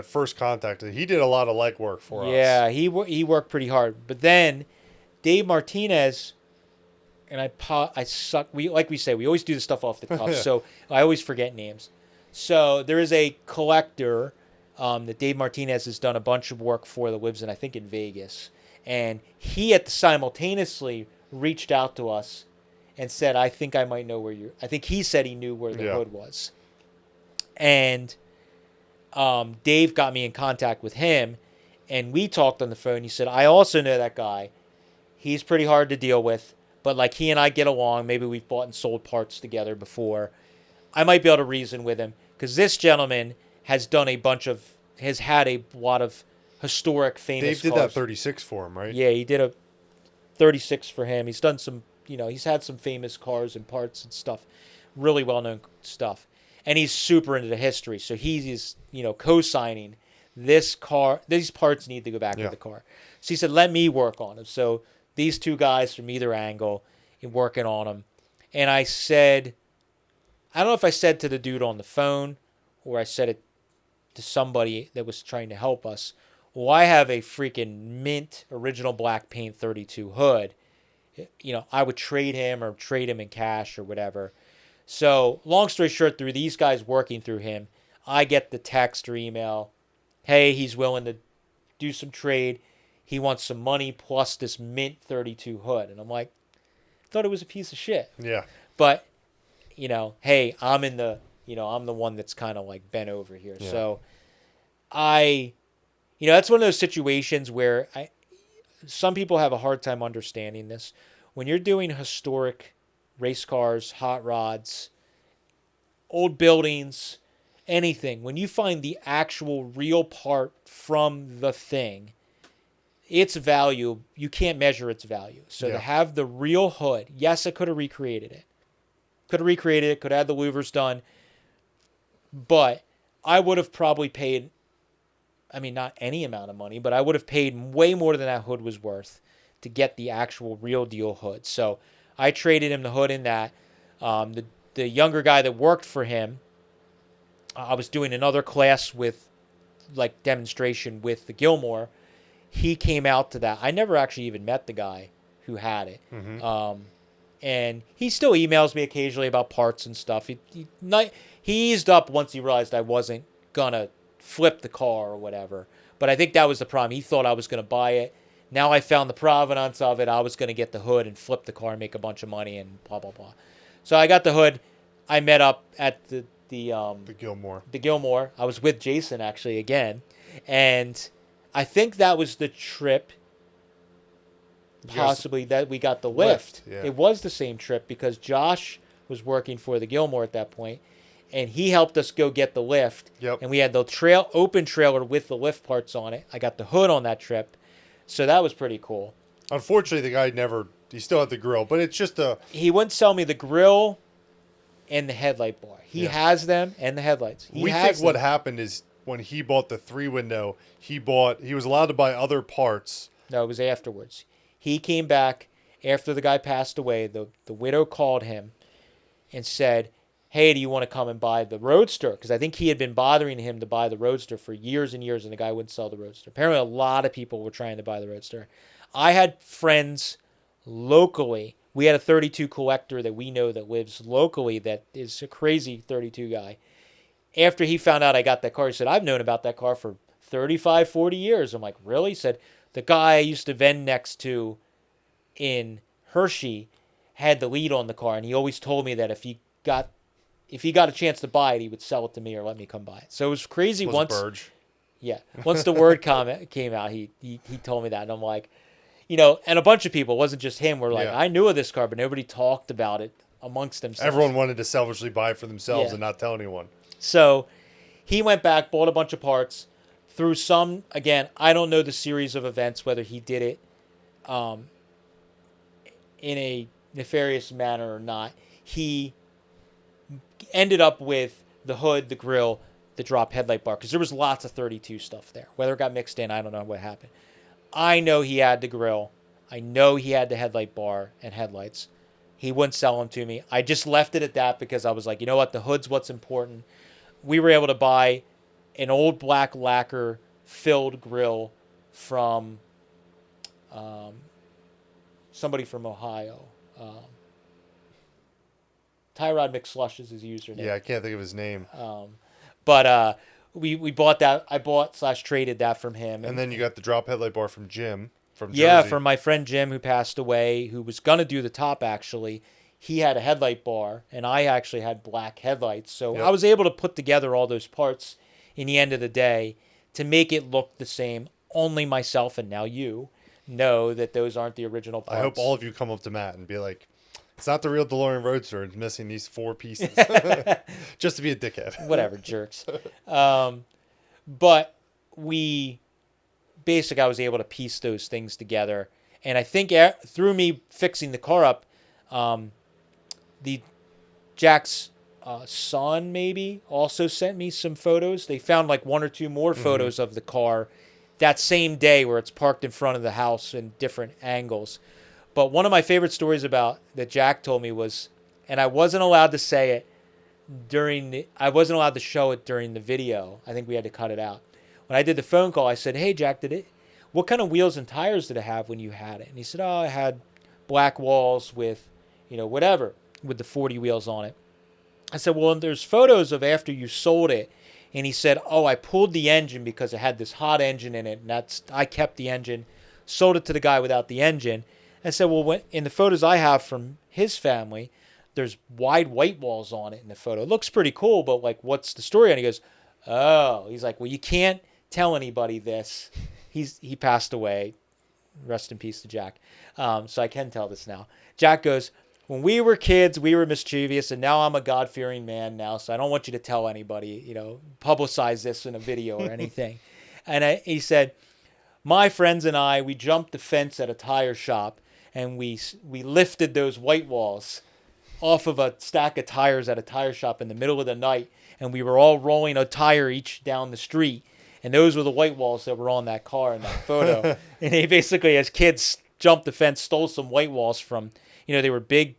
first contacted. He did a lot of legwork for us. Yeah, he worked pretty hard. But then Dave Martinez, and I suck. We always do the stuff off the cuff, so I always forget names. So there is a collector that Dave Martinez has done a bunch of work for that lives I think in Vegas, and he simultaneously reached out to us and said, I think I might know where you're. I think he said he knew where the hood was, and Dave got me in contact with him, and we talked on the phone. He said, I also know that guy. He's pretty hard to deal with, but like he and I get along. Maybe we've bought and sold parts together before. I might be able to reason with him because this gentleman has had a lot of historic, famous Dave did cars. that 36 for him, right? Yeah, he did a 36 for him. He's done some, he's had some famous cars and parts and stuff, really well-known stuff. And he's super into the history. So he's, co-signing this car. These parts need to go back with the car. So he said, let me work on them. So these two guys from either angle working on them. And I said, I don't know if I said to the dude on the phone or I said it to somebody that was trying to help us. Well, I have a freaking mint original black paint 32 hood. I would trade him in cash or whatever. So long story short, through these guys working through him, I get the text or email, hey, he's willing to do some trade. He wants some money plus this mint 32 hood. And I'm like, thought it was a piece of shit. Yeah. But, hey, I'm I'm the one that's kind of like bent over here. Yeah. So that's one of those situations where some people have a hard time understanding this. When you're doing historic race cars, hot rods, old buildings, anything, when you find the actual real part from the thing, its value, you can't measure its value. So to have the real hood, yes, I could have recreated it. Could have had the louvers done, but I would have probably paid, not any amount of money, but I would have paid way more than that hood was worth to get the actual real deal hood. So I traded him the hood in that. The younger guy that worked for him, I was doing another class with, like, demonstration with the Gilmore. He came out to that. I never actually even met the guy who had it. Mm-hmm. And he still emails me occasionally about parts and stuff. He eased up once he realized I wasn't going to flip the car or whatever. But I think that was the problem. He thought I was going to buy it. Now I found the provenance of it. I was going to get the hood and flip the car and make a bunch of money and blah, blah, blah. So I got the hood. I met up at the Gilmore. The Gilmore. I was with Jason, actually, again. And I think that was the trip, possibly, that we got the lift. Yeah. It was the same trip because Josh was working for the Gilmore at that point, and he helped us go get the lift. Yep. And we had the open trailer with the lift parts on it. I got the hood on that trip. So that was pretty cool. Unfortunately, the guy he still had the grill, but it's just He wouldn't sell me the grill and the headlight bar. He has them and the headlights. What happened is when he bought the 3-window, he was allowed to buy other parts. No, it was afterwards. He came back after the guy passed away. The widow called him and said, hey, do you want to come and buy the Roadster? Because I think he had been bothering him to buy the Roadster for years and years, and the guy wouldn't sell the Roadster. Apparently, a lot of people were trying to buy the Roadster. I had friends locally. We had a 32 collector that we know that lives locally that is a crazy 32 guy. After he found out I got that car, he said, I've known about that car for 35, 40 years. I'm like, really? He said, the guy I used to vend next to in Hershey had the lead on the car, and he always told me that if he got a chance to buy it, he would sell it to me or let me come buy it. So it was crazy. Was Once, Burge. yeah, once the word came out, he told me that, and I'm like, and a bunch of people, it wasn't just him, were like, Yeah. I knew of this car, but nobody talked about it amongst themselves. Everyone wanted to selfishly buy it for themselves Yeah. and not tell anyone. So he went back, bought a bunch of parts, through some, again, I don't know the series of events, whether he did it in a nefarious manner or not. He ended up with the hood, the grill, the drop headlight bar, because there was lots of 32 stuff there. Whether it got mixed in, I don't know what happened. I know he had the grill. I know he had the headlight bar and headlights. He wouldn't sell them to me. I just left it at that because I was like, you know what? The hood's what's important. We were able to buy an old black lacquer filled grill from somebody from Ohio. Tyrod McSlush is his username. Yeah, I can't think of his name. But we bought that. I bought/traded that from him. And then you got the drop headlight bar from Jim from Jersey. Yeah, from my friend Jim, who passed away, who was going to do the top, actually. He had a headlight bar, and I actually had black headlights. So Yep. I was able to put together all those parts in the end of the day to make it look the same. Only myself and now you know that those aren't the original parts. I hope all of you come up to Matt and be like, it's not the real DeLorean Roadster. It's missing these 4 pieces. Just to be a dickhead. Whatever, jerks. But I was able to piece those things together. And I think through me fixing the car up, Jack's son maybe also sent me some photos. They found like 1 or 2 more photos of the car that same day where it's parked in front of the house in different angles. But one of my favorite stories that Jack told me was, and I wasn't allowed to say it I wasn't allowed to show it during the video. I think we had to cut it out. When I did the phone call, I said, hey, Jack, what kind of wheels and tires did it have when you had it? And he said, I had black walls with, whatever, with the 40 wheels on it. I said, well, there's photos of after you sold it. And he said, I pulled the engine because it had this hot engine in it. And I kept the engine, sold it to the guy without the engine. I said, well, in the photos I have from his family, there's wide white walls on it in the photo. It looks pretty cool, but like, what's the story? And he goes, he's like, well, you can't tell anybody this. He passed away. Rest in peace to Jack. So I can tell this now. Jack goes, when we were kids, we were mischievous, and now I'm a God-fearing man now, so I don't want you to tell anybody, publicize this in a video or anything. And he said, my friends and I, we jumped the fence at a tire shop, and we lifted those white walls off of a stack of tires at a tire shop in the middle of the night, and we were all rolling a tire each down the street, and those were the white walls that were on that car in that photo. And he basically, as kids, jumped the fence, stole some white walls from, they were big,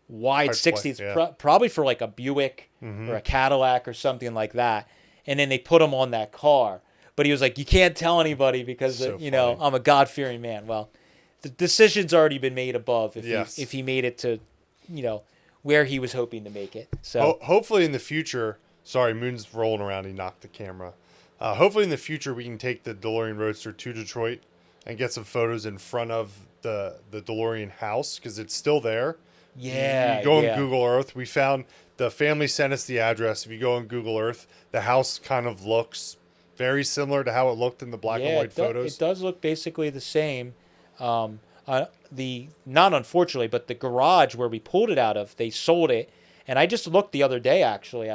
wide 60s, yeah. Probably for like a Buick or a Cadillac or something like that, and then they put them on that car. But he was like, you can't tell anybody because, So I'm a God-fearing man. Well, the decision's already been made above if he made it to, where he was hoping to make it. So hopefully in the future, sorry, Moon's rolling around. He knocked the camera. Hopefully in the future we can take the DeLorean Roadster to Detroit and get some photos in front of the DeLorean house because it's still there. Yeah. You go on Google Earth. We found the family sent us the address. If you go on Google Earth, the house kind of looks very similar to how it looked in the black and white photos. It does look basically the same. Not unfortunately, but the garage where we pulled it out of, they sold it, and I just looked the other day actually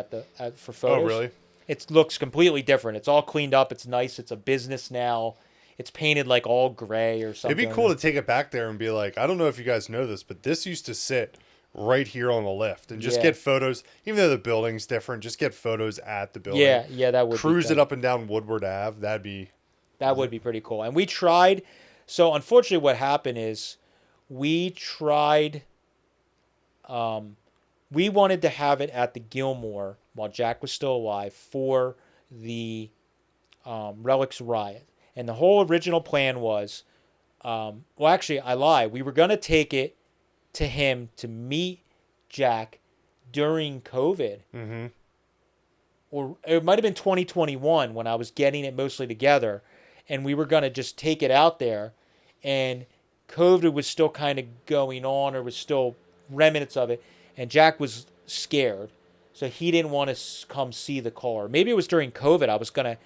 for photos. Oh, really? It looks completely different. It's all cleaned up. It's nice. It's a business now. It's painted like all gray or something. It'd be cool to take it back there and be like, I don't know if you guys know this, but this used to sit right here on the lift and just get photos. Even though the building's different, just get photos at the building. Yeah, that would cruise it up and down Woodward Ave. That would be pretty cool. And we tried. So unfortunately, what happened is we tried We wanted to have it at the Gilmore while Jack was still alive for the Relics Riot. And the whole original plan was, well, actually, I lie. We were going to take it to him to meet Jack during COVID. Mm-hmm. Or it might have been 2021 when I was getting it mostly together. And we were going to just take it out there. And COVID was still kind of going on, or was still remnants of it. And Jack was scared. So he didn't want to come see the car. Maybe it was during COVID. I was going to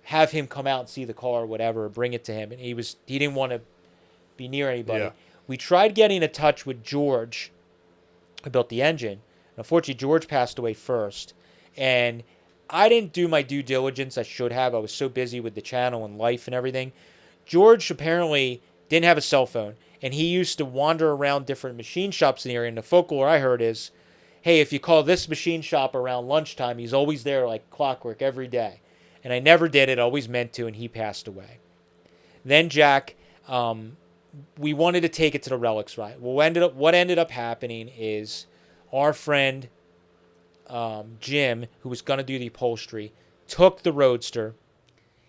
have him come out and see the car or whatever, bring it to him. And he didn't want to be near anybody. Yeah. We tried getting in touch with George, who built the engine. Unfortunately, George passed away first. And I didn't do my due diligence. I should have. I was so busy with the channel and life and everything. George apparently didn't have a cell phone. And he used to wander around different machine shops in the area. And the folklore I heard is, hey, if you call this machine shop around lunchtime, he's always there like clockwork every day. And I never did it. Always meant to. And he passed away. Then Jack, we wanted to take it to the Relics Riot. Well, what ended up happening is our friend Jim, who was going to do the upholstery, took the Roadster.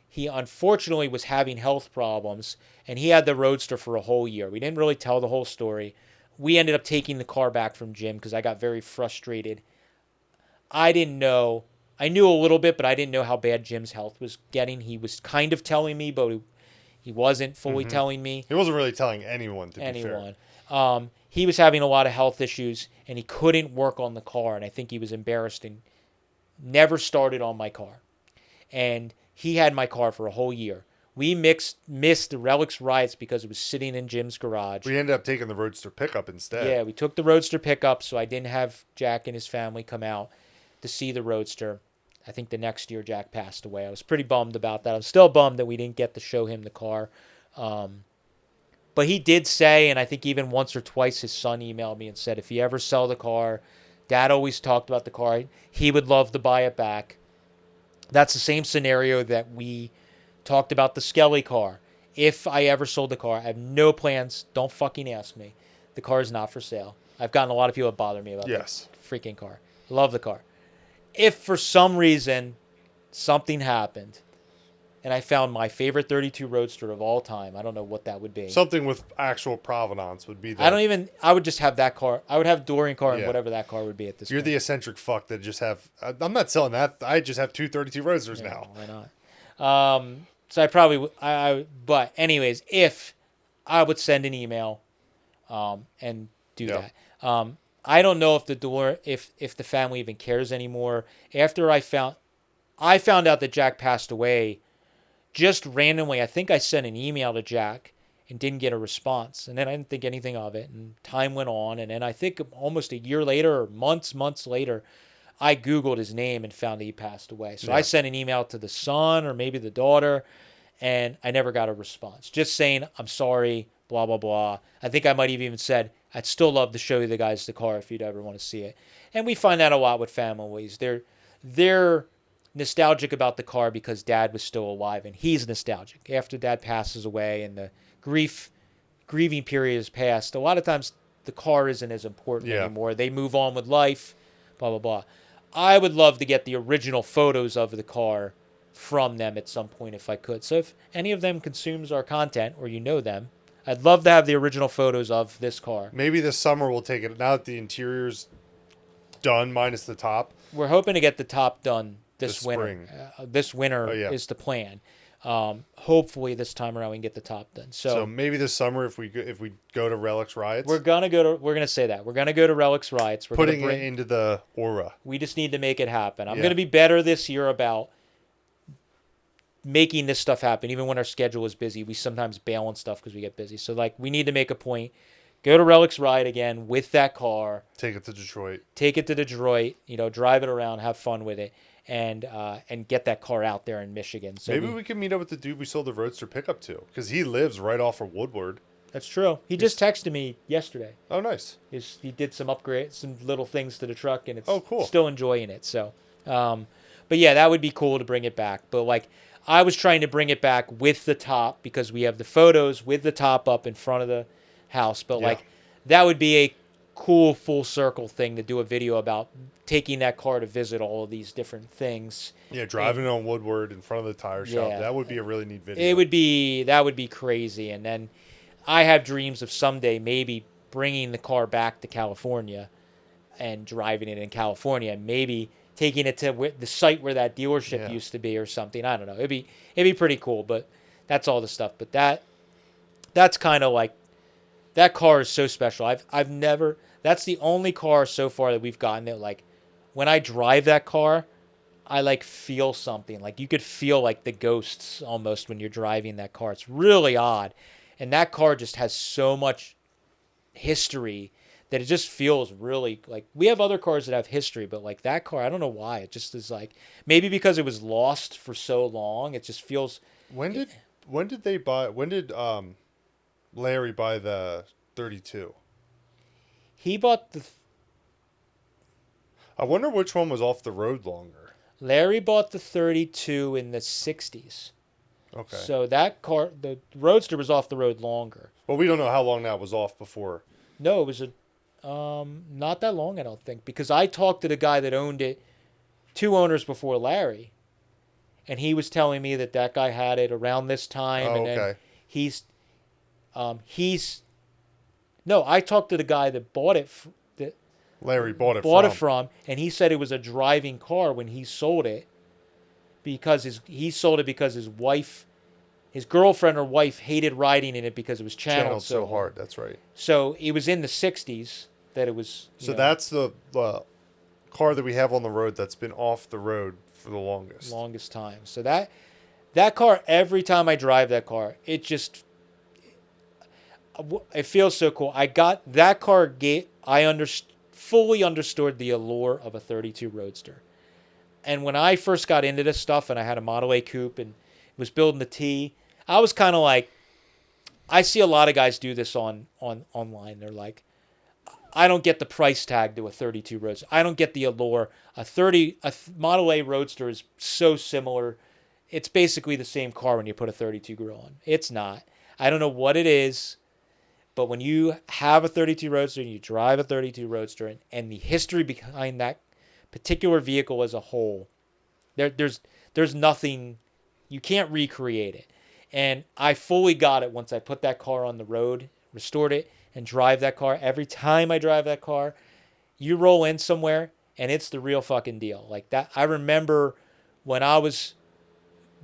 He unfortunately was having health problems, and he had the Roadster for a whole year. We didn't really tell the whole story. We ended up taking the car back from Jim because I got very frustrated. I didn't know. I knew a little bit, but I didn't know how bad Jim's health was getting. He was kind of telling me, but he wasn't fully telling me. He wasn't really telling anyone, to be fair. He was having a lot of health issues, and he couldn't work on the car, and I think he was embarrassed and never started on my car. And he had my car for a whole year. We missed the Relics Riots because it was sitting in Jim's garage. We ended up taking the Roadster pickup instead. Yeah, we took the Roadster pickup, so I didn't have Jack and his family come out to see the Roadster. I think the next year Jack passed away. I was pretty bummed about that. I'm still bummed that we didn't get to show him the car. But he did say, and I think even once or twice his son emailed me and said, if you ever sell the car, Dad always talked about the car. He would love to buy it back. That's the same scenario that we talked about the Skelly car. If I ever sold the car, I have no plans. Don't fucking ask me. The car is not for sale. I've gotten a lot of people that bother me about this freaking car. Love the car. If for some reason something happened and I found my favorite 32 Roadster of all time, I don't know what that would be. Something with actual provenance would be the... I would just have that car. I would have DeLorean car and whatever that car would be at this You're point. the eccentric fuck that just have... I'm not selling that. I just have two 32 Roadsters now. Why not? So I probably... but anyways, if I would send an email and do that. I don't know if the family even cares anymore. After I found out that Jack passed away, just randomly, I think I sent an email to Jack and didn't get a response. And then I didn't think anything of it. And time went on. And then I think almost a year later or months later, I Googled his name and found that he passed away. So I sent an email to the son or maybe the daughter, and I never got a response. Just saying, I'm sorry, blah, blah, blah. I think I might have even said, I'd still love to show you the guys the car if you'd ever want to see it. And we find that a lot with families. They're nostalgic about the car because Dad was still alive, and he's nostalgic. After Dad passes away and the grieving period has passed, a lot of times the car isn't as important anymore. They move on with life, blah, blah, blah. I would love to get the original photos of the car from them at some point if I could. So if any of them consumes our content or you know them, I'd love to have the original photos of this car. Maybe this summer we'll take it. Now that the interior's done, minus the top. We're hoping to get the top done this winter. Spring. This winter is the plan. Hopefully this time around we can get the top done. So maybe this summer if we go to Relics Riots. We're gonna say that. We're gonna go to Relics Riots. We're putting it into the aura. We just need to make it happen. I'm gonna be better this year about making this stuff happen. Even when our schedule is busy, we sometimes bail on stuff because we get busy. So we need to make a point. Go to Relics Riot again with that car. Take it to Detroit. Drive it around, have fun with it, and get that car out there in Michigan. So maybe we can meet up with the dude we sold the Roadster pickup to, because he lives right off of Woodward. That's true. He just texted me yesterday. Oh, nice. He did some upgrades, some little things to the truck, and it's cool. Still enjoying it. So, but yeah, that would be cool to bring it back. But I was trying to bring it back with the top because we have the photos with the top up in front of the house. But that would be a cool full circle thing to do a video about taking that car to visit all of these different things. Yeah, driving on Woodward in front of the tire shop. Yeah. That would be a really neat video. That would be crazy. And then I have dreams of someday maybe bringing the car back to California and driving it in California, and maybe taking it to the site where that dealership used to be or something. I don't know. It'd be pretty cool, but that's all the stuff. But that's kind of like, that car is so special. I've never, that's the only car so far that we've gotten that, like, when I drive that car, I like feel something. Like, you could feel like the ghosts almost when you're driving that car. It's really odd. And that car just has so much history that it just feels really like, we have other cars that have history, but like that car, I don't know why. It just is like, maybe because it was lost for so long, it just feels. When did Larry buy the 32? He bought I wonder which one was off the road longer. Larry bought the 32 in the 60s. Okay. So that car, the Roadster, was off the road longer. Well, we don't know how long that was off before. No, it was not that long, I don't think, because I talked to the guy that owned it, 2 owners before Larry, and he was telling me that guy had it around this time, and then I talked to the guy that bought it, that Larry bought it from, and he said it was a driving car when he sold it, because he sold it because his girlfriend or wife hated riding in it because it was channeled so hard. That's right. So it was in the 60s that it was. So that's the car that we have on the road that's been off the road for the longest time. So that car, every time I drive that car, it feels so cool. I got that car. Fully understood the allure of a 32 Roadster. And when I first got into this stuff and I had a Model A coupe and was building the T, I was kind of like, I see a lot of guys do this online. They're like, I don't get the price tag to a 32 Roadster. I don't get the allure. A Model A Roadster is so similar. It's basically the same car when you put a 32 grill on. It's not. I don't know what it is, but when you have a 32 Roadster and you drive a 32 Roadster and the history behind that particular vehicle as a whole, there's nothing, you can't recreate it. And I fully got it once I put that car on the road, restored it, and drive that car. Every time I drive that car, you roll in somewhere and it's the real fucking deal. Like that, I remember when I was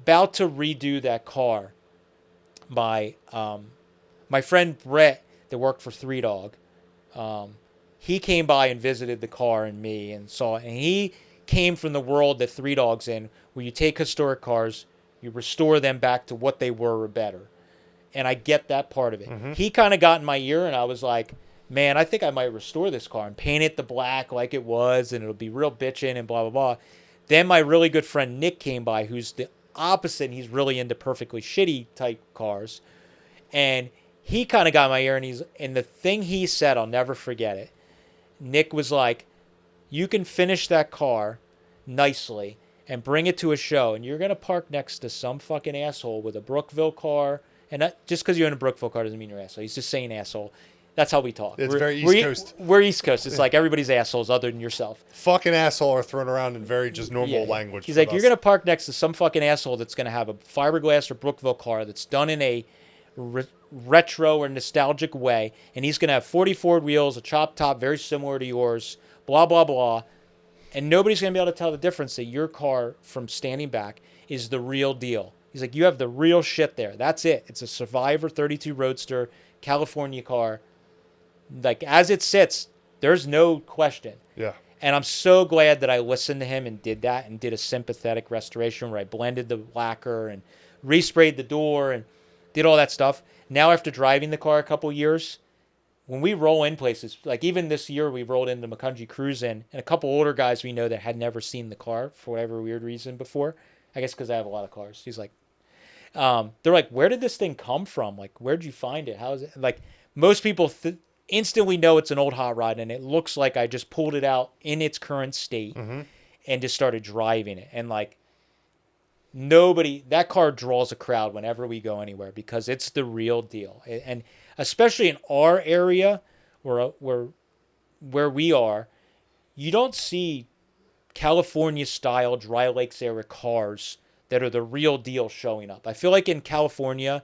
about to redo that car, my friend Brett that worked for Three Dog, he came by and visited the car and me and saw it. And he came from the world that Three Dog's in, where you take historic cars, you restore them back to what they were or better. And I get that part of it. Mm-hmm. He kind of got in my ear, and I was like, man, I think I might restore this car and paint it the black like it was, and it'll be real bitchin' and blah, blah, blah. Then my really good friend Nick came by, who's the opposite, and he's really into perfectly shitty type cars. And he kind of got in my ear, and the thing he said, I'll never forget it. Nick was like, you can finish that car nicely and bring it to a show, and you're going to park next to some fucking asshole with a Brookville car. And that, just because you own a Brookville car doesn't mean you're an asshole. He's just saying asshole. That's how we talk. It's very East Coast. We're East Coast. It's like everybody's assholes other than yourself. Fucking asshole are thrown around in very just normal language. He's like, you're going to park next to some fucking asshole that's going to have a fiberglass or Brookville car that's done in a retro or nostalgic way, and he's going to have 44 wheels, a chop top very similar to yours, blah, blah, blah. And nobody's going to be able to tell the difference that your car from standing back is the real deal. He's like, you have the real shit there. That's it. It's a Survivor 32 Roadster, California car. Like, as it sits, there's no question. Yeah. And I'm so glad that I listened to him and did that and did a sympathetic restoration where I blended the lacquer and resprayed the door and did all that stuff. Now, after driving the car a couple years, when we roll in places, like even this year, we rolled into Macungie Cruisin', and a couple older guys we know that had never seen the car for whatever weird reason before. I guess because I have a lot of cars. He's like, they're like, where did this thing come from? Like, where'd you find it? How is it? Like, most people instantly know it's an old hot rod, and it looks like I just pulled it out in its current state and just started driving it. And like, that car draws a crowd whenever we go anywhere because it's the real deal. And especially in our area where where we are, you don't see California style dry lakes era cars that are the real deal showing up. I feel like in California,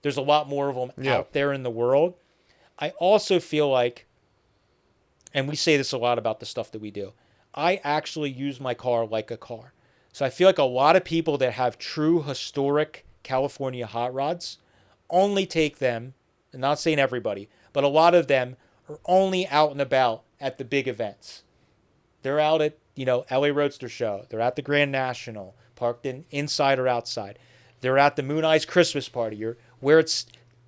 there's a lot more of them out there in the world. I also feel like, and we say this a lot about the stuff that we do, I actually use my car like a car. So I feel like a lot of people that have true historic California hot rods only take them, I'm not saying everybody, but a lot of them are only out and about at the big events. They're out at, LA Roadster Show. They're at the Grand National, parked inside or outside. They're at the Moon Eyes Christmas party, where it's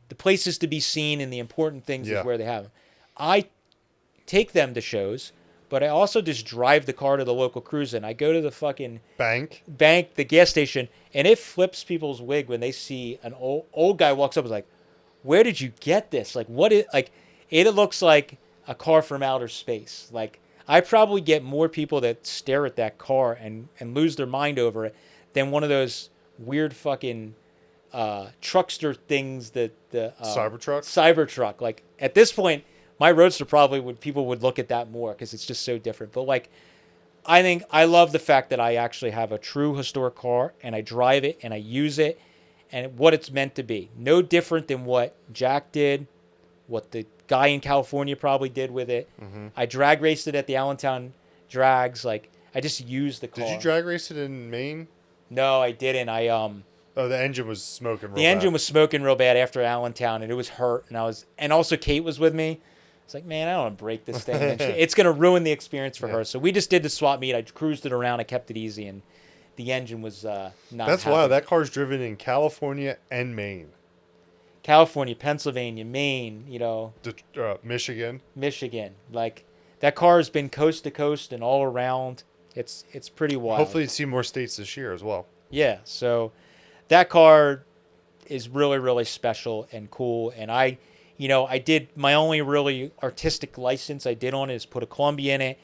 the places to be seen and the important things is where they have them. I take them to shows, but I also just drive the car to the local cruise and I go to the fucking bank, the gas station, and it flips people's wig when they see an old guy walks up and is like, where did you get this? Like, it looks like a car from outer space. Like, I probably get more people that stare at that car and lose their mind over it than one of those weird fucking truckster things that the Cybertruck. Like, at this point, my Roadster people would look at that more because it's just so different. But like, I think I love the fact that I actually have a true historic car and I drive it and I use it and what it's meant to be. No different than what Jack did, what the guy in California probably did with it. Mm-hmm. I drag raced it at the Allentown drags. Like, I just used the car. Did you drag race it in Maine? No, I didn't. Oh, the engine was smoking real bad. The engine was smoking real bad after Allentown, and it was hurt. And also Kate was with me. It's like, man, I don't want to break this thing. It's going to ruin the experience for her. So we just did the swap meet. I cruised it around. I kept it easy, and the engine was not That's happy. wild. That car's driven in California and Maine. California, Pennsylvania, Maine, Michigan. Like, that car has been coast to coast and all around. It's pretty wild. Hopefully you see more states this year as well. Yeah, so that car is really, really special and cool. And I did my only really artistic license I did on it is put a Columbia in it,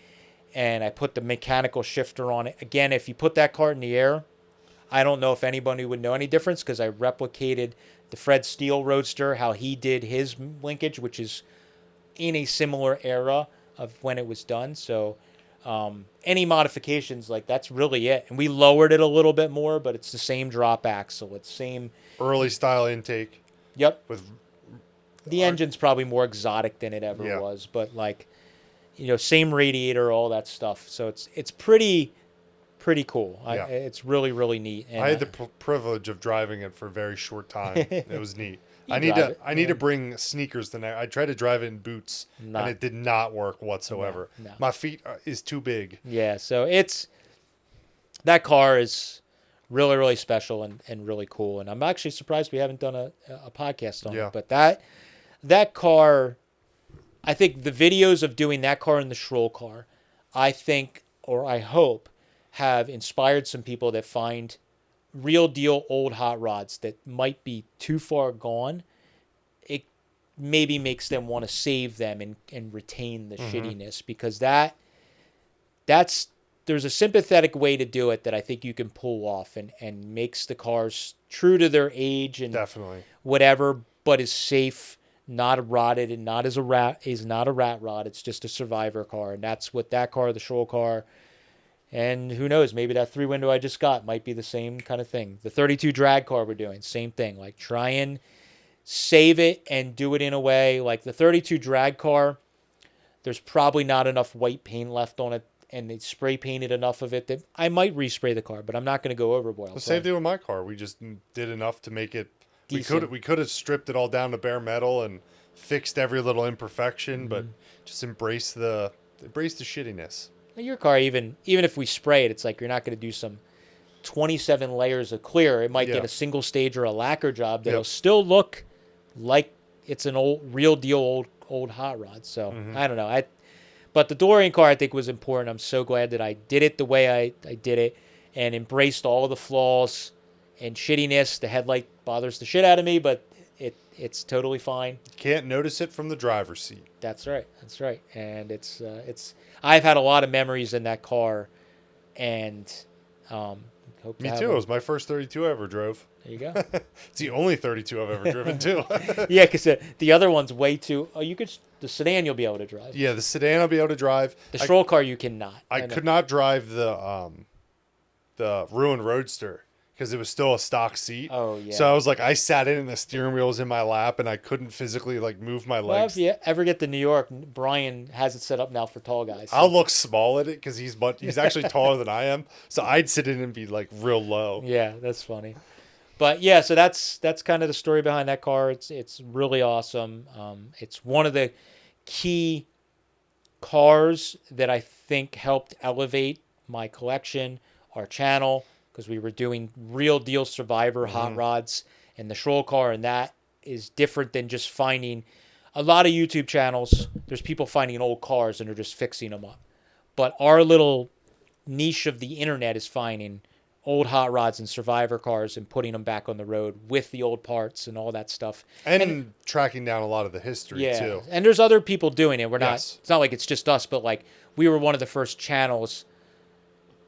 and I put the mechanical shifter on it. Again, if you put that car in the air, I don't know if anybody would know any difference because I replicated the Fred Steele Roadster, how he did his linkage, which is in a similar era of when it was done. So any modifications, like, that's really it. And we lowered it a little bit more, but it's the same drop axle. It's same early style intake. Yep. With the engine's probably more exotic than it ever was, but like, same radiator, all that stuff. So it's pretty cool. It's really, really neat. And I had the privilege of driving it for a very short time. It was neat. I need to bring sneakers the next. I tried to drive it in boots, and it did not work whatsoever. No. My feet is too big. Yeah, so that car is really, really special and really cool. And I'm actually surprised we haven't done a podcast on it. But that car, I think the videos of doing that car and the Schroll car, I think, or I hope, have inspired some people that find real deal old hot rods that might be too far gone. It maybe makes them want to save them and retain the shittiness, because that's there's a sympathetic way to do it that I think you can pull off and makes the cars true to their age and definitely whatever, but is safe, not rotted, and not a rat rod. It's just a survivor car, and that's what that car, the Schroll car. And who knows, maybe that 3-window I just got might be the same kind of thing. The 32 drag car we're doing, same thing. Like, try and save it and do it in a way. Like, the 32 drag car, there's probably not enough white paint left on it, and they spray painted enough of it that I might respray the car, but I'm not going to go overboard. The same thing with my car. We just did enough to make it decent. We could have stripped it all down to bare metal and fixed every little imperfection, but just embrace the shittiness. Your car, even if we spray it, it's like you're not going to do some 27 layers of clear. It might get a single stage or a lacquer job that'll still look like it's an real deal old hot rod. So I don't know. But the DeLorean car, I think, was important. I'm so glad that I did it the way I did it and embraced all the flaws and shittiness. The headlight bothers the shit out of me, but it's totally fine. Can't notice it from the driver's seat. That's right. And it's I've had a lot of memories in that car, and hope to Me have too. It them. was my first 32 I ever drove. There you go. It's the only 32 I've ever driven too. Yeah, because the other one's way too. Oh, you could the sedan you'll be able to drive. Yeah, the sedan I'll be able to drive. The stroll car you cannot. I know. could not drive the ruined Roadster because it was still a stock seat. Oh yeah. So I was like, I sat in and the steering wheel was in my lap and I couldn't physically like move my Well, legs. if you ever get to New York, Brian has it set up now for tall guys. So. I'll look small at it because he's actually taller than I am. So I'd sit in and be like real low. Yeah, that's funny. But yeah, so that's kind of the story behind that car. It's really awesome. It's one of the key cars that I think helped elevate my collection, our channel, because we were doing real deal survivor hot rods, and the Schroll car, and that is different than just finding a lot of YouTube channels. There's people finding old cars and they're just fixing them up. But our little niche of the internet is finding old hot rods and survivor cars and putting them back on the road with the old parts and all that stuff. And tracking down a lot of the history too. And there's other people doing it. We're not, Yes. it's not like it's just us, but like we were one of the first channels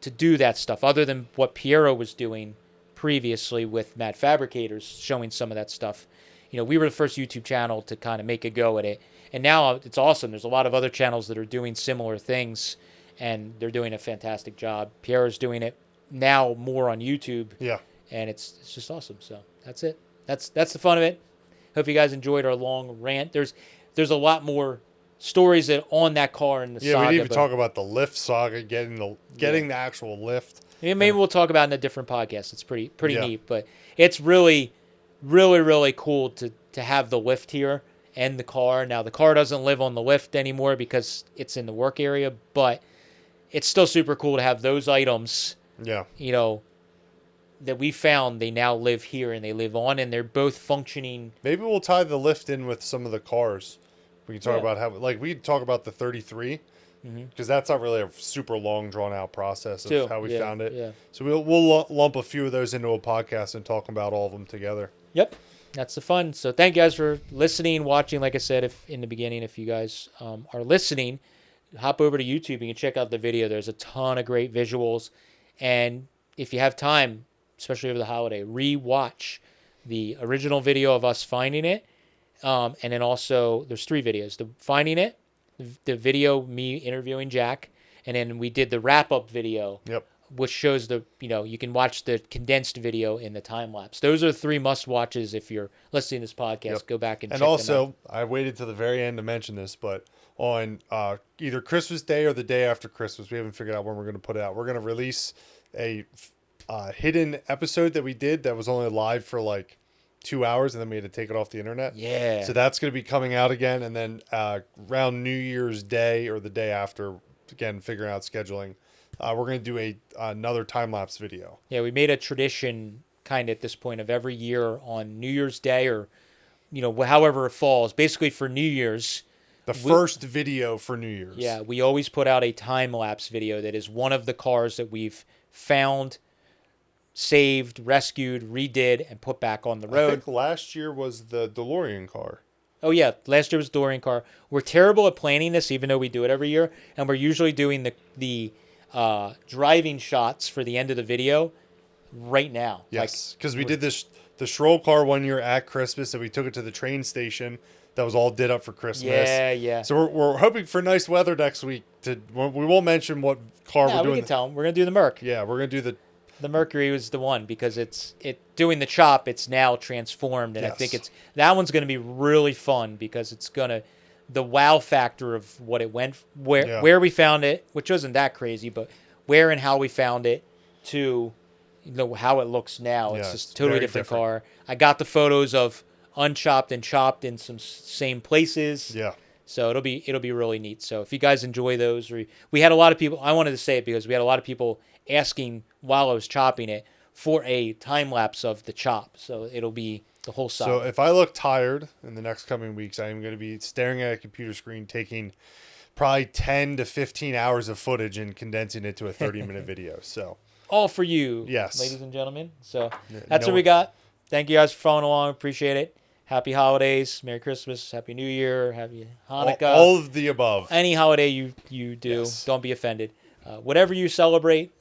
to do that stuff other than what Piero was doing previously with Mad Fabricators, showing some of that stuff. You know, we were the first YouTube channel to kind of make a go at it. And now it's awesome. There's a lot of other channels that are doing similar things and they're doing a fantastic job. Piero's doing it now more on YouTube. Yeah. And it's just awesome. So that's it. That's the fun of it. Hope you guys enjoyed our long rant. There's a lot more stories that on that car in the saga. Yeah, we didn't even talk about the lift saga, getting the actual lift. Maybe we'll talk about it in a different podcast. It's pretty Yeah. neat, but it's really, really, really cool to have the lift here and the car. Now the car doesn't live on the lift anymore because it's in the work area, but it's still super cool to have those items. Yeah. You know, that we found they now live here and they live on, and they're both functioning. Maybe we'll tie the lift in with some of the cars. We can talk about how, like, we can talk about the 33 because that's not really a super long, drawn out process of how we found it. Yeah. So we'll lump a few of those into a podcast and talk about all of them together. Yep. That's the fun. So thank you guys for listening, watching. Like I said, if in the beginning, if you guys are listening, hop over to YouTube. You can check out the video. There's a ton of great visuals. And if you have time, especially over the holiday, re-watch the original video of us finding it. And then also, there's 3 videos. The finding it, the video, me interviewing Jack, and then we did the wrap-up video. Yep. Which shows you can watch the condensed video in the time lapse. Those are 3 must watches if you're listening to this podcast. Yep. Go back and check And them also, out. I waited to the very end to mention this, but on either Christmas Day or the day after Christmas, we haven't figured out when we're going to put it out. We're going to release a hidden episode that we did that was only live for like 2 hours, and then we had to take it off the internet. Yeah. So that's going to be coming out again, and then around New Year's Day or the day after, again, figuring out scheduling, we're going to do another time-lapse video. Yeah, we made a tradition kind of at this point of every year on New Year's Day or, however it falls. Basically for New Year's. The first video for New Year's. Yeah, we always put out a time-lapse video that is one of the cars that we've found, saved, rescued, redid, and put back on the road. I think last year was the DeLorean car. Oh, yeah. Last year was DeLorean car. We're terrible at planning this, even though we do it every year. And we're usually doing the driving shots for the end of the video right now. Yes, because we did the Schroll car one year at Christmas, and we took it to the train station that was all did up for Christmas. Yeah. So we're hoping for nice weather next week. We won't mention what car we're doing. We can tell them. We're going to do the Merc. Yeah, we're going to do the Mercury was the one because it's doing the chop. It's now transformed, and Yes. I think that one's going to be really fun because it's the wow factor of what it went where we found it, which wasn't that crazy, but where and how we found it to how it looks now. It's just a totally different car. I got the photos of unchopped and chopped in some same places. Yeah. So it'll be really neat. So if you guys enjoy those, we had a lot of people. I wanted to say it because we had a lot of people asking while I was chopping it for a time lapse of the chop. So it'll be the whole saga. So if I look tired in the next coming weeks, I am going to be staring at a computer screen, taking probably 10 to 15 hours of footage and condensing it to a 30-minute video. So all for you, yes, ladies and gentlemen. So that's what we got. Thank you guys for following along. Appreciate it. Happy holidays, Merry Christmas, Happy New Year, Happy Hanukkah. All of the above. Any holiday you do, Don't be offended. Whatever you celebrate,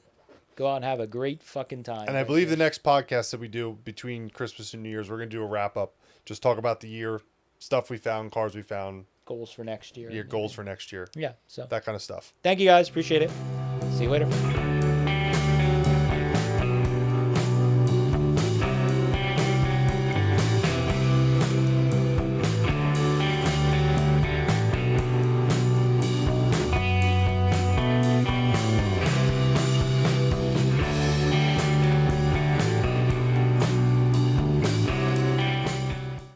Go out and have a great fucking time. And I believe the next podcast that we do between Christmas and New Year's, we're going to do a wrap up. Just talk about the year, stuff we found, cars we found. Goals for next year. Your goals for next year. Yeah. So that kind of stuff. thank you guys. Appreciate it. See you later.